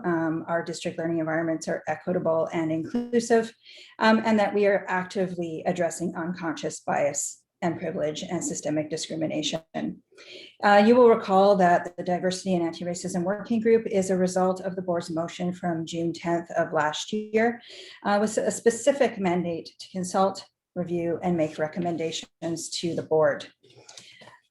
S5: Our district learning environments are equitable and inclusive, and that we are actively addressing unconscious bias and privilege and systemic discrimination. You will recall that the Diversity and Anti-Racism Working Group is a result of the board's motion from June 10th of last year with a specific mandate to consult, review, and make recommendations to the board.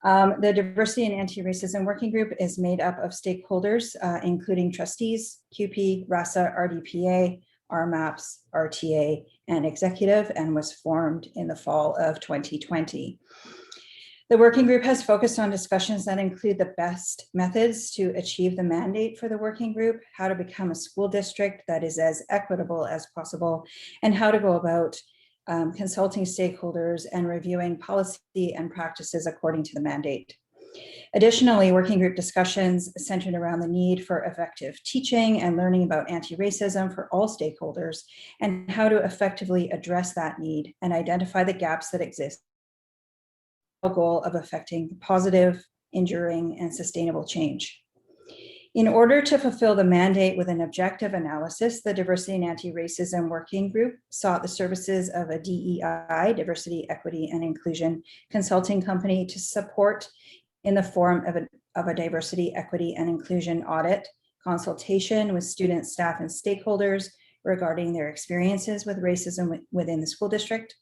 S5: The Diversity and Anti-Racism Working Group is made up of stakeholders, including trustees, QP, RASA, RDPA, RMAPS, RTA, and executive, and was formed in the fall of 2020. The working group has focused on discussions that include the best methods to achieve the mandate for the working group, how to become a school district that is as equitable as possible, and how to go about consulting stakeholders and reviewing policy and practices according to the mandate. Additionally, working group discussions centered around the need for effective teaching and learning about anti-racism for all stakeholders and how to effectively address that need and identify the gaps that exist. The goal of affecting positive, enduring, and sustainable change. In order to fulfill the mandate with an objective analysis, the Diversity and Anti-Racism Working Group sought the services of a DEI, Diversity, Equity, and Inclusion consulting company to support in the form of a diversity, equity, and inclusion audit, consultation with students, staff, and stakeholders regarding their experiences with racism within the school district,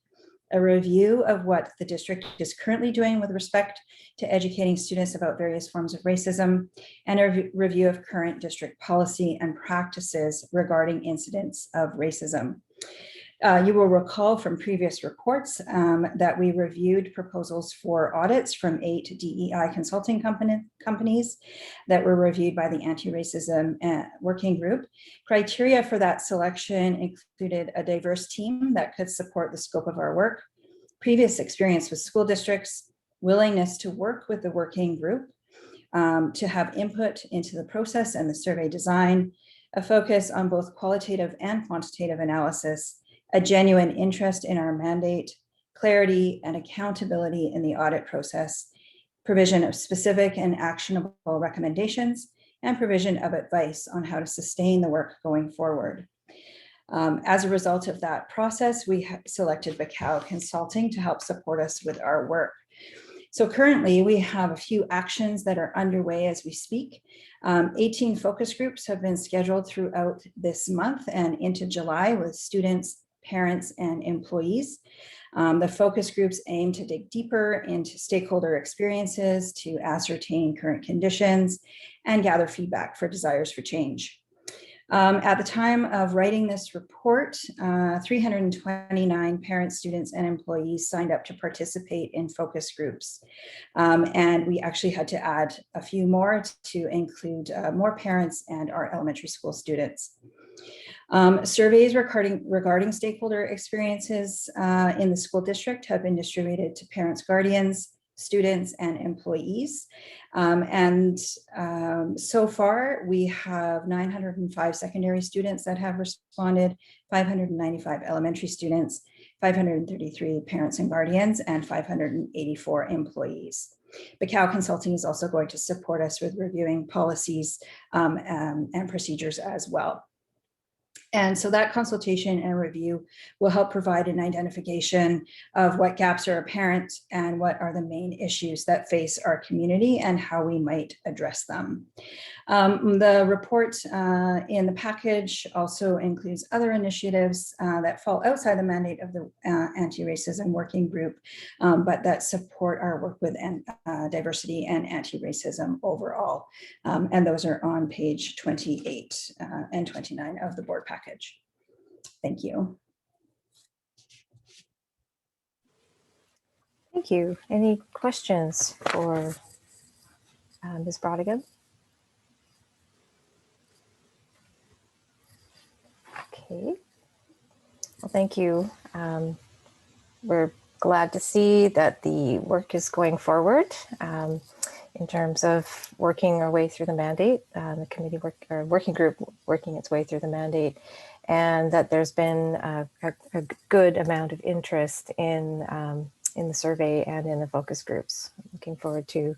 S5: a review of what the district is currently doing with respect to educating students about various forms of racism, and a review of current district policy and practices regarding incidents of racism. You will recall from previous reports that we reviewed proposals for audits from 8 DEI consulting companies that were reviewed by the Anti-Racism Working Group. Criteria for that selection included a diverse team that could support the scope of our work, previous experience with school districts, willingness to work with the working group, to have input into the process and the survey design, a focus on both qualitative and quantitative analysis, a genuine interest in our mandate, clarity and accountability in the audit process, provision of specific and actionable recommendations, and provision of advice on how to sustain the work going forward. As a result of that process, we have selected Bacau Consulting to help support us with our work. So currently we have a few actions that are underway as we speak. 18 focus groups have been scheduled throughout this month and into July with students, parents, and employees. The focus groups aim to dig deeper into stakeholder experiences to ascertain current conditions and gather feedback for desires for change. At the time of writing this report, 329 parents, students, and employees signed up to participate in focus groups. And we actually had to add a few more to include more parents and our elementary school students. Surveys regarding stakeholder experiences in the school district have been distributed to parents, guardians, students, and employees. So far, we have 905 secondary students that have responded, 595 elementary students, 533 parents and guardians, and 584 employees. Bacau Consulting is also going to support us with reviewing policies and procedures as well. And so that consultation and review will help provide an identification of what gaps are apparent and what are the main issues that face our community and how we might address them. The report in the package also includes other initiatives that fall outside the mandate of the Anti-Racism Working Group, but that support our work with diversity and anti-racism overall. And those are on page 28 and 29 of the board package. Thank you.
S1: Thank you. Any questions for Ms. Brodigan? Okay. Well, thank you. We're glad to see that the work is going forward in terms of working our way through the mandate, the committee working group working its way through the mandate, and that there's been a good amount of interest in the survey and in the focus groups. Looking forward to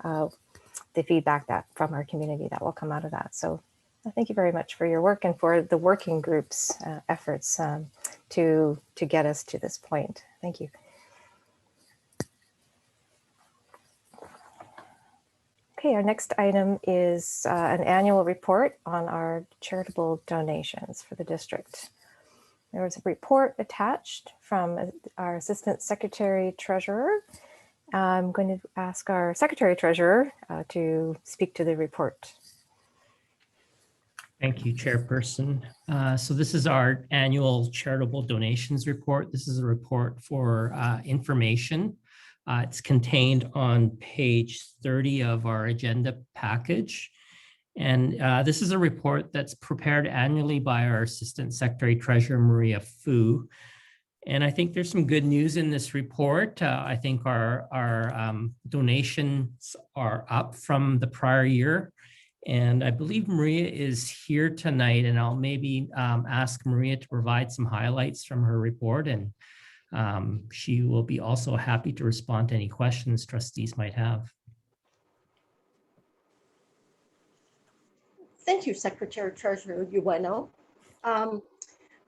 S1: the feedback that from our community that will come out of that. So thank you very much for your work and for the working group's efforts to get us to this point. Thank you. Okay, our next item is an annual report on our charitable donations for the district. There was a report attached from our Assistant Secretary Treasurer. I'm going to ask our Secretary Treasurer to speak to the report.
S4: Thank you, Chairperson. So this is our annual charitable donations report. This is a report for information. It's contained on page 30 of our agenda package. And this is a report that's prepared annually by our Assistant Secretary Treasurer, Maria Fu. And I think there's some good news in this report. I think our donations are up from the prior year. And I believe Maria is here tonight, and I'll maybe ask Maria to provide some highlights from her report, and she will be also happy to respond to any questions trustees might have.
S7: Thank you, Secretary Treasurer Ueno.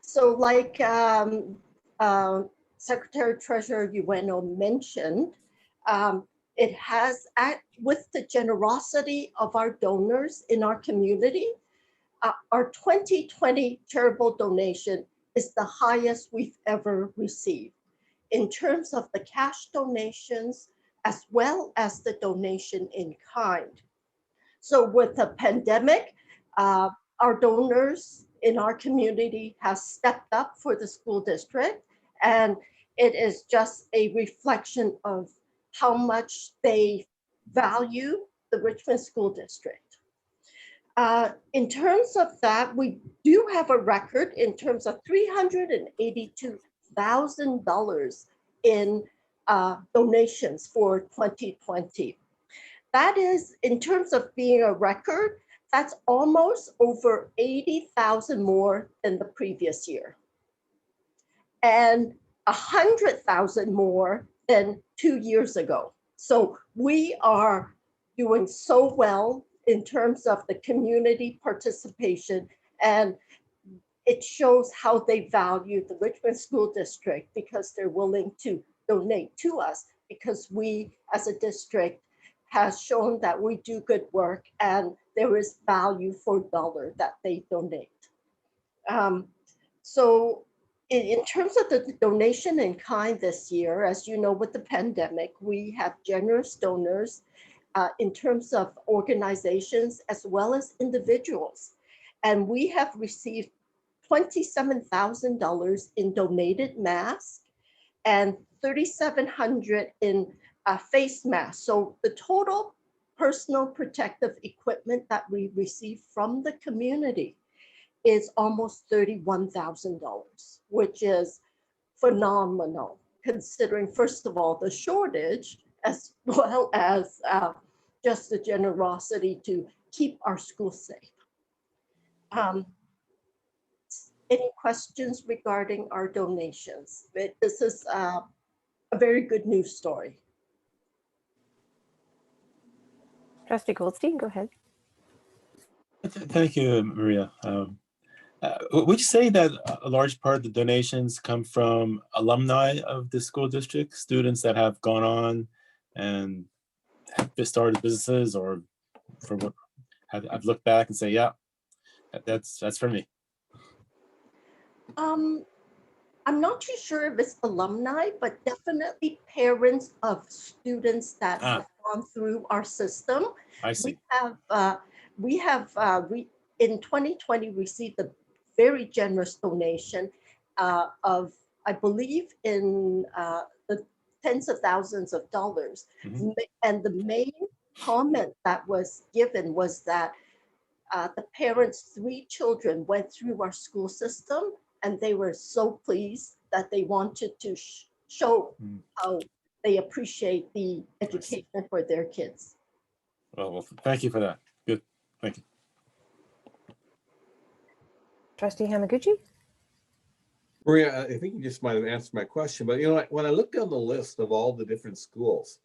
S7: So like Secretary Treasurer Ueno mentioned, it has, with the generosity of our donors in our community, our 2020 charitable donation is the highest we've ever received in terms of the cash donations as well as the donation in kind. So with the pandemic, our donors in our community has stepped up for the school district, and it is just a reflection of how much they value the Richmond School District. In terms of that, we do have a record in terms of $382,000 in donations for 2020. That is, in terms of being a record, that's almost over 80,000 more than the previous year, and 100,000 more than 2 years ago. So we are doing so well in terms of the community participation, and it shows how they value the Richmond School District because they're willing to donate to us, because we as a district has shown that we do good work and there is value for dollar that they donate. So in terms of the donation in kind this year, as you know, with the pandemic, we have generous donors in terms of organizations as well as individuals. And we have received $27,000 in donated masks and $3,700 in face masks. So the total personal protective equipment that we receive from the community is almost $31,000, which is phenomenal, considering, first of all, the shortage, as well as just the generosity to keep our schools safe. Any questions regarding our donations? This is a very good news story.
S1: Trustee Goldstein, go ahead.
S3: Thank you, Maria. Would you say that a large part of the donations come from alumni of the school district, students that have gone on and have started businesses, or from what I've looked back and say, yeah, that's for me?
S7: I'm not too sure if it's alumni, but definitely parents of students that have gone through our system.
S3: I see.
S7: We have in 2020 received a very generous donation of, I believe, in the tens of thousands of dollars. Mm-hmm. And the main comment that was given was that the parents' 3 children went through our school system, and they were so pleased that they wanted to show how they appreciate the education for their kids.
S3: Well, thank you for that. Good, thank you.
S1: Trustee Hamaguchi?
S2: Maria, I think you just might have answered my question, but when I look down the list of all the different schools,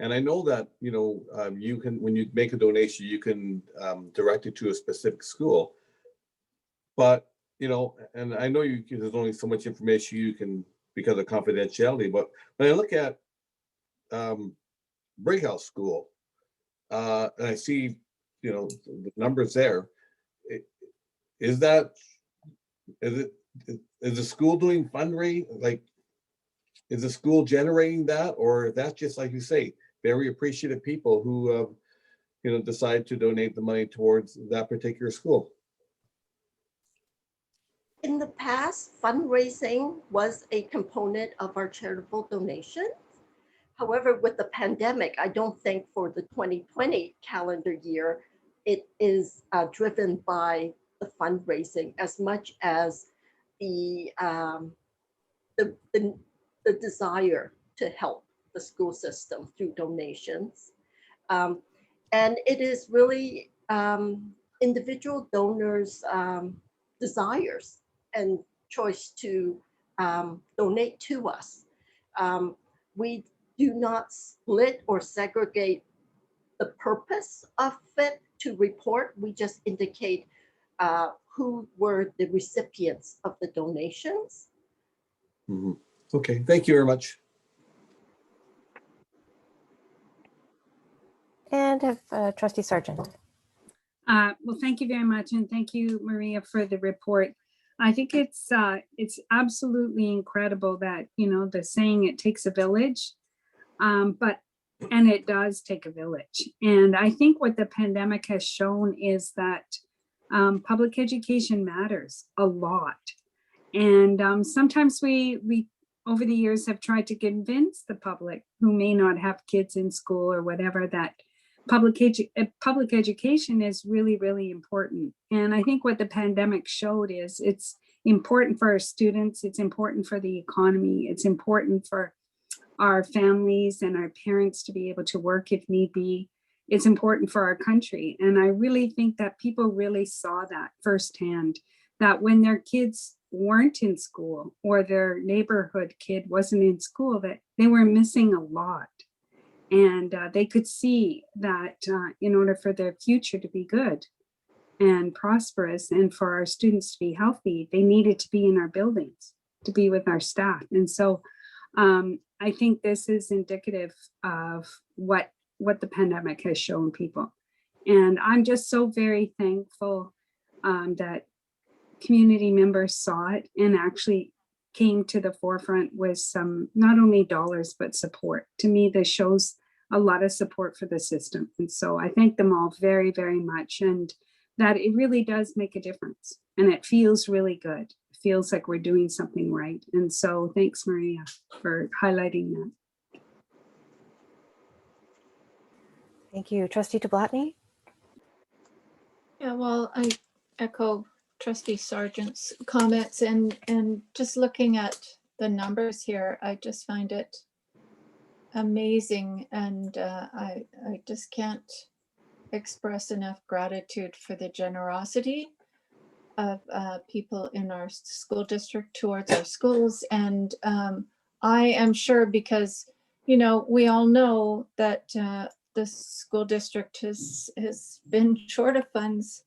S2: and I know that you can, when you make a donation, you can direct it to a specific school, but and I know there's only so much information you can because of confidentiality, but when I look at Brick House School, and I see, you know, the numbers there. Is the school doing fundraising? Like, is the school generating that, or that's just like you say, very appreciative people who you know, decide to donate the money towards that particular school?
S7: In the past, fundraising was a component of our charitable donations. However, with the pandemic, I don't think for the 2020 calendar year, it is driven by the fundraising as much as the desire to help the school system through donations. And it is really individual donors' desires and choice to donate to us. We do not split or segregate the purpose of it to report. We just indicate who were the recipients of the donations.
S2: Mm-hmm. Okay, thank you very much.
S1: And have Trustee Sargent.
S12: Well, thank you very much. And thank you, Maria, for the report. I think it's absolutely incredible that, you know, the saying it takes a village, and it does take a village. And I think what the pandemic has shown is that public education matters a lot. And sometimes we over the years have tried to convince the public who may not have kids in school or whatever that public education is really, really important. And I think what the pandemic showed is it's important for our students, it's important for the economy, it's important for our families and our parents to be able to work if need be. It's important for our country. And I really think that people really saw that firsthand, that when their kids weren't in school or their neighborhood kid wasn't in school, that they were missing a lot. And they could see that in order for their future to be good and prosperous and for our students to be healthy, they needed to be in our buildings, to be with our staff. And so I think this is indicative of what the pandemic has shown people. And I'm just so very thankful that community members saw it and actually came to the forefront with some, not only dollars, but support. To me, this shows a lot of support for the system. And so I thank them all very, very much. And that it really does make a difference. And it feels really good. It feels like we're doing something right. And so thanks, Maria, for highlighting that.
S1: Thank you. Trustee DeBlatney?
S8: Yeah, well, I echo Trustee Sargent's comments and just looking at the numbers here, I just find it amazing. And I just can't express enough gratitude for the generosity of people in our school district towards our schools. And I am sure because, you know, we all know that the school district has been short of funds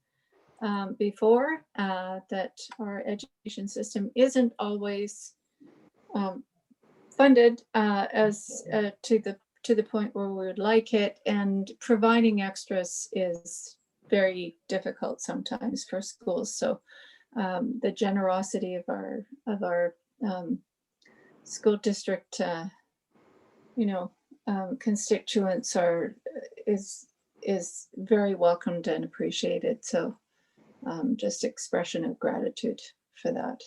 S8: before, that our education system isn't always funded as to the point where we would like it, and providing extras is very difficult sometimes for schools. So the generosity of our school district, you know, constituents is very welcomed and appreciated. So just expression of gratitude for that.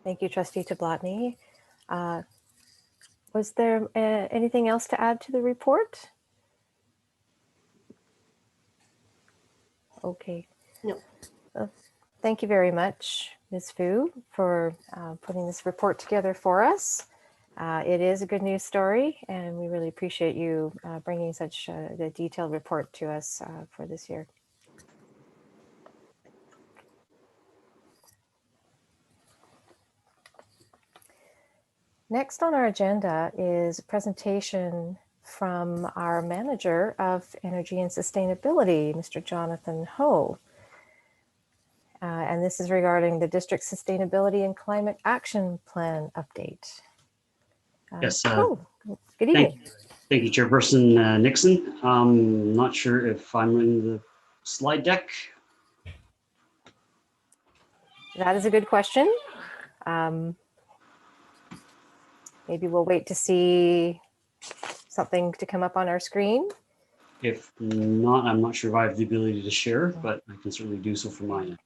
S1: Thank you, Trustee DeBlatney. Was there anything else to add to the report? Okay.
S7: No.
S1: Thank you very much, Ms. Fu, for putting this report together for us. It is a good news story, and we really appreciate you bringing such a detailed report to us for this year. Next on our agenda is a presentation from our Manager of Energy and Sustainability, Mr. Jonathan Ho. And this is regarding the District Sustainability and Climate Action Plan update.
S6: Yes.
S1: Good evening.
S6: Thank you, Chairperson Nixon. I'm not sure if I'm in the slide deck.
S1: That is a good question. Maybe we'll wait to see something to come up on our screen.
S6: If not, I'm not sure if I have the ability to share, but I can certainly do so from my end.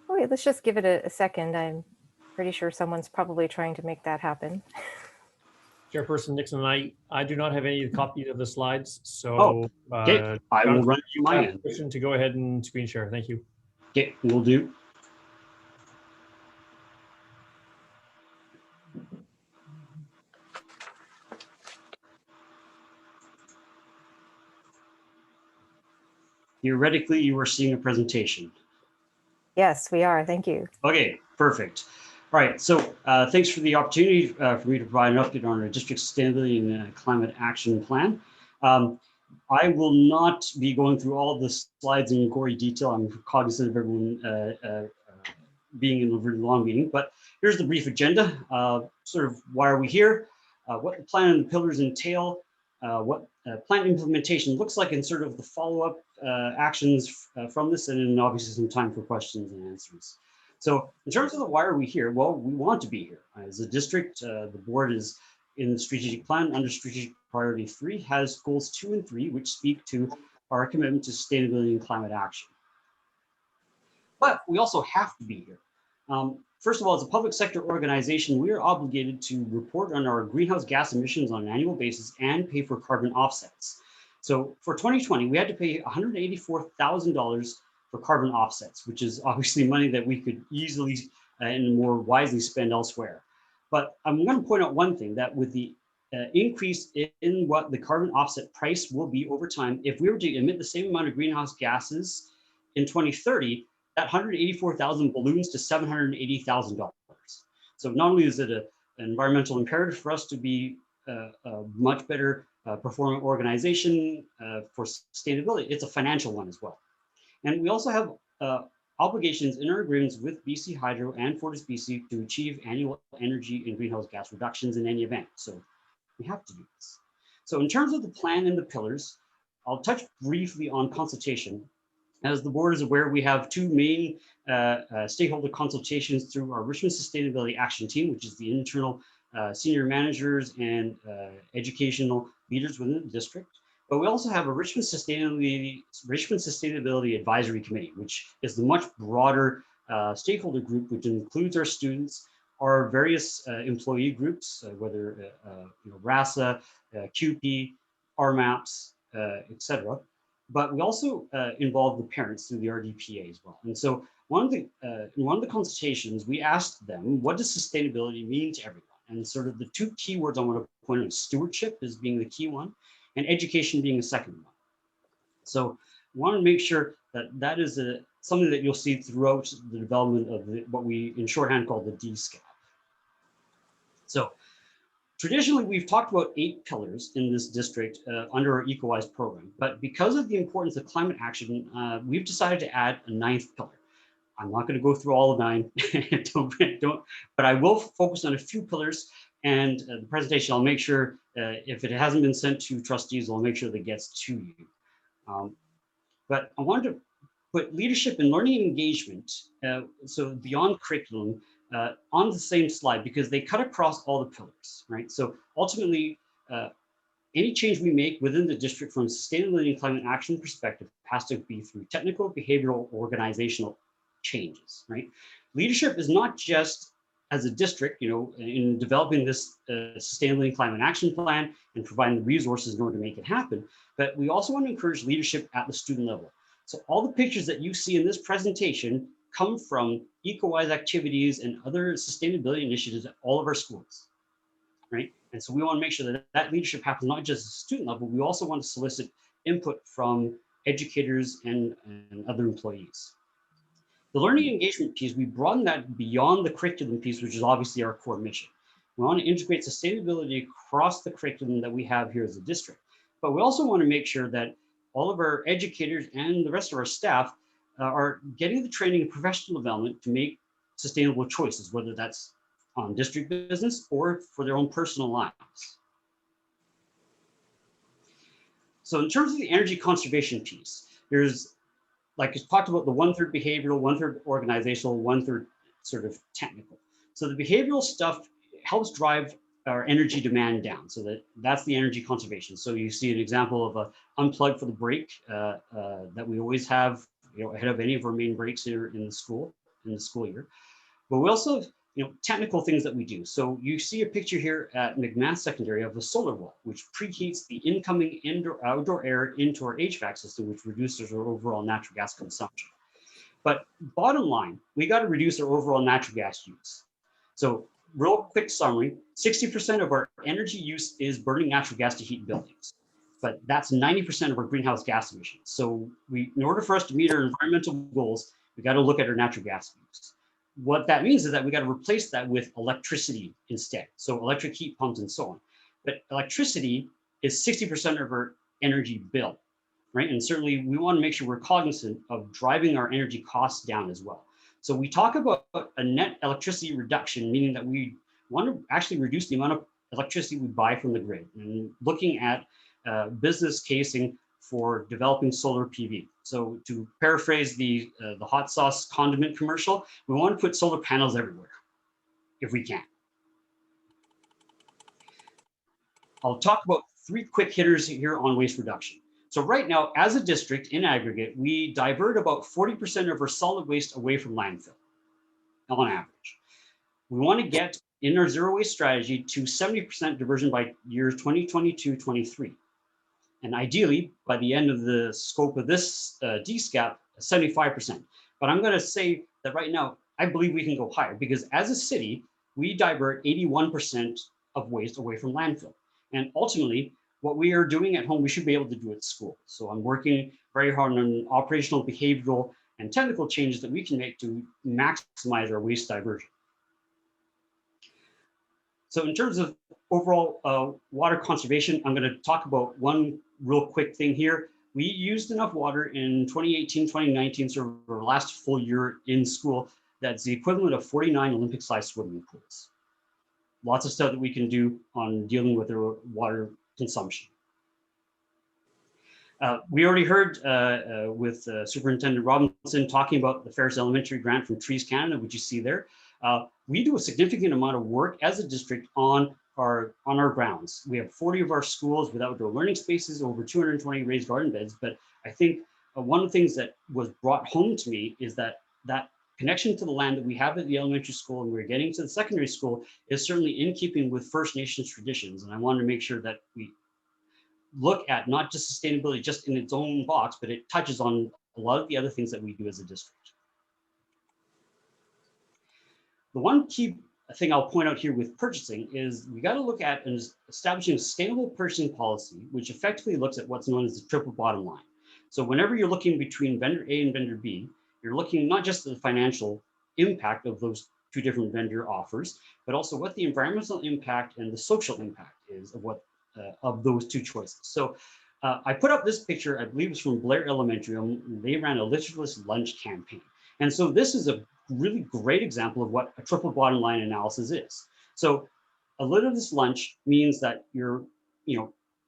S1: Oh, wait, let's just give it a second. I'm pretty sure someone's probably trying to make that happen.
S9: Chairperson Nixon, I do not have any copies of the slides, so
S6: okay. I will run you my end.
S9: To go ahead and screen share. Thank you.
S6: Okay, will do. Theoretically, you are seeing a presentation.
S1: Yes, we are. Thank you.
S6: Okay, perfect. All right, so thanks for the opportunity for me to provide an update on our district sustainability and climate action plan. I will not be going through all the slides in gory detail. I'm cognizant of everyone being in a very long meeting, but here's the brief agenda. Sort of why are we here? What the plan and the pillars entail, what plan implementation looks like, and sort of the follow-up actions from this, and then obviously some time for questions and answers. So in terms of the why are we here? Well, we want to be here. As a district, the board is in the strategic plan under strategic priority 3 has goals 2 and 3, which speak to our commitment to sustainability and climate action. But we also have to be here. First of all, as a public sector organization, we are obligated to report on our greenhouse gas emissions on an annual basis and pay for carbon offsets. So for 2020, we had to pay $184,000 for carbon offsets, which is obviously money that we could easily and more wisely spend elsewhere. But I'm going to point out one thing, that with the increase in what the carbon offset price will be over time, if we were to emit the same amount of greenhouse gases in 2030, that $184,000 balloons to $780,000. So not only is it an environmental imperative for us to be a much better performing organization for sustainability, it's a financial one as well. And we also have obligations in our agreements with BC Hydro and FortisBC to achieve annual energy and greenhouse gas reductions in any event. So we have to do this. So in terms of the plan and the pillars, I'll touch briefly on consultation. As the board is aware, we have 2 main stakeholder consultations through our Richmond Sustainability Action Team, which is the internal senior managers and educational leaders within the district. But we also have a Richmond Sustainability Advisory Committee, which is the much broader stakeholder group, which includes our students, our various employee groups, whether RASA, QP, RMAPs, etc. But we also involve the parents through the RDPA as well. And so in one of the consultations, we asked them, what does sustainability mean to everyone? And sort of the 2 keywords I want to point out, stewardship as being the key one, and education being the second one. So I want to make sure that that is something that you'll see throughout the development of what we in shorthand call the DSCAP. So traditionally, we've talked about 8 pillars in this district under our EcoWise program, but because of the importance of climate action, we've decided to add a 9th pillar. I'm not going to go through all of 9, but I will focus on a few pillars, and the presentation, I'll make sure, if it hasn't been sent to trustees, I'll make sure that it gets to you. But I wanted to put leadership and learning engagement, so beyond curriculum, on the same slide, because they cut across all the pillars, right? So ultimately, any change we make within the district from a sustainability and climate action perspective has to be through technical, behavioral, organizational changes, right? Leadership is not just as a district, in developing this sustainability and climate action plan and providing the resources in order to make it happen, but we also want to encourage leadership at the student level. So all the pictures that you see in this presentation come from EcoWise activities and other sustainability initiatives at all of our schools, right? And so we want to make sure that that leadership happens not just at the student level, we also want to solicit input from educators and other employees. The learning engagement piece, we broaden that beyond the curriculum piece, which is obviously our core mission. We want to integrate sustainability across the curriculum that we have here as a district, but we also want to make sure that all of our educators and the rest of our staff are getting the training and professional development to make sustainable choices, whether that's on district business or for their own personal lives. So in terms of the energy conservation piece, there's, like I talked about, the 1/3 behavioral, 1/3 organizational, 1/3 sort of technical. So the behavioral stuff helps drive our energy demand down. So that's the energy conservation. So you see an example of a unplug for the break that we always have, ahead of any of our main breaks here in the school year. But we also have, technical things that we do. So you see a picture here at McMath Secondary of a solar wall, which preheats the incoming outdoor air into our HVAC system, which reduces our overall natural gas consumption. But bottom line, we got to reduce our overall natural gas use. So real quick summary, 60% of our energy use is burning natural gas to heat buildings, but that's 90% of our greenhouse gas emissions. So in order for us to meet our environmental goals, we got to look at our natural gas use. What that means is that we got to replace that with electricity instead. So electric heat pumps and so on. But electricity is 60% of our energy bill, right? And certainly we want to make sure we're cognizant of driving our energy costs down as well. So we talk about a net electricity reduction, meaning that we want to actually reduce the amount of electricity we buy from the grid, and looking at business casing for developing solar PV. So to paraphrase the hot sauce condiment commercial, we want to put solar panels everywhere, if we can. I'll talk about 3 quick hitters here on waste reduction. So right now, as a district in aggregate, we divert about 40% of our solid waste away from landfill on average. We want to get in our zero waste strategy to 70% diversion by years 2022-23. And ideally, by the end of the scope of this DSCAP, 75%. But I'm going to say that right now, I believe we can go higher, because as a city, we divert 81% of waste away from landfill. And ultimately, what we are doing at home, we should be able to do at school. So I'm working very hard on operational, behavioral, and technical changes that we can make to maximize our waste diversion. So in terms of overall water conservation, I'm going to talk about one real quick thing here. We used enough water in 2018, 2019, so our last full year in school, that's the equivalent of 49 Olympic-sized swimming pools. Lots of stuff that we can do on dealing with our water consumption. We already heard with Superintendent Robinson talking about the Ferris Elementary grant from Trees Canada, which you see there. We do a significant amount of work as a district on our grounds. We have 40 of our schools with outdoor learning spaces, over 220 raised garden beds. But I think one of the things that was brought home to me is that connection to the land that we have at the elementary school and we're getting to the secondary school is certainly in keeping with First Nations traditions. And I wanted to make sure that we look at not just sustainability just in its own box, but it touches on a lot of the other things that we do as a district. The one key thing I'll point out here with purchasing is we got to look at establishing a sustainable purchasing policy, which effectively looks at what's known as the triple bottom line. So whenever you're looking between vendor A and vendor B, you're looking not just at the financial impact of those 2 different vendor offers, but also what the environmental impact and the social impact is of what of those 2 choices. So I put up this picture, I believe it's from Blair Elementary. They ran a litreless lunch campaign. And so this is a really great example of what a triple bottom line analysis is. So a litreless lunch means that you're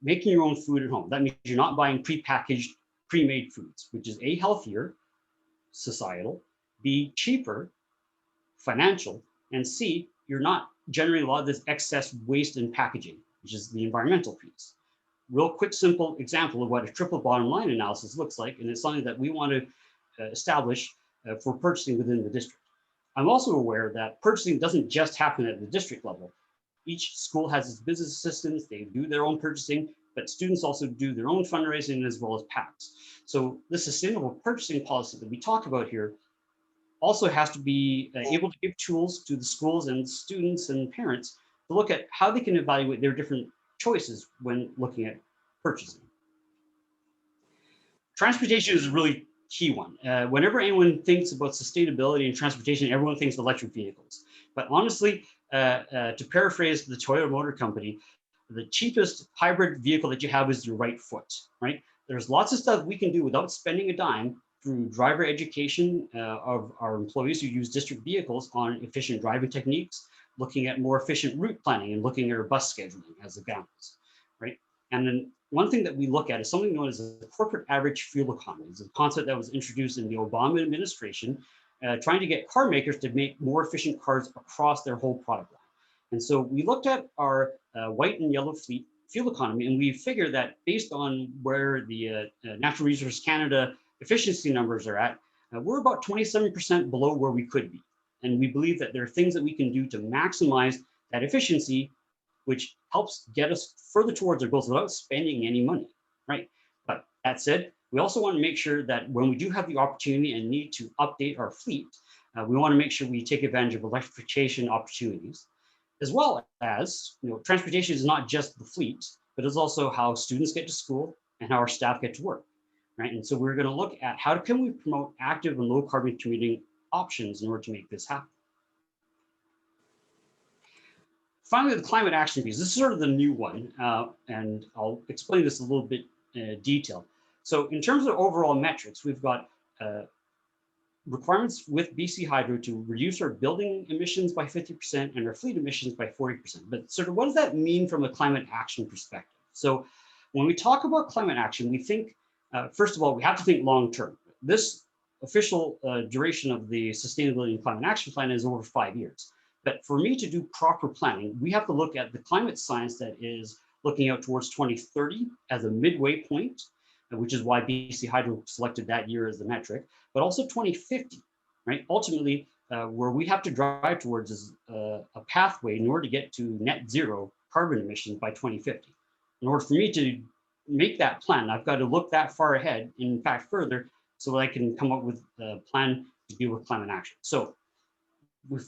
S6: making your own food at home. That means you're not buying prepackaged, pre-made foods, which is A, healthier, societal, B, cheaper, financial, and C, you're not generating a lot of this excess waste in packaging, which is the environmental piece. Real quick, simple example of what a triple bottom line analysis looks like, and it's something that we want to establish for purchasing within the district. I'm also aware that purchasing doesn't just happen at the district level. Each school has its business assistants, they do their own purchasing, but students also do their own fundraising as well as PACs. So the sustainable purchasing policy that we talk about here also has to be able to give tools to the schools and students and parents to look at how they can evaluate their different choices when looking at purchasing. Transportation is a really key one. Whenever anyone thinks about sustainability and transportation, everyone thinks electric vehicles. But honestly, to paraphrase the Toyota Motor Company, the cheapest hybrid vehicle that you have is your right foot, right? There's lots of stuff we can do without spending a dime through driver education of our employees who use district vehicles on efficient driving techniques, looking at more efficient route planning and looking at our bus scheduling as examples, right? And then one thing that we look at is something known as the corporate average fuel economy. It's a concept that was introduced in the Obama administration, trying to get car makers to make more efficient cars across their whole product line. And so we looked at our white and yellow fleet fuel economy, and we figured that based on where the Natural Resources Canada efficiency numbers are at, we're about 27% below where we could be. And we believe that there are things that we can do to maximize that efficiency, which helps get us further towards our goals without spending any money, right? But that said, we also want to make sure that when we do have the opportunity and need to update our fleet, we want to make sure we take advantage of electrification opportunities, as well as, transportation is not just the fleet, but it's also how students get to school and how our staff get to work, right? And so we're going to look at how can we promote active and low carbon commuting options in order to make this happen. Finally, the climate action piece. This is sort of the new one, and I'll explain this a little bit detailed. So in terms of overall metrics, we've got requirements with BC Hydro to reduce our building emissions by 50% and our fleet emissions by 40%. But sort of what does that mean from a climate action perspective? So when we talk about climate action, we think, first of all, we have to think long-term. This official duration of the Sustainability and Climate Action Plan is over 5 years. But for me to do proper planning, we have to look at the climate science that is looking out towards 2030 as a midway point, which is why BC Hydro selected that year as the metric, but also 2050, right? Ultimately, where we have to drive towards is a pathway in order to get to net zero carbon emissions by 2050. In order for me to make that plan, I've got to look that far ahead, in fact, further, so that I can come up with a plan to deal with climate action. So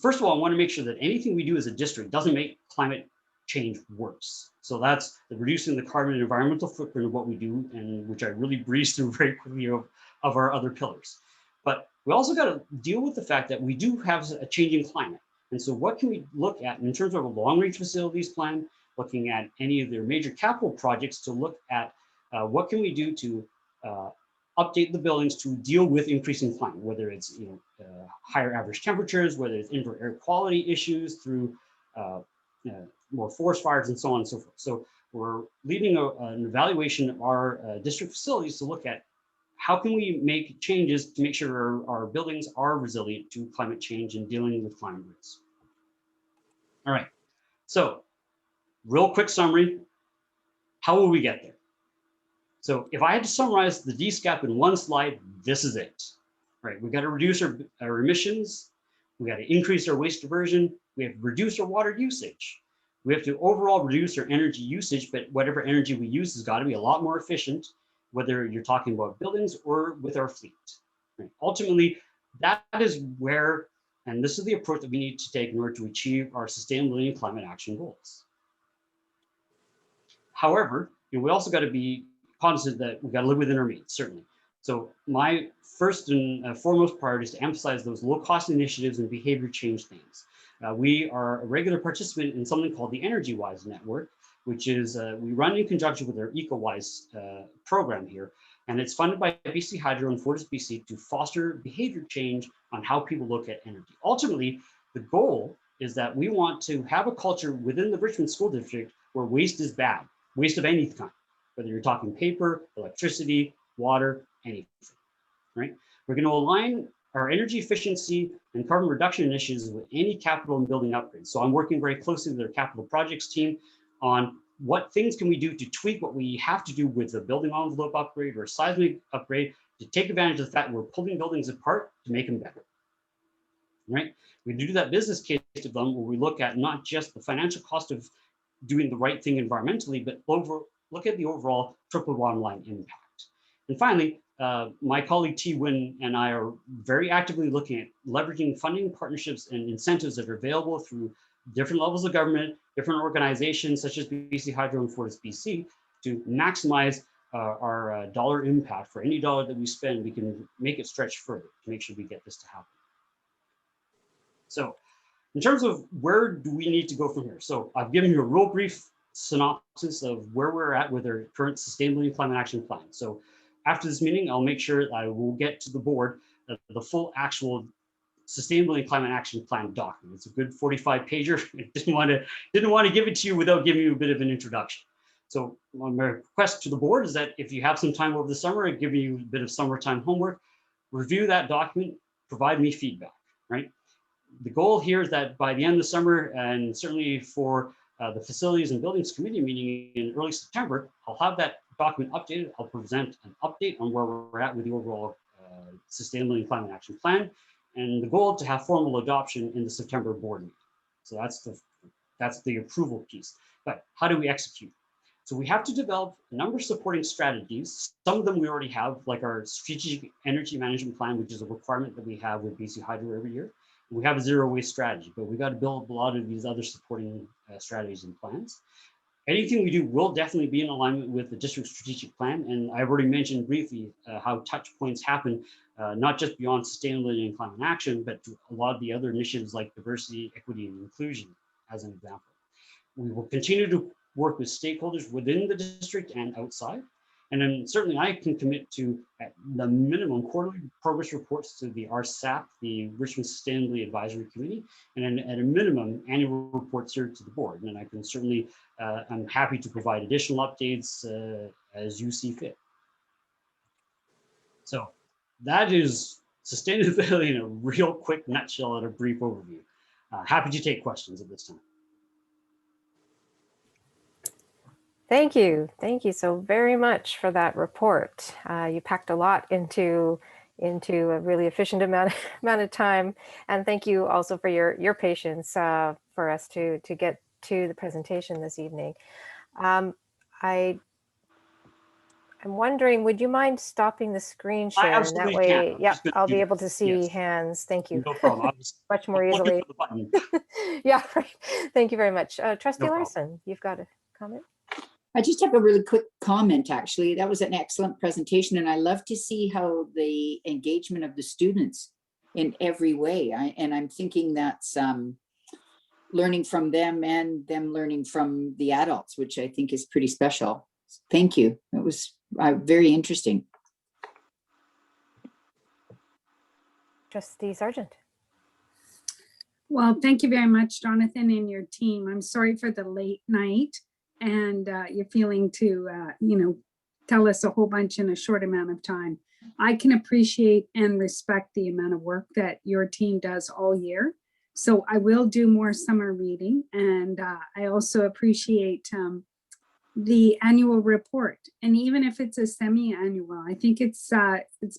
S6: first of all, I want to make sure that anything we do as a district doesn't make climate change worse. So that's the reducing the carbon and environmental footprint of what we do, and which I really breezed through very quickly of our other pillars. But we also got to deal with the fact that we do have a changing climate. And so what can we look at in terms of a long-range facilities plan, looking at any of their major capital projects to look at what can we do to update the buildings to deal with increasing climate, whether it's higher average temperatures, whether it's indoor air quality issues through more forest fires and so on and so forth. So we're leading an evaluation of our district facilities to look at how can we make changes to make sure our buildings are resilient to climate change and dealing with climate risks. All right, so real quick summary, how will we get there? So if I had to summarize the DSCAP in one slide, this is it, right? We got to reduce our emissions. We got to increase our waste diversion. We have to reduce our water usage. We have to overall reduce our energy usage, but whatever energy we use has got to be a lot more efficient, whether you're talking about buildings or with our fleet. Right? Ultimately, that is where, and this is the approach that we need to take in order to achieve our sustainability and climate action goals. However, we also got to be cognizant that we got to live within our means, certainly. So my first and foremost priority is to emphasize those low-cost initiatives and behavior change things. We are a regular participant in something called the EnergyWise Network, which is we run in conjunction with our EcoWise program here, and it's funded by BC Hydro and Fortis BC to foster behavior change on how people look at energy. Ultimately, the goal is that we want to have a culture within the Richmond School District where waste is bad, waste of any kind, whether you're talking paper, electricity, water, anything, right? We're going to align our energy efficiency and carbon reduction initiatives with any capital and building upgrades. So I'm working very closely with our capital projects team on what things can we do to tweak what we have to do with a building envelope upgrade or a seismic upgrade to take advantage of the fact that we're pulling buildings apart to make them better, right? We do that business case development where we look at not just the financial cost of doing the right thing environmentally, but look at the overall triple bottom line impact. And finally, my colleague T. Wynn and I are very actively looking at leveraging funding partnerships and incentives that are available through different levels of government, different organizations such as BC Hydro and Fortis BC to maximize our dollar impact. For any dollar that we spend, we can make it stretch further to make sure we get this to happen. So in terms of where do we need to go from here? So I've given you a real brief synopsis of where we're at with our current Sustainability and Climate Action Plan. So after this meeting, I'll make sure that I will get to the board the full actual Sustainability and Climate Action Plan document. It's a good 45 pager. I didn't want to give it to you without giving you a bit of an introduction. So my request to the board is that if you have some time over the summer, I give you a bit of summertime homework, review that document, provide me feedback, right? The goal here is that by the end of the summer, and certainly for the Facilities and Buildings Committee meeting in early September, I'll have that document updated. I'll present an update on where we're at with the overall Sustainability and Climate Action Plan, and the goal to have formal adoption in the September board meeting. So that's the approval piece. But how do we execute? So we have to develop a number of supporting strategies. Some of them we already have, like our Strategic Energy Management Plan, which is a requirement that we have with BC Hydro every year. We have a zero waste strategy, but we got to build a lot of these other supporting strategies and plans. Anything we do will definitely be in alignment with the district strategic plan. And I've already mentioned briefly how touch points happen, not just beyond sustainability and climate action, but to a lot of the other initiatives like diversity, equity, and inclusion, as an example. We will continue to work with stakeholders within the district and outside. And then certainly I can commit to, at the minimum, quarterly progress reports to the RSAP, the Richmond Sustainability Advisory Committee, and then at a minimum, annual reports here to the board. And then I can certainly, I'm happy to provide additional updates as you see fit. So that is sustainability in a real quick nutshell and a brief overview. Happy to take questions at this time.
S1: Thank you. Thank you so very much for that report. You packed a lot into a really efficient amount of time. And thank you also for your patience for us to get to the presentation this evening. I'm wondering, would you mind stopping the screen share? And that way, yeah, I'll be able to see hands. Thank you.
S6: No problem.
S1: Much more easily. Yeah, right. Thank you very much. Trustee Larson, you've got a comment?
S10: I just have a really quick comment, actually. That was an excellent presentation, and I love to see how the engagement of the students in every way. I'm thinking that's learning from them and them learning from the adults, which I think is pretty special. Thank you. It was very interesting.
S1: Trustee Sargent.
S12: Well, thank you very much, Jonathan and your team. I'm sorry for the late night and you're feeling to, tell us a whole bunch in a short amount of time. I can appreciate and respect the amount of work that your team does all year. So I will do more summer reading, and I also appreciate the annual report. And even if it's a semi-annual, I think it's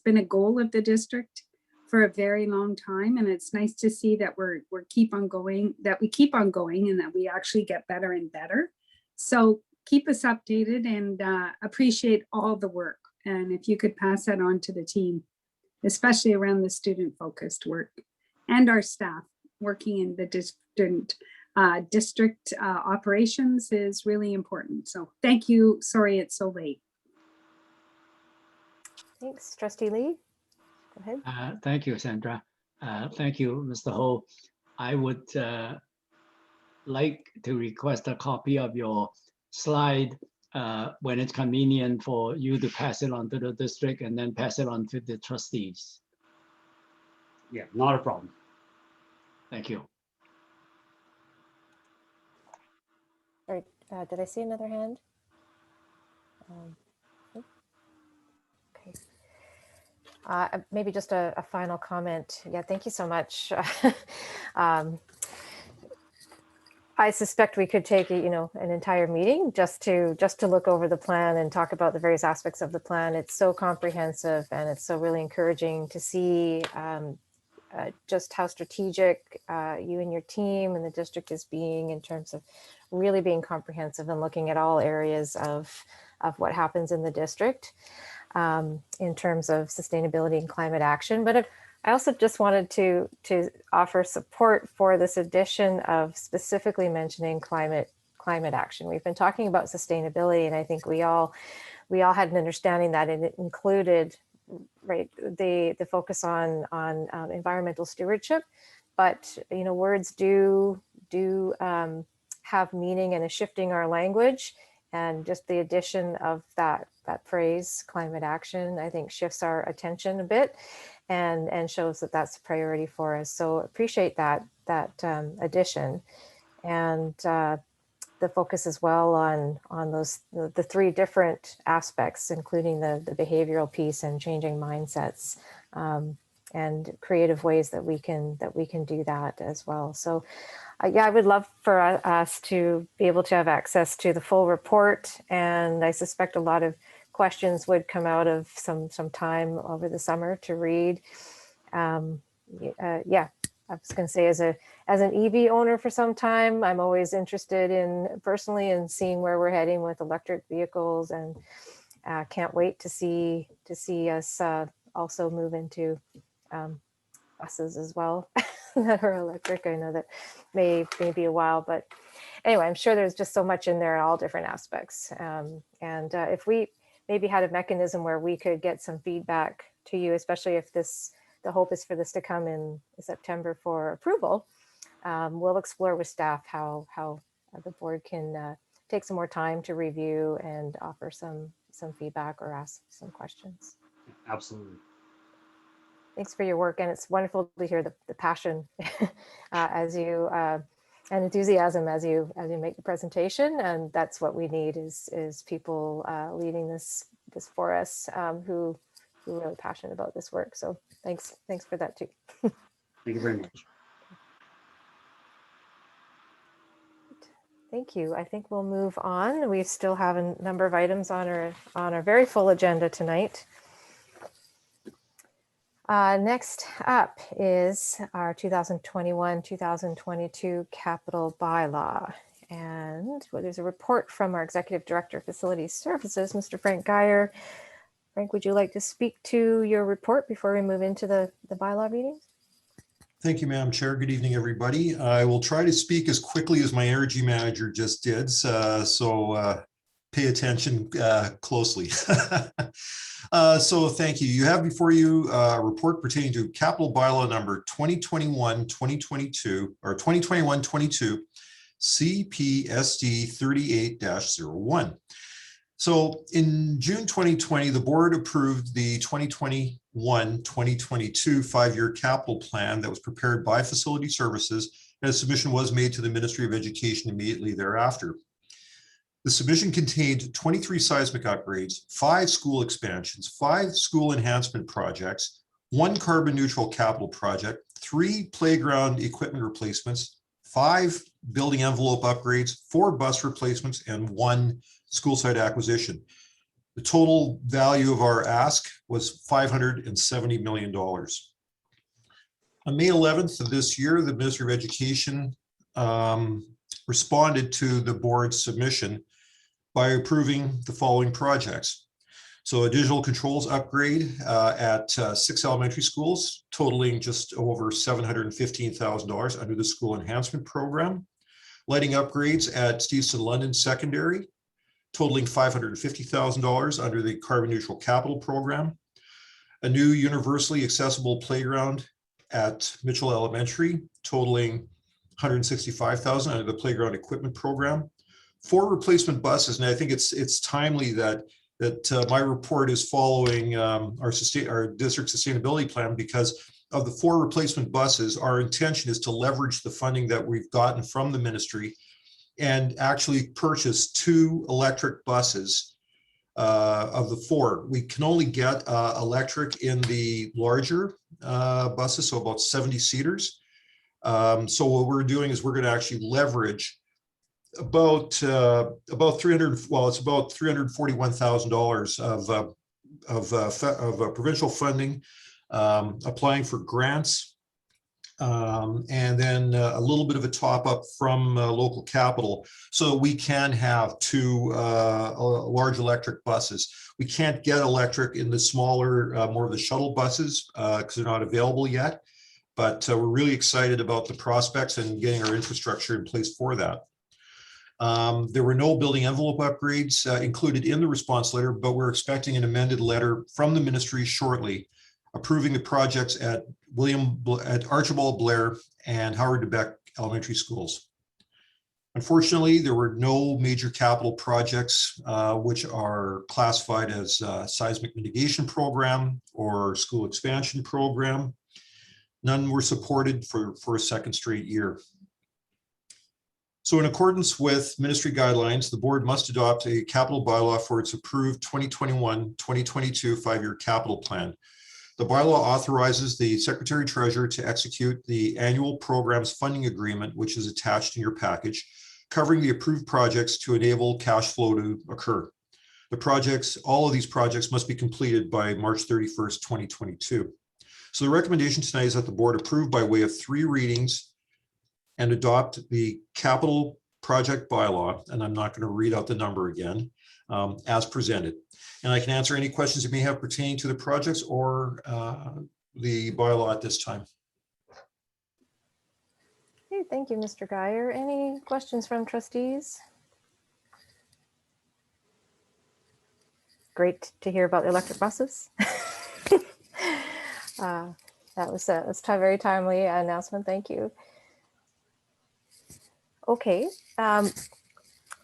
S12: been a goal of the district for a very long time, and it's nice to see that we keep on going, and that we actually get better and better. So keep us updated, and appreciate all the work. And if you could pass that on to the team, especially around the student-focused work, and our staff working in the district operations is really important. So thank you. Sorry it's so late.
S1: Thanks. Trustee Lee, go ahead.
S11: Thank you, Sandra. Thank you, Mr. Ho. I would like to request a copy of your slide when it's convenient for you to pass it on to the district and then pass it on to the trustees.
S6: Yeah, not a problem.
S11: Thank you.
S1: All right, did I see another hand? Okay. Maybe just a final comment. Yeah, thank you so much. I suspect we could take an entire meeting just to look over the plan and talk about the various aspects of the plan. It's so comprehensive, and it's so really encouraging to see just how strategic you and your team and the district is being in terms of really being comprehensive and looking at all areas of what happens in the district in terms of sustainability and climate action. But I also just wanted to offer support for this addition of specifically mentioning climate action. We've been talking about sustainability, and I think we all had an understanding that it included, right, the focus on environmental stewardship, but words do have meaning, and is shifting our language, and just the addition of that phrase climate action, I think, shifts our attention a bit and shows that that's a priority for us. So appreciate that addition. And the focus as well on the three different aspects, including the behavioral piece and changing mindsets, and creative ways that we can do that as well. So yeah, I would love for us to be able to have access to the full report, and I suspect a lot of questions would come out of some time over the summer to read. Yeah, I was going to say, as an EV owner for some time, I'm always interested personally in seeing where we're heading with electric vehicles, and can't wait to see us also move into buses as well that are electric. I know that may be a while, but anyway, I'm sure there's just so much in there, all different aspects. And if we maybe had a mechanism where we could get some feedback to you, especially if the hope is for this to come in September for approval, we'll explore with staff how the board can take some more time to review and offer some feedback or ask some questions.
S6: Absolutely.
S1: Thanks for your work, and it's wonderful to hear the passion as you and enthusiasm as you make the presentation. And that's what we need is people leading this for us who are really passionate about this work. So thanks for that too.
S6: Thank you very much.
S1: Thank you. I think we'll move on. We still have a number of items on our very full agenda tonight. Next up is our 2021-2022 capital bylaw. And there's a report from our Executive Director of Facilities Services, Mr. Frank Geyer. Frank, would you like to speak to your report before we move into the bylaw readings?
S13: Thank you, Madam Chair. Good evening, everybody. I will try to speak as quickly as my energy manager just did, so pay attention closely. So thank you. You have before you a report pertaining to capital bylaw number 2021-2022 or 2021-22 CPSD 38-01. So in June 2020, the board approved the 2021-2022 five-year capital plan that was prepared by Facility Services, and a submission was made to the Ministry of Education immediately thereafter. The submission contained 23 seismic upgrades, 5 school expansions, 5 school enhancement projects, 1 carbon neutral capital project, 3 playground equipment replacements, 5 building envelope upgrades, 4 bus replacements, and 1 school site acquisition. The total value of our ask was $570 million. On May 11th of this year, the Ministry of Education responded to the board's submission by approving the following projects. So a digital controls upgrade at 6 elementary schools, totaling just over $715,000 under the school enhancement program. Lighting upgrades at Steveston London Secondary, totaling $550,000 under the carbon neutral capital program. A new universally accessible playground at Mitchell Elementary, totaling $165,000 under the playground equipment program. 4 replacement buses, and I think it's timely that my report is following our district sustainability plan, because of the 4 replacement buses, our intention is to leverage the funding that we've gotten from the ministry and actually purchase 2 electric buses of the 4. We can only get electric in the larger buses, so about 70 seaters. So what we're doing is we're going to actually leverage about $341,000 of provincial funding, applying for grants, and then a little bit of a top up from local capital, so we can have 2 large electric buses. We can't get electric in the smaller, more of the shuttle buses because they're not available yet, but we're really excited about the prospects and getting our infrastructure in place for that. There were no building envelope upgrades included in the response letter, but we're expecting an amended letter from the ministry shortly, approving the projects at Archibald Blair and Howard de Beck elementary schools. Unfortunately, there were no major capital projects which are classified as seismic mitigation program or school expansion program. None were supported for a second straight year. So in accordance with ministry guidelines, the board must adopt a capital bylaw for its approved 2021-2022 5-year capital plan. The bylaw authorizes the Secretary Treasurer to execute the annual programs funding agreement, which is attached in your package, covering the approved projects to enable cash flow to occur. The projects, all of these projects must be completed by March 31st, 2022. So the recommendation tonight is that the board approve by way of 3 readings and adopt the capital project bylaw, and I'm not going to read out the number again, as presented. And I can answer any questions you may have pertaining to the projects or the bylaw at this time.
S1: Okay, thank you, Mr. Geyer. Any questions from trustees? Great to hear about the electric buses. That's a very timely announcement. Thank you. Okay,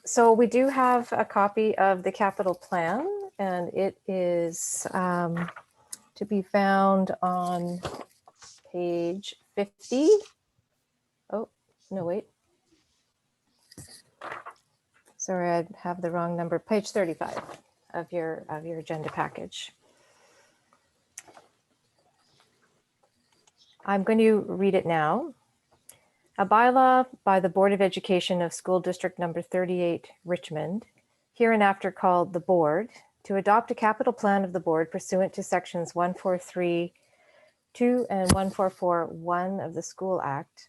S1: so we do have a copy of the capital plan, and it is to be found on page 50. Oh, no, wait. Sorry, I have the wrong number. Page 35 of your agenda package. I'm going to read it now. A bylaw by the Board of Education of School District Number 38, Richmond, hereinafter called the Board, to adopt a capital plan of the Board pursuant to sections 143(2) and 144(1) of the School Act.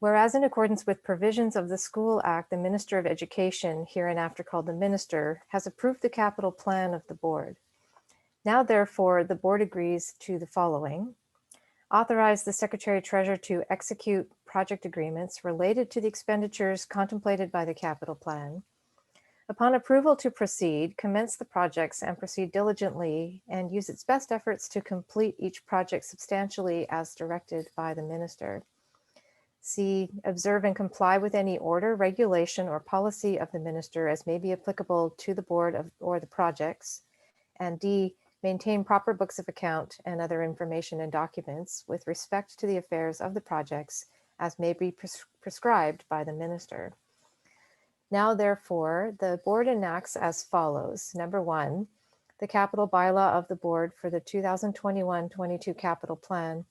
S1: Whereas in accordance with provisions of the School Act, the Minister of Education, hereinafter called the Minister, has approved the capital plan of the Board. Now therefore, the Board agrees to the following. Authorize the Secretary Treasurer to execute project agreements related to the expenditures contemplated by the capital plan. Upon approval to proceed, commence the projects and proceed diligently and use its best efforts to complete each project substantially as directed by the Minister. C, observe and comply with any order, regulation, or policy of the Minister as may be applicable to the Board or the projects. And D, maintain proper books of account and other information and documents with respect to the affairs of the projects as may be prescribed by the Minister. Now, therefore, the Board enacts as follows. Number 1, the capital bylaw of the Board for the 2021-22 capital plan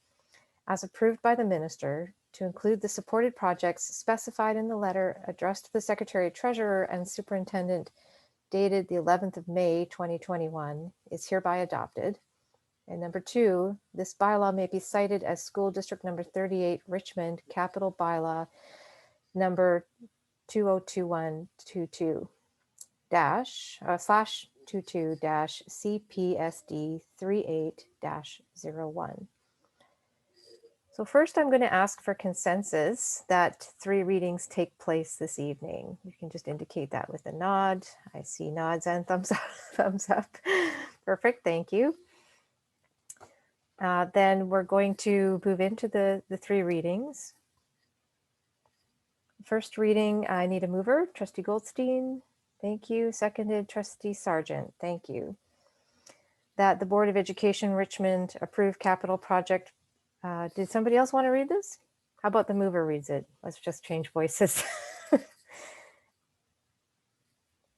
S1: as approved by the Minister to include the supported projects specified in the letter addressed to the Secretary Treasurer and Superintendent dated the 11th of May, 2021, is hereby adopted. And number 2, this bylaw may be cited as School District Number 38, Richmond, Capital Bylaw Number 202122 /22 CPSD 38-01. So first, I'm going to ask for consensus that 3 readings take place this evening. You can just indicate that with a nod. I see nods and thumbs up. Thumbs up. Perfect. Thank you. Then we're going to move into the 3 readings. First reading, I need a mover. Trustee Goldstein. Thank you. Seconded, Trustee Sargent. Thank you. That the Board of Education Richmond approve capital project. Did somebody else want to read this? How about the mover reads it? Let's just change voices.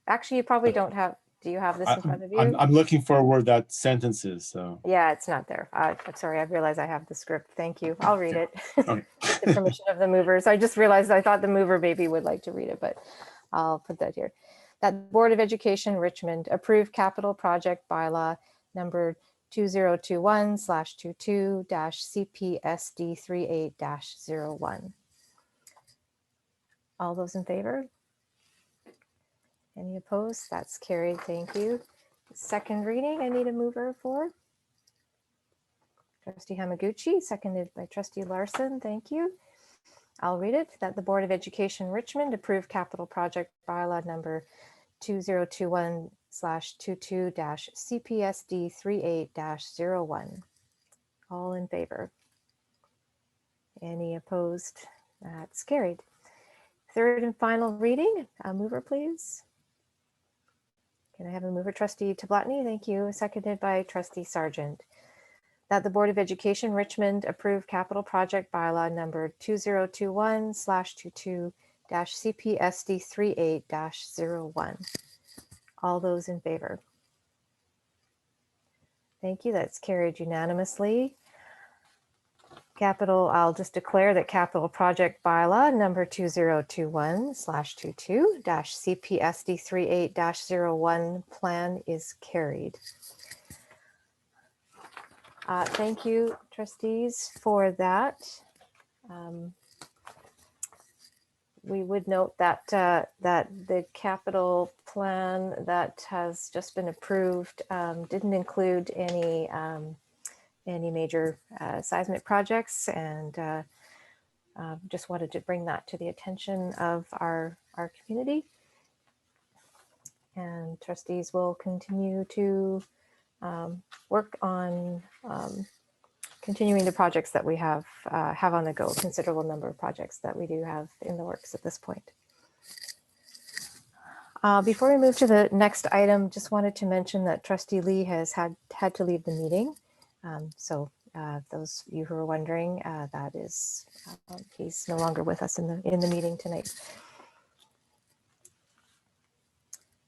S1: Actually, you probably don't have, do you have this in front of you?
S3: I'm looking for where that sentence is, so.
S1: Yeah, it's not there. I'm sorry, I realized I have the script. Thank you. I'll read it.
S3: Okay.
S1: The permission of the movers. I just realized I thought the mover maybe would like to read it, but I'll put that here. That Board of Education Richmond approve capital project bylaw number 2021/22-CPSD 38-01. All those in favor? Any opposed? That's carried. Thank you. Second reading, I need a mover for. Trustee Hamaguchi, seconded by Trustee Larson. Thank you. I'll read it. That the Board of Education Richmond approve capital project bylaw number 2021/22-CPSD 38-01. All in favor? Any opposed? That's carried. Third and final reading, a mover, please. Can I have a mover? Trustee Tablatny, thank you. Seconded by Trustee Sargent. That the Board of Education Richmond approve capital project bylaw number 2021/22 CPSD 38-01. All those in favor? Thank you. That's carried unanimously. I'll just declare that capital project bylaw number 2021/22-CPSD 38-01 plan is carried. Thank you, trustees, for that. We would note that that the capital plan that has just been approved didn't include any major seismic projects, and just wanted to bring that to the attention of our community. And trustees will continue to work on continuing the projects that we have on the go, a considerable number of projects that we do have in the works at this point. Before we move to the next item, just wanted to mention that Trustee Lee has had to leave the meeting. Those of you who are wondering, that is, he's no longer with us in the meeting tonight.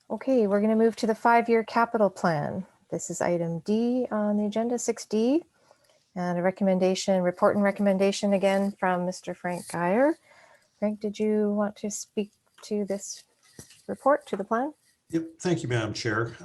S1: Okay, we're going to move to the 5-year capital plan. This is item D on the agenda, 6D, and a recommendation, report and recommendation again from Mr. Frank Geyer. Frank, did you want to speak to this report, to the plan?
S13: Yep, thank you, Madam Chair.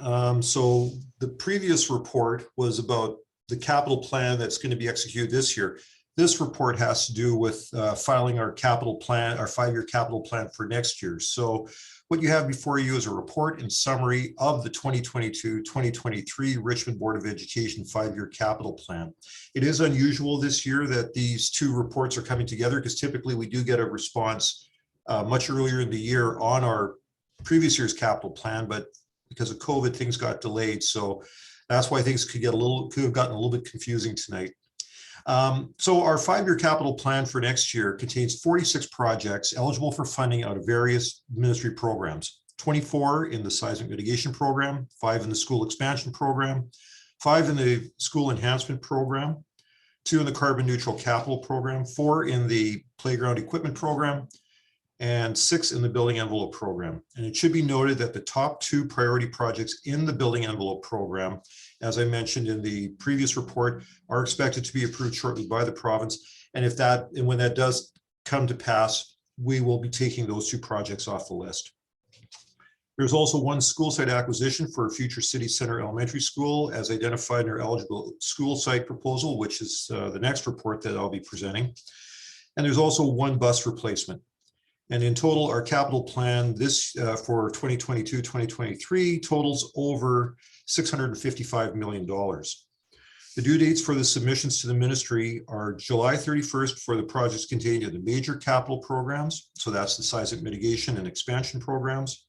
S13: So the previous report was about the capital plan that's going to be executed this year. This report has to do with filing our capital plan, our 5-year capital plan for next year. So what you have before you is a report and summary of the 2022-2023 Richmond Board of Education 5-year capital plan. It is unusual this year that these two reports are coming together, because typically we do get a response much earlier in the year on our previous year's capital plan, but because of COVID, things got delayed. So that's why things could have gotten a little bit confusing tonight. So our 5-year capital plan for next year contains 46 projects eligible for funding out of various ministry programs, 24 in the seismic mitigation program, 5 in the school expansion program, 5 in the school enhancement program, 2 in the carbon neutral capital program, 4 in the playground equipment program, and 6 in the building envelope program. And it should be noted that the top 2 priority projects in the building envelope program, as I mentioned in the previous report, are expected to be approved shortly by the province. And when that does come to pass, we will be taking those 2 projects off the list. There's also 1 school site acquisition for a future City Center Elementary School, as identified in our eligible school site proposal, which is the next report that I'll be presenting. And there's also 1 bus replacement. And in total, our capital plan for 2022-2023 totals over $655 million. The due dates for the submissions to the ministry are July 31st for the projects contained in the major capital programs. So that's the seismic mitigation and expansion programs.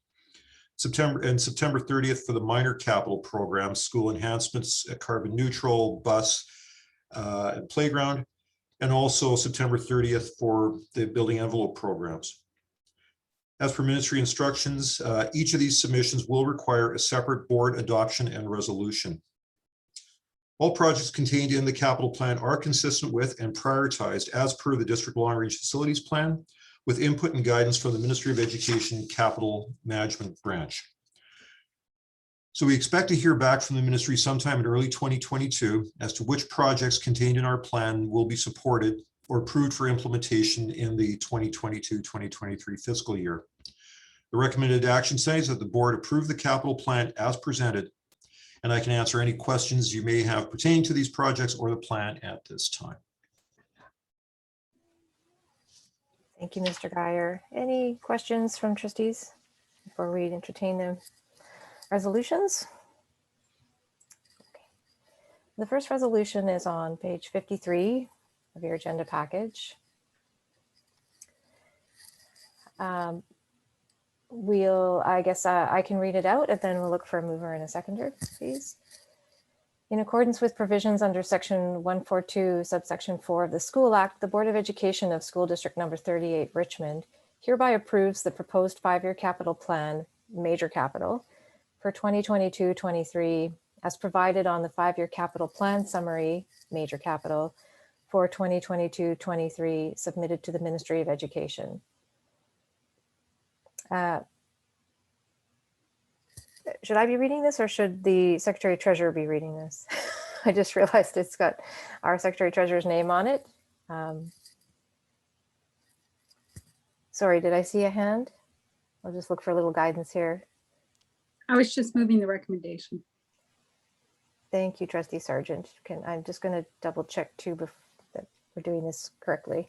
S13: September 30th for the minor capital programs, school enhancements, carbon neutral, bus, and playground. And also September 30th for the building envelope programs. As per ministry instructions, each of these submissions will require a separate board adoption and resolution. All projects contained in the capital plan are consistent with and prioritized as per the District Long Range Facilities Plan, with input and guidance from the Ministry of Education Capital Management Branch. So we expect to hear back from the ministry sometime in early 2022 as to which projects contained in our plan will be supported or approved for implementation in the 2022-2023 fiscal year. The recommended action says that the board approve the capital plan as presented, and I can answer any questions you may have pertaining to these projects or the plan at this time.
S1: Thank you, Mr. Geyer. Any questions from trustees before we entertain the resolutions? Okay. The first resolution is on page 53 of your agenda package. I guess I can read it out, and then we'll look for a mover and a seconder, please. In accordance with provisions under section 142, subsection 4 of the School Act, the Board of Education of School District number 38, Richmond, hereby approves the proposed 5-year capital plan, major capital, for 2022-23, as provided on the 5-year capital plan summary, major capital, for 2022-23 submitted to the Ministry of Education. Should I be reading this or should the Secretary Treasurer be reading this? I just realized it's got our Secretary Treasurer's name on it. Sorry, did I see a hand? I'll just look for a little guidance here.
S12: I was just moving the recommendation.
S1: Thank you, Trustee Sargent. I'm just going to double check too that we're doing this correctly.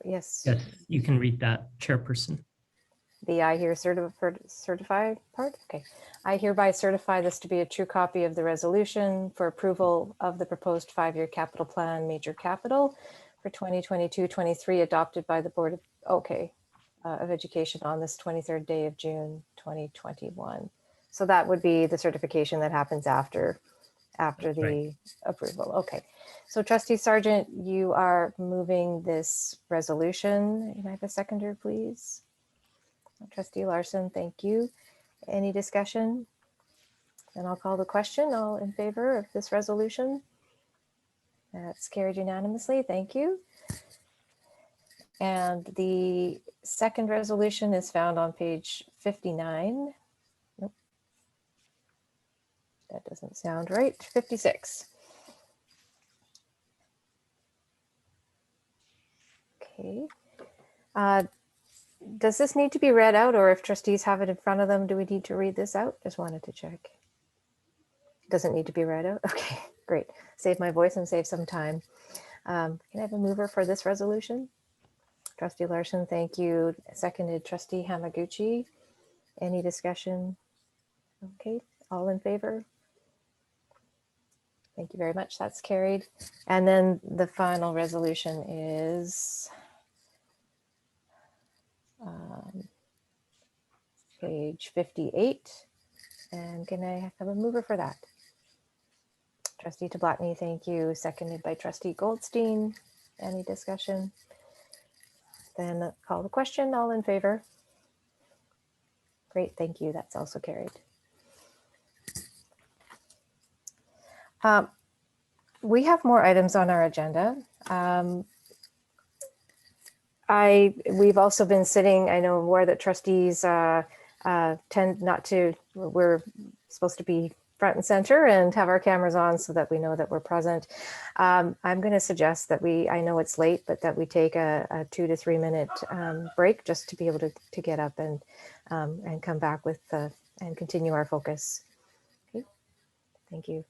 S1: Yes.
S4: Yes, you can read that, Chairperson.
S1: The I here certify part? Okay. I hereby certify this to be a true copy of the resolution for approval of the proposed 5-year capital plan, major capital for 2022-23 adopted by the Board of Education on this 23rd day of June 2021. So that would be the certification that happens after the approval. Okay. So Trustee Sargent, you are moving this resolution. Can I have a seconder, please? Trustee Larson, thank you. Any discussion? And I'll call the question. All in favor of this resolution? That's carried unanimously. Thank you. And the second resolution is found on page 59. Nope. That doesn't sound right. 56. Okay. Does this need to be read out, or if trustees have it in front of them, do we need to read this out? Just wanted to check. Doesn't need to be read out. Okay, great. Save my voice and save some time. Can I have a mover for this resolution? Trustee Larson, thank you. Seconded, Trustee Hamaguchi. Any discussion? Okay, all in favor? Thank you very much. That's carried. And then the final resolution is page 58. And can I have a mover for that? Trustee Tablatny, thank you. Seconded by Trustee Goldstein. Any discussion? Then call the question. All in favor? Great, thank you. That's also carried. We have more items on our agenda. We've also been sitting, I know aware that trustees tend not to, we're supposed to be front and center and have our cameras on so that we know that we're present. I'm going to suggest that I know it's late, but that we take a 2 to 3 minute break just to be able to get up and come back with and continue our focus. Okay, thank you.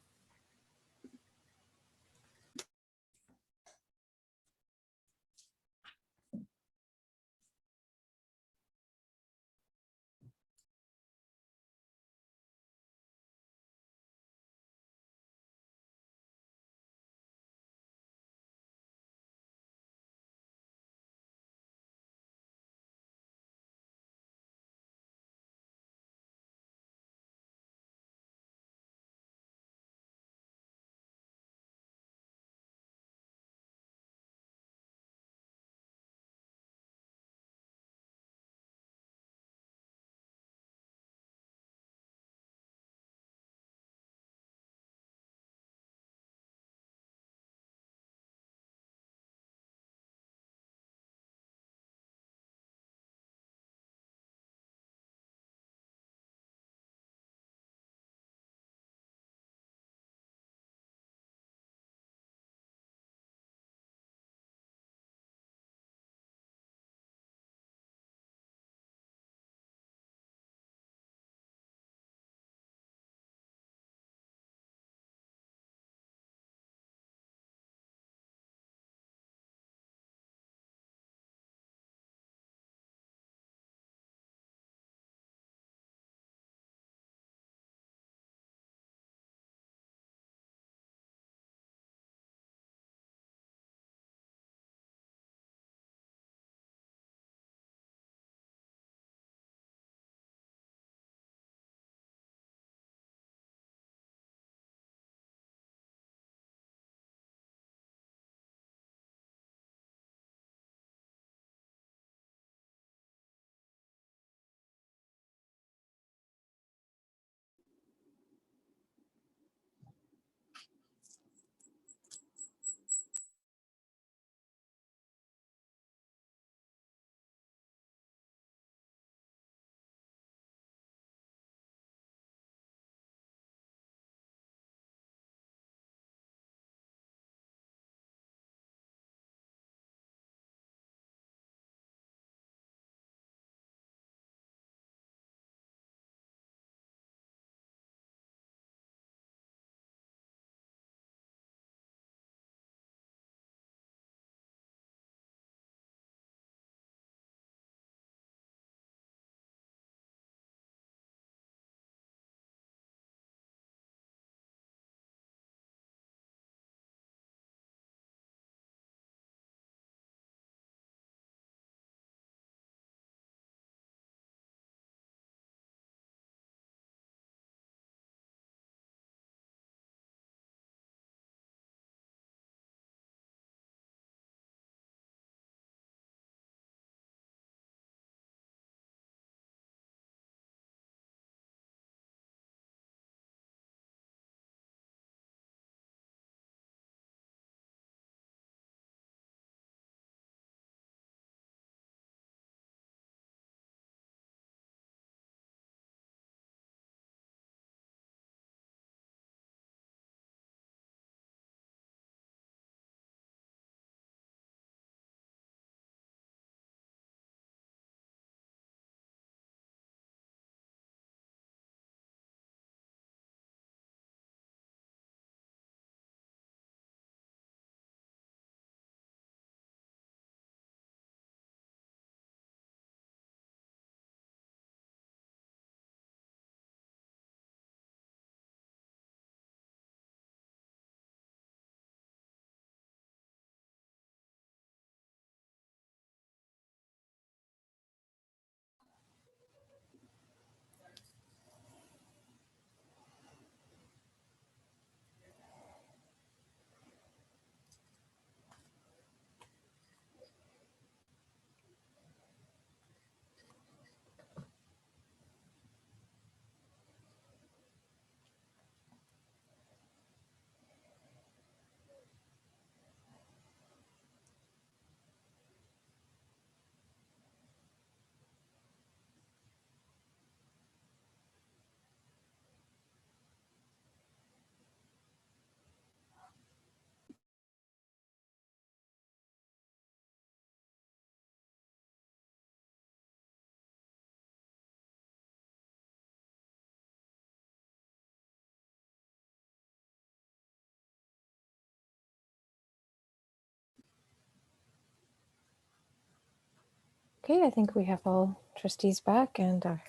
S1: Okay, I think we have all trustees back and our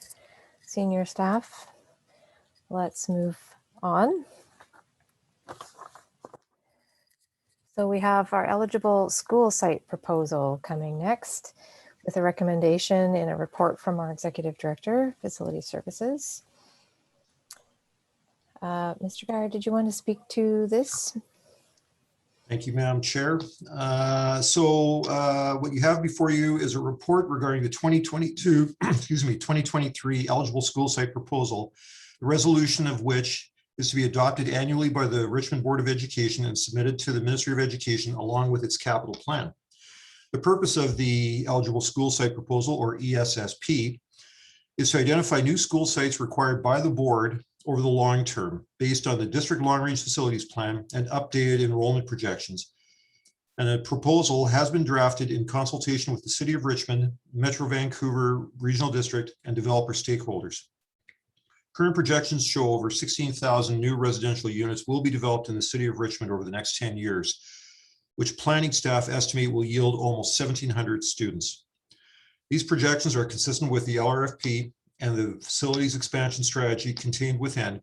S1: senior staff. Let's move on. So we have our eligible school site proposal coming next with a recommendation in a report from our Executive Director, Facility Services. Mr. Geyer, did you want to speak to this?
S13: Thank you, Madam Chair. What you have before you is a report regarding the 2022, 2023 eligible school site proposal, the resolution of which is to be adopted annually by the Richmond Board of Education and submitted to the Ministry of Education along with its capital plan. The purpose of the eligible school site proposal, or ESSP, is to identify new school sites required by the board over the long term based on the district long-range facilities plan and updated enrollment projections. And a proposal has been drafted in consultation with the City of Richmond, Metro Vancouver Regional District, and developer stakeholders. Current projections show over 16,000 new residential units will be developed in the City of Richmond over the next 10 years, which planning staff estimate will yield almost 1,700 students. These projections are consistent with the LRFP and the facilities expansion strategy contained within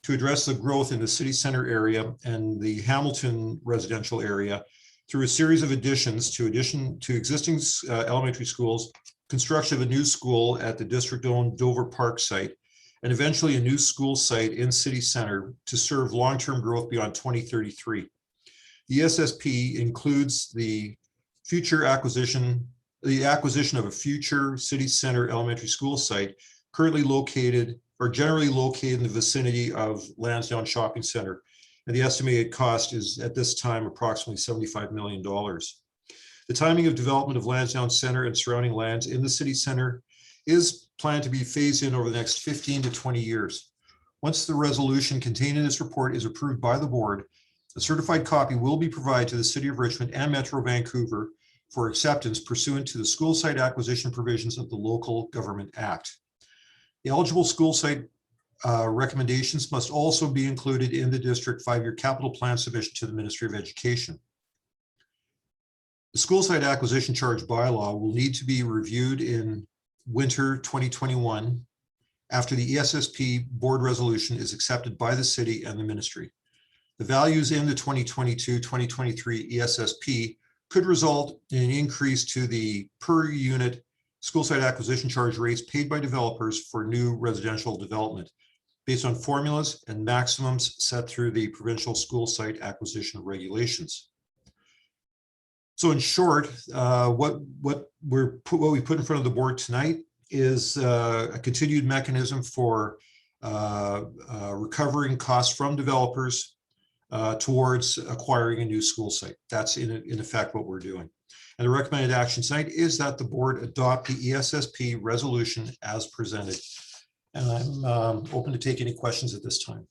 S13: to address the growth in the city center area and the Hamilton residential area through a series of additions to existing elementary schools, construction of a new school at the district-owned Dover Park site, and eventually a new school site in city center to serve long-term growth beyond 2033. The ESSP includes the acquisition of a future city center elementary school site currently located or generally located in the vicinity of Lansdowne Shopping Center. And the estimated cost is at this time approximately $75 million. The timing of development of Lansdowne Center and surrounding lands in the city center is planned to be phased in over the next 15 to 20 years. Once the resolution contained in this report is approved by the board, a certified copy will be provided to the City of Richmond and Metro Vancouver for acceptance pursuant to the school site acquisition provisions of the Local Government Act. The eligible school site recommendations must also be included in the district 5-year capital plan submission to the Ministry of Education. The school site acquisition charge bylaw will need to be reviewed in winter 2021 after the ESSP board resolution is accepted by the city and the ministry. The values in the 2022-2023 ESSP could result in an increase to the per unit school site acquisition charge rates paid by developers for new residential development based on formulas and maximums set through the provincial school site acquisition regulations. So in short, what we put in front of the board tonight is a continued mechanism for recovering costs from developers towards acquiring a new school site. That's in effect what we're doing. And the recommended action tonight is that the board adopt the ESSP resolution as presented. And I'm open to take any questions at this time.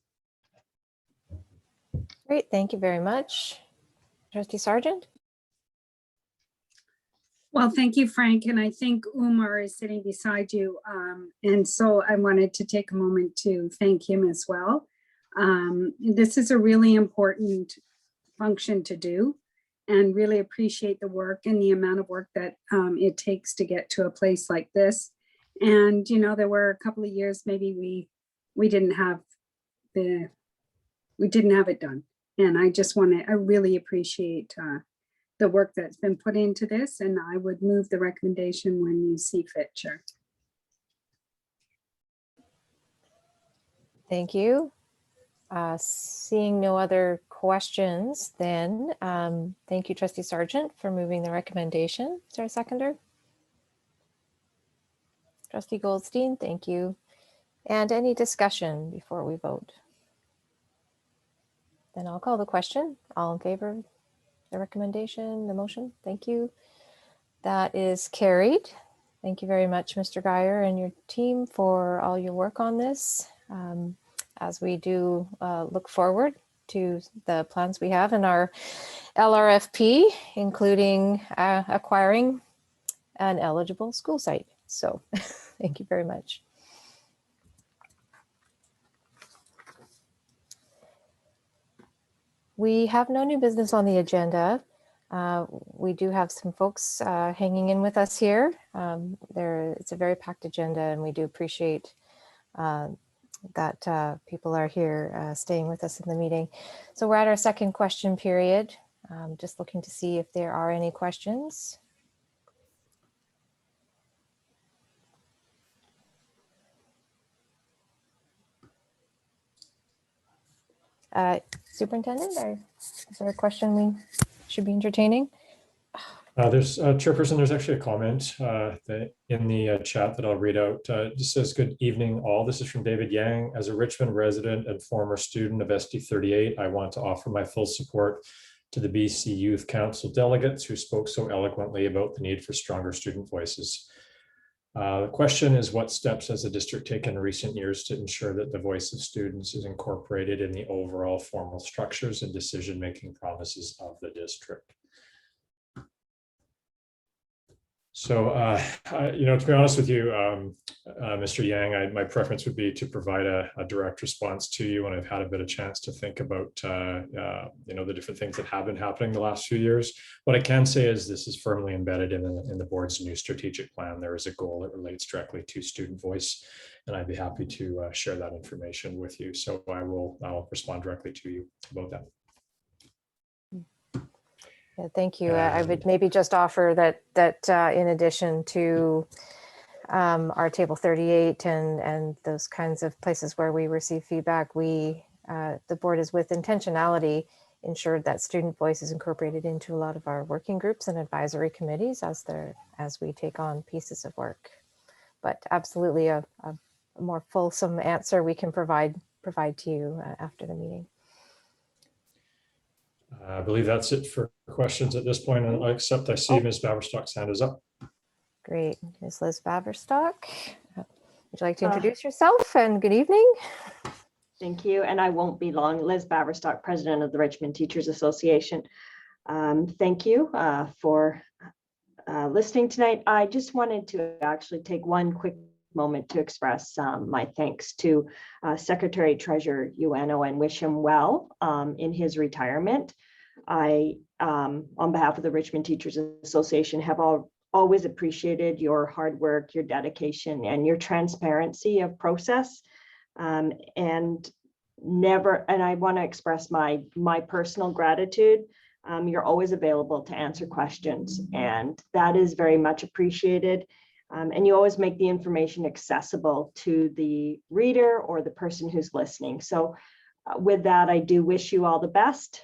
S1: Great, thank you very much. Trustee Sargent?
S12: Well, thank you, Frank. And I think Umar is sitting beside you. And so I wanted to take a moment to thank him as well. This is a really important function to do, and really appreciate the work and the amount of work that it takes to get to a place like this. And, you know, there were a couple of years, maybe we didn't have it done. And I really appreciate the work that's been put into this, and I would move the recommendation when you see fit, Chair.
S1: Thank you. Seeing no other questions, then thank you, Trustee Sargent, for moving the recommendation. Is there a seconder? Trustee Goldstein, thank you. And any discussion before we vote? Then I'll call the question. All in favor of the recommendation, the motion? Thank you. That is carried. Thank you very much, Mr. Geyer and your team, for all your work on this. As we do look forward to the plans we have in our LRFP, including acquiring an eligible school site. So thank you very much. We have no new business on the agenda. We do have some folks hanging in with us here. It's a very packed agenda, and we do appreciate that people are here staying with us in the meeting. So we're at our second question period. Just looking to see if there are any questions. Superintendent, is there a question we should be entertaining?
S19: There's Chairperson, there's actually a comment in the chat that I'll read out. It just says, good evening all. This is from David Yang. As a Richmond resident and former student of SD38, I want to offer my full support to the BC Youth Council delegates who spoke so eloquently about the need for stronger student voices. The question is, what steps has the district taken in recent years to ensure that the voice of students is incorporated in the overall formal structures and decision-making processes of the district? So, to be honest with you, Mr. Yang, my preference would be to provide a direct response to you when I've had a bit of chance to think about, the different things that have been happening the last few years. What I can say is this is firmly embedded in the board's new strategic plan. There is a goal that relates directly to student voice, and I'd be happy to share that information with you. So I'll respond directly to you about that.
S1: Yeah, thank you. I would maybe just offer that in addition to our table 38 and those kinds of places where we receive feedback, the board is with intentionality ensured that student voice is incorporated into a lot of our working groups and advisory committees as we take on pieces of work. But absolutely a more fulsome answer we can provide to you after the meeting.
S19: I believe that's it for questions at this point, except I see Ms. Baverstock's hand is up.
S1: Great. Ms. Liz Baverstock, would you like to introduce yourself, and good evening?
S16: Thank you, and I won't be long. Liz Baverstock, President of the Richmond Teachers Association. Thank you for listening tonight. I just wanted to actually take one quick moment to express my thanks to Secretary Treasurer Ueno and wish him well in his retirement. I, on behalf of the Richmond Teachers Association, have always appreciated your hard work, your dedication, and your transparency of process. And I want to express my personal gratitude. You're always available to answer questions, and that is very much appreciated. And you always make the information accessible to the reader or the person who's listening. So with that, I do wish you all the best.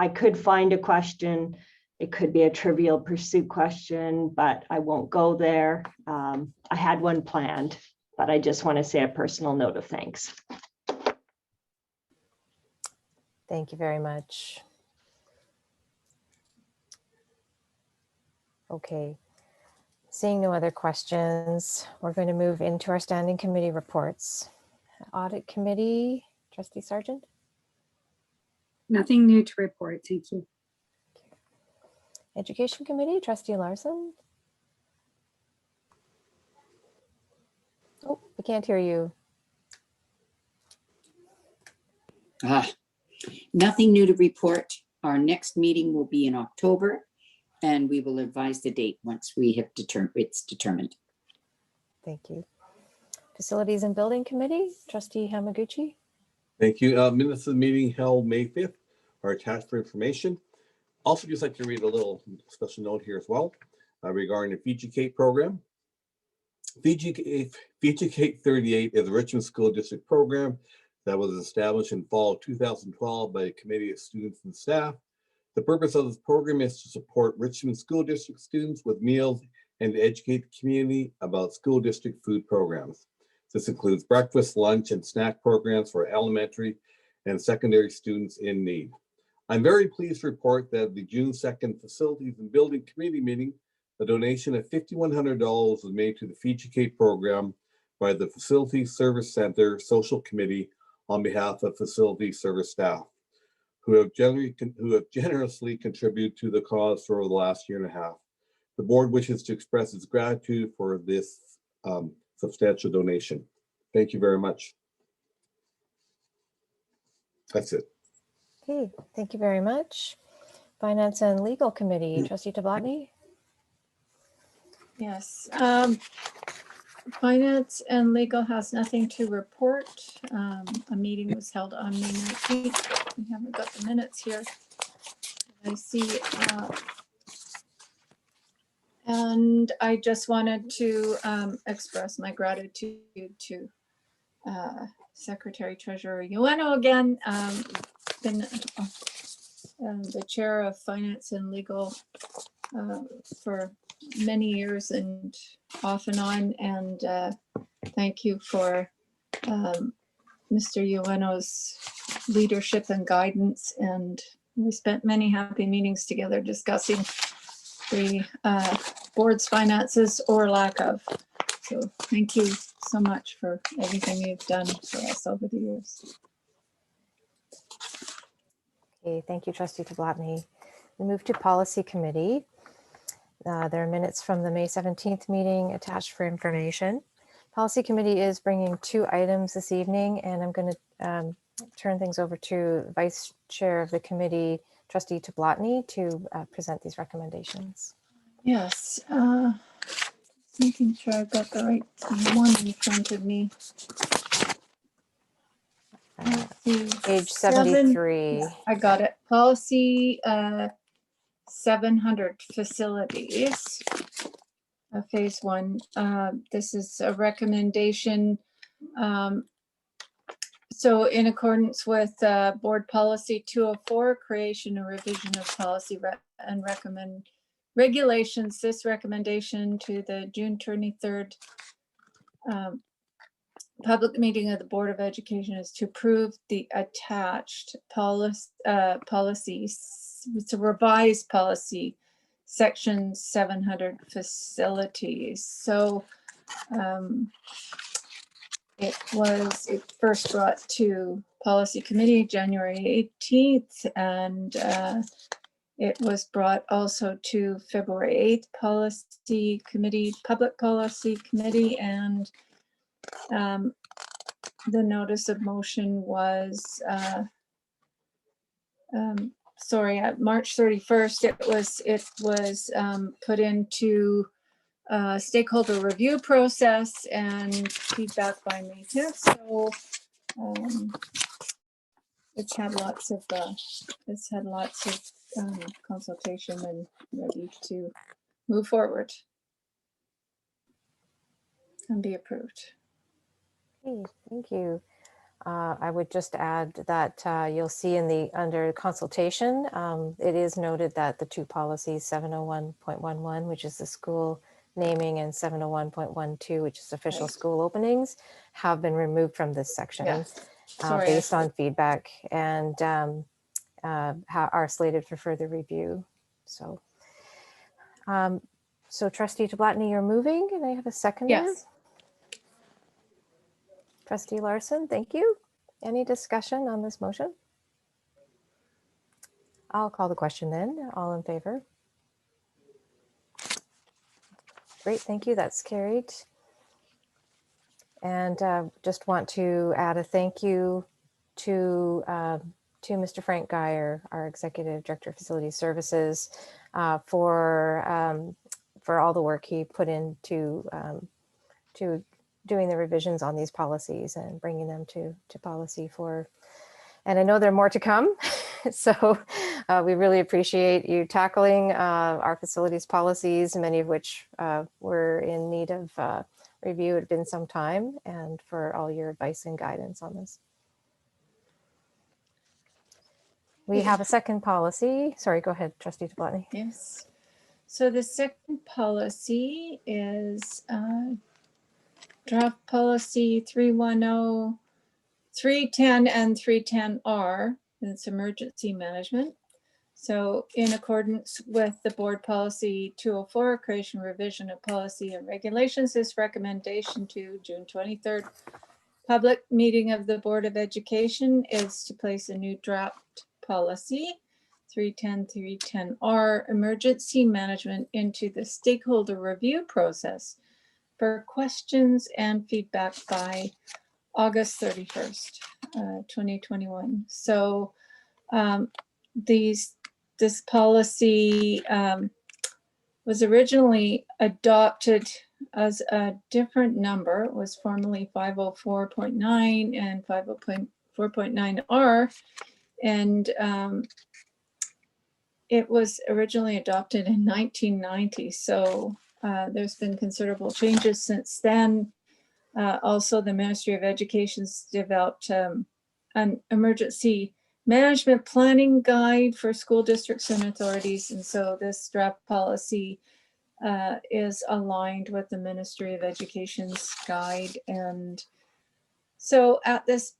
S16: I could find a question. It could be a Trivial Pursuit question, but I won't go there. I had one planned, but I just want to say a personal note of thanks.
S1: Thank you very much. Okay. Seeing no other questions, we're going to move into our standing committee reports. Audit Committee, Trustee Sargent?
S12: Nothing new to report, thank you.
S1: Education Committee, Trustee Larson? Oh, we can't hear you.
S10: Nothing new to report. Our next meeting will be in October, and we will advise the date once we have it's determined.
S1: Thank you. Facilities and Building Committee, Trustee Hamaguchi.
S2: Thank you. Minutes of the meeting held May 5th are attached for information. Also, just like to read a little special note here as well regarding the Fiji Cake program. Fiji Cake 38 is a Richmond School District program that was established in fall of 2012 by a committee of students and staff. The purpose of this program is to support Richmond School District students with meals and to educate the community about school district food programs. This includes breakfast, lunch, and snack programs for elementary and secondary students in need. I'm very pleased to report that the June 2nd Facilities and Building Committee meeting, a donation of $5,100 was made to the Fiji Cake program by the Facility Service Center Social Committee on behalf of facility service staff, who have generously contributed to the cause for the last year and a half. The board wishes to express its gratitude for this substantial donation. Thank you very much. That's it.
S1: Okay, thank you very much. Finance and Legal Committee, Trustee Tablatny.
S8: Yes. Finance and Legal has nothing to report. A meeting was held on May 19th. We haven't got the minutes here. I see. And I just wanted to express my gratitude to Secretary Treasurer Ueno again. Been the chair of Finance and Legal for many years and off and on. And thank you for Mr. Ueno's leadership and guidance. And we spent many happy meetings together discussing the board's finances or lack of. So thank you so much for everything you've done for us over the years.
S1: Okay, thank you, Trustee Tablatny. We move to Policy Committee. There are minutes from the May 17th meeting attached for information. Policy Committee is bringing 2 items this evening, and I'm going to turn things over to Vice Chair of the committee, Trustee Tablatny, to present these recommendations.
S8: Yes, making sure I've got the right one in front of me.
S1: Page 73.
S8: I got it. Policy 700 facilities, phase 1. This is a recommendation. So in accordance with board policy 204, creation and revision of policy and regulations, this recommendation to the June 23rd public meeting of the Board of Education is to approve the attached policies. It's a revised policy, section 700 facilities. So it first brought to Policy Committee January 18th, and it was brought also to February 8th Policy Committee, Public Policy Committee, and the notice of motion was, March 31st. It was put into stakeholder review process and feedback by May 5th. So it's had lots of consultation and ready to move forward and be approved.
S1: Okay, thank you. I would just add that you'll see under consultation, it is noted that the 2 policies, 701.11, which is the school naming, and 701.12, which is official school openings, have been removed from this section.
S8: Yes.
S1: Based on feedback, and are slated for further review. So, Trustee Tablatny, you're moving, and I have a second.
S8: Yes.
S1: Trustee Larson, thank you. Any discussion on this motion? I'll call the question then. All in favor? Great, thank you. That's carried. And just want to add a thank you to Mr. Frank Geyer, our Executive Director of Facility Services, for all the work he put into to doing the revisions on these policies and bringing them to policy and I know there are more to come. So we really appreciate you tackling our facilities policies, many of which were in need of review. It had been some time, and for all your advice and guidance on this. We have a second policy. Sorry, go ahead, Trustee Tablatny.
S8: Yes. So the second policy is draft policy 310, 310 and 310R. It's emergency management. So in accordance with the board policy 204, creation revision of policy and regulations, this recommendation to June 23rd public meeting of the Board of Education is to place a new draft policy 310-310R emergency management into the stakeholder review process for questions and feedback by August 31st, 2021. So these this policy was originally adopted as a different number. It was formerly 504.9 and 504.9R. And it was originally adopted in 1990. So there's been considerable changes since then. Also, the Ministry of Education's developed an emergency management planning guide for school districts and authorities. And so this draft policy is aligned with the Ministry of Education's guide. And so at this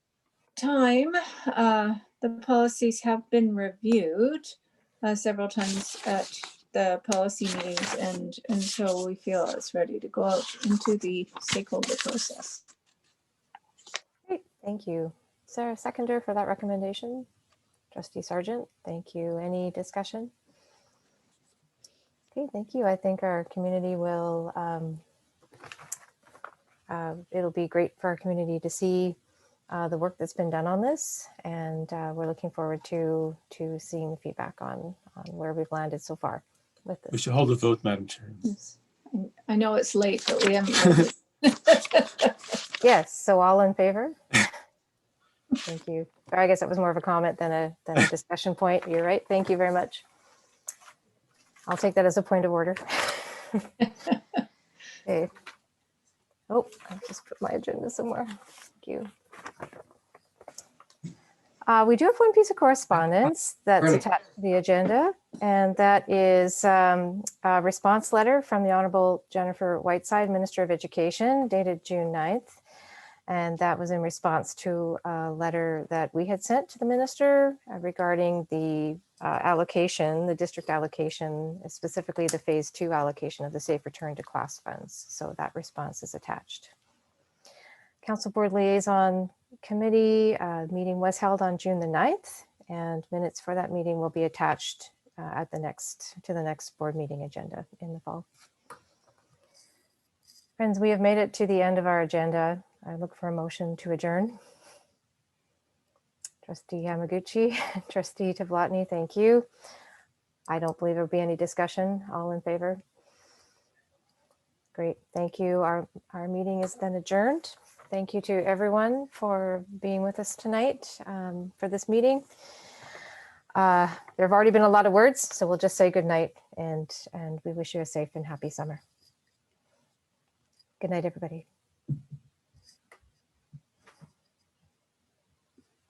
S8: time, the policies have been reviewed several times at the policy meetings, and so we feel it's ready to go out into the stakeholder process.
S1: Great, thank you. Is there a seconder for that recommendation? Trustee Sargent, thank you. Any discussion? Okay, thank you. I think our community will, it'll be great for our community to see the work that's been done on this, and we're looking forward to seeing the feedback on where we've landed so far with this.
S3: We should hold a vote, Madam Chair.
S8: Yes. I know it's late, but we haven't voted.
S1: Yes, so all in favor? Thank you. Or I guess that was more of a comment than a discussion point. You're right. Thank you very much. I'll take that as a point of order. Okay. Oh, I'll just put my agenda somewhere. Thank you. We do have one piece of correspondence that's attached to the agenda, and that is a response letter from the Honorable Jennifer Whiteside, Minister of Education, dated June 9th. And that was in response to a letter that we had sent to the minister regarding the allocation, the district allocation, specifically the phase 2 allocation of the Safe Return to Class funds. So that response is attached. Council Board Liaison Committee meeting was held on June the 9th, and minutes for that meeting will be attached to the next board meeting agenda in the fall. Friends, we have made it to the end of our agenda. I look for a motion to adjourn. Trustee Yamaguchi, Trustee Tavlotny, thank you. I don't believe there'll be any discussion. All in favor? Great, thank you. Our meeting is then adjourned. Thank you to everyone for being with us tonight for this meeting. There have already been a lot of words, so we'll just say good night, and we wish you a safe and happy summer. Good night, everybody.